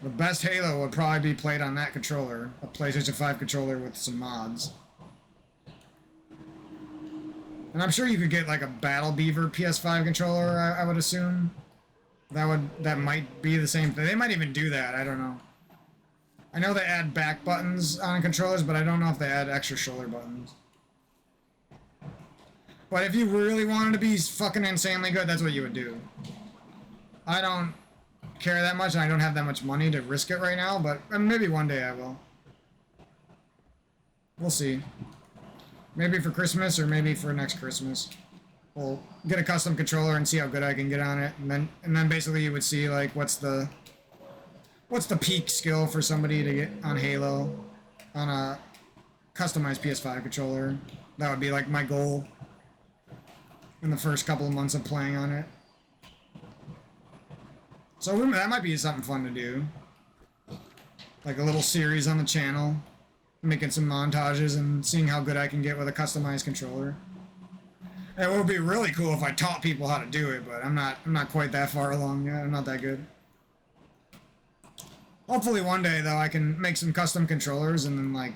The best Halo would probably be played on that controller, a PlayStation 5 controller with some mods. And I'm sure you could get like a Battle Beaver PS5 controller, I would assume. That might be the same thing. They might even do that, I don't know. I know they add back buttons on controllers, but I don't know if they add extra shoulder buttons. But if you really wanted to be fucking insanely good, that's what you would do. I don't care that much, and I don't have that much money to risk it right now, but maybe one day I will. We'll see. Maybe for Christmas, or maybe for next Christmas. We'll get a custom controller and see how good I can get on it, and then basically you would see like what's the peak skill for somebody to get on Halo on a customized PS5 controller. That would be like my goal in the first couple of months of playing on it. So that might be something fun to do. Like a little series on the channel, making some montages and seeing how good I can get with a customized controller. It would be really cool if I taught people how to do it, but I'm not quite that far along yet. I'm not that good. Hopefully one day though I can make some custom controllers and then like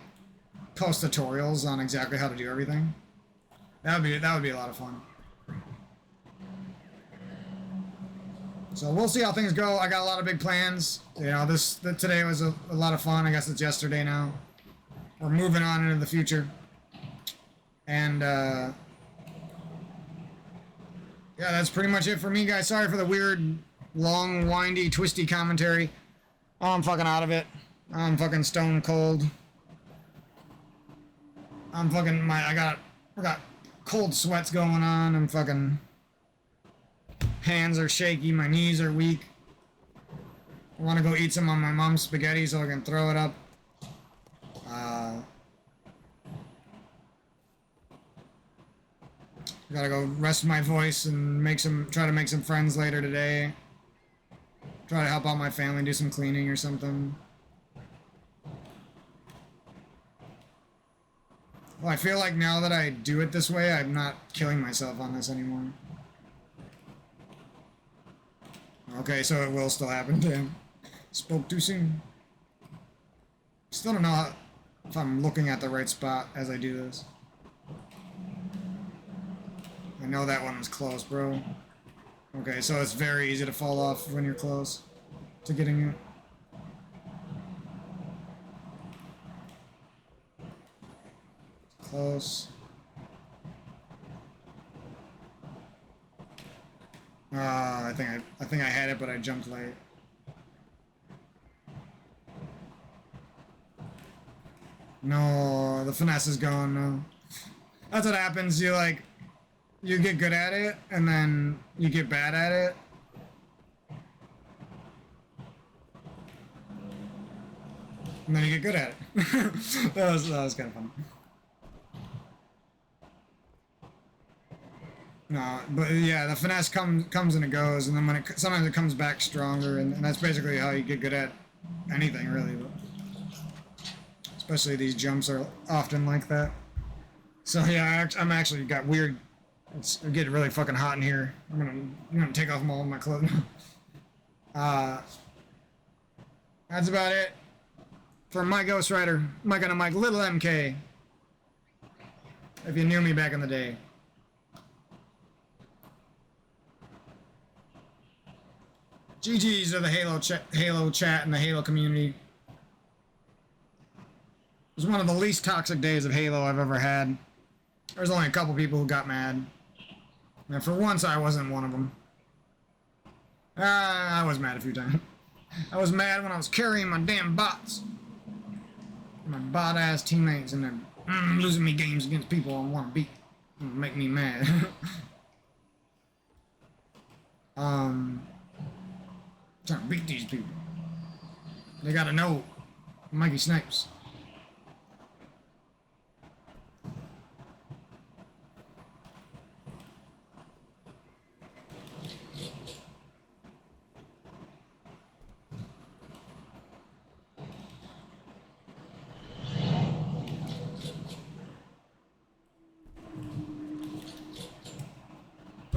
post tutorials on exactly how to do everything. That would be a lot of fun. So we'll see how things go. I got a lot of big plans. You know, today was a lot of fun. I guess it's yesterday now. We're moving on into the future. And yeah, that's pretty much it for me, guys. Sorry for the weird, long, windy, twisty commentary. Oh, I'm fucking out of it. I'm fucking stone cold. I'm fucking I got cold sweats going on. I'm fucking hands are shaky, my knees are weak. I want to go eat some of my mom's spaghetti so I can throw it up. Gotta go rest my voice and try to make some friends later today. Try to help out my family, do some cleaning or something. Well, I feel like now that I do it this way, I'm not killing myself on this anymore. Okay, so it will still happen. Damn. Spoke too soon. Still don't know If I'm looking at the right spot as I do this. I know that one was close, bro. Okay, so it's very easy to fall off when you're close to getting it. Close. I think I had it, but I jumped late. No, the finesse is gone now. That's what happens. You get good at it, and then you get bad at it. And then you get good at it. that was kind of fun. No, but yeah, the finesse comes and it goes, and then sometimes it comes back stronger, and that's basically how you get good at anything, really. But especially these jumps are often like that. So yeah, I'm actually got weird. It's getting really fucking hot in here. I'm gonna take off all of my clothes. That's about it for my Ghost Rider. Mike on a Mike, Little MK. If you knew me back in the day. GG's to the Halo chat and the Halo community. It was one of the least toxic days of Halo I've ever had. There was only a couple people who got mad. And for once, I wasn't one of them. I was mad a few times. I was mad when I was carrying my damn bots. My bot-ass teammates, and they're losing me games against people I want to beat. Make me mad. Trying to beat these people. They gotta know Mikey Snipes.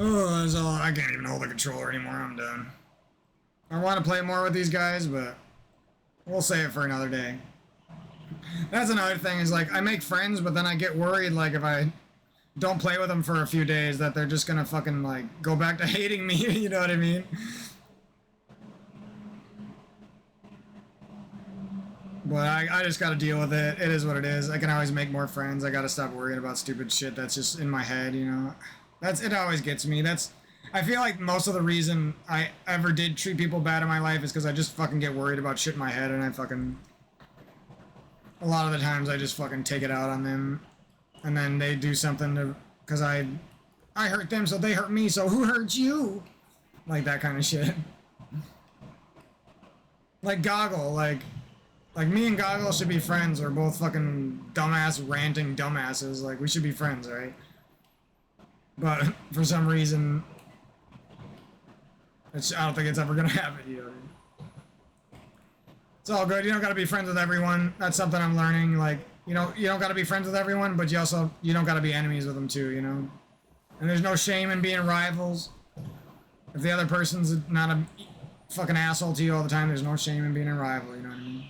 Oh, that's all. I can't even hold the controller anymore. I'm done. I want to play more with these guys, but we'll save it for another day. That's another thing, is like, I make friends, but then I get worried, like, if I don't play with them for a few days, that they're just gonna fucking, like, go back to hating me, you know what I mean? But I just gotta deal with it. It is what it is. I can always make more friends. I gotta stop worrying about stupid shit that's just in my head, you know? It always gets me. I feel like most of the reason I ever did treat people bad in my life is because I just fucking get worried about shit in my head, and a lot of the times I just fucking take it out on them, and then they do something because I hurt them, so they hurt me, so who hurt you? Like that kind of shit. Like Goggle, like me and Goggle should be friends. We're both fucking dumbass ranting dumbasses. Like, we should be friends, right? But for some reason, I don't think it's ever gonna happen, you know. It's all good. You don't gotta be friends with everyone. That's something I'm learning. Like, you don't gotta be friends with everyone, but you don't gotta be enemies with them too, you know. And there's no shame in being rivals. If the other person's not a fucking asshole to you all the time, there's no shame in being a rival, you know what I mean?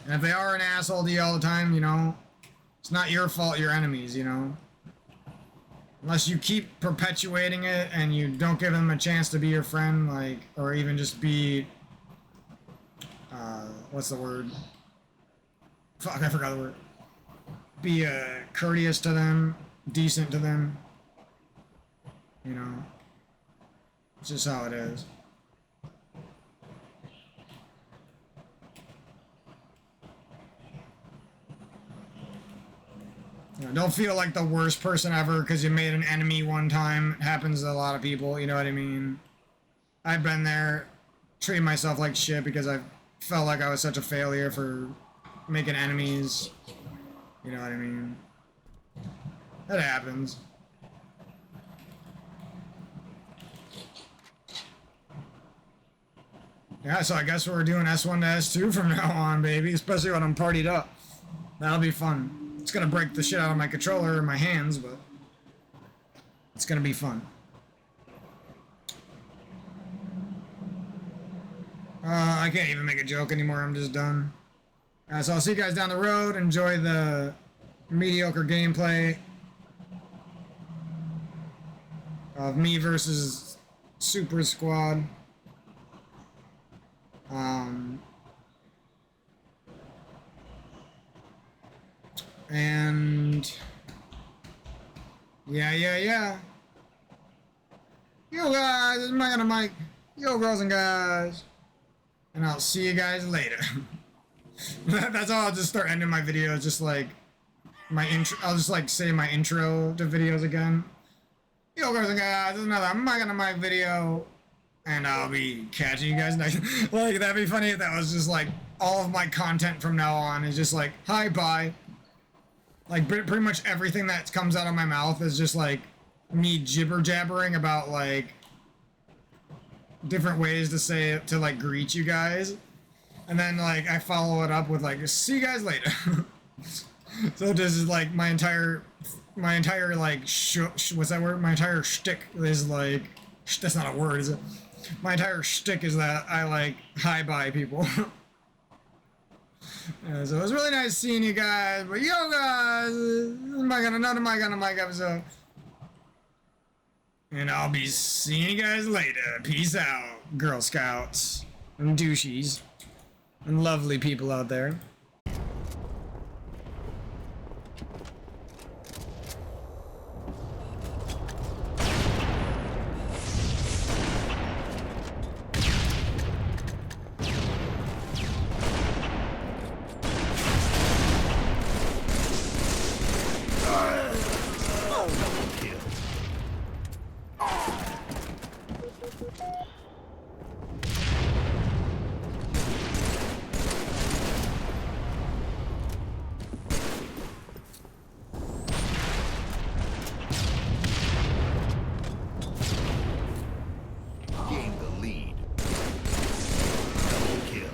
And if they are an asshole to you all the time, you know, it's not your fault you're enemies, you know. Unless you keep perpetuating it and you don't give them a chance to be your friend, like, or even just be, what's the word? Fuck, I forgot the word. Be, courteous to them, decent to them. You know? It's just how it is. You know, don't feel like the worst person ever because you made an enemy one time. It happens to a lot of people, you know what I mean? I've been there, treating myself like shit because I felt like I was such a failure for making enemies. You know what I mean? That happens. Yeah, so I guess we're doing S1 to S2 from now on, baby. Especially when I'm partied up. That'll be fun. It's gonna break the shit out of my controller and my hands, but it's gonna be fun. I can't even make a joke anymore. I'm just done. So I'll see you guys down the road. Enjoy the mediocre gameplay of me versus SupRa Squad. And yeah. Yo guys, it's Mike on the mic. Yo girls and guys. And I'll see you guys later. That's all. I'll just start ending my videos, just like my intro. I'll just like say my intro to videos again. Yo girls and guys, this is another Mike on the mic video. And I'll be catching you guys next. Like, that'd be funny if that was just like all of my content from now on is just like, hi, bye. Like, pretty much everything that comes out of my mouth is just like me jibber jabbering about like different ways to say it to like greet you guys. And then like I follow it up with like, see you guys later. So this is like my entire like, what's that word? My entire shtick is like, that's not a word, is it? My entire shtick is that I like hi bye people. Yeah, so it was really nice seeing you guys. But yo guys, another Mike on the mic episode. And I'll be seeing you guys later. Peace out, Girl Scouts and douchies and lovely people out there. Gain the lead. Double kill.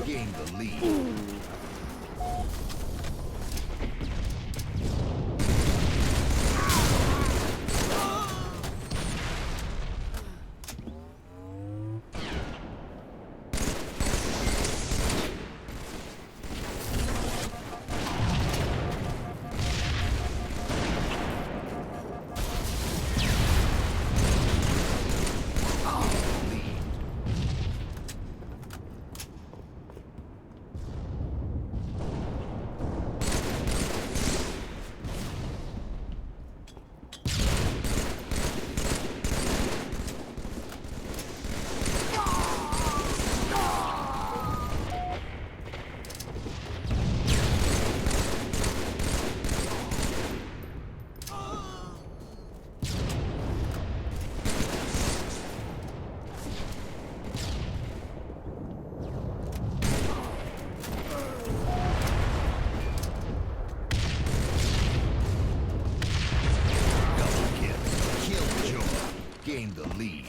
Gain the lead. Gain the lead.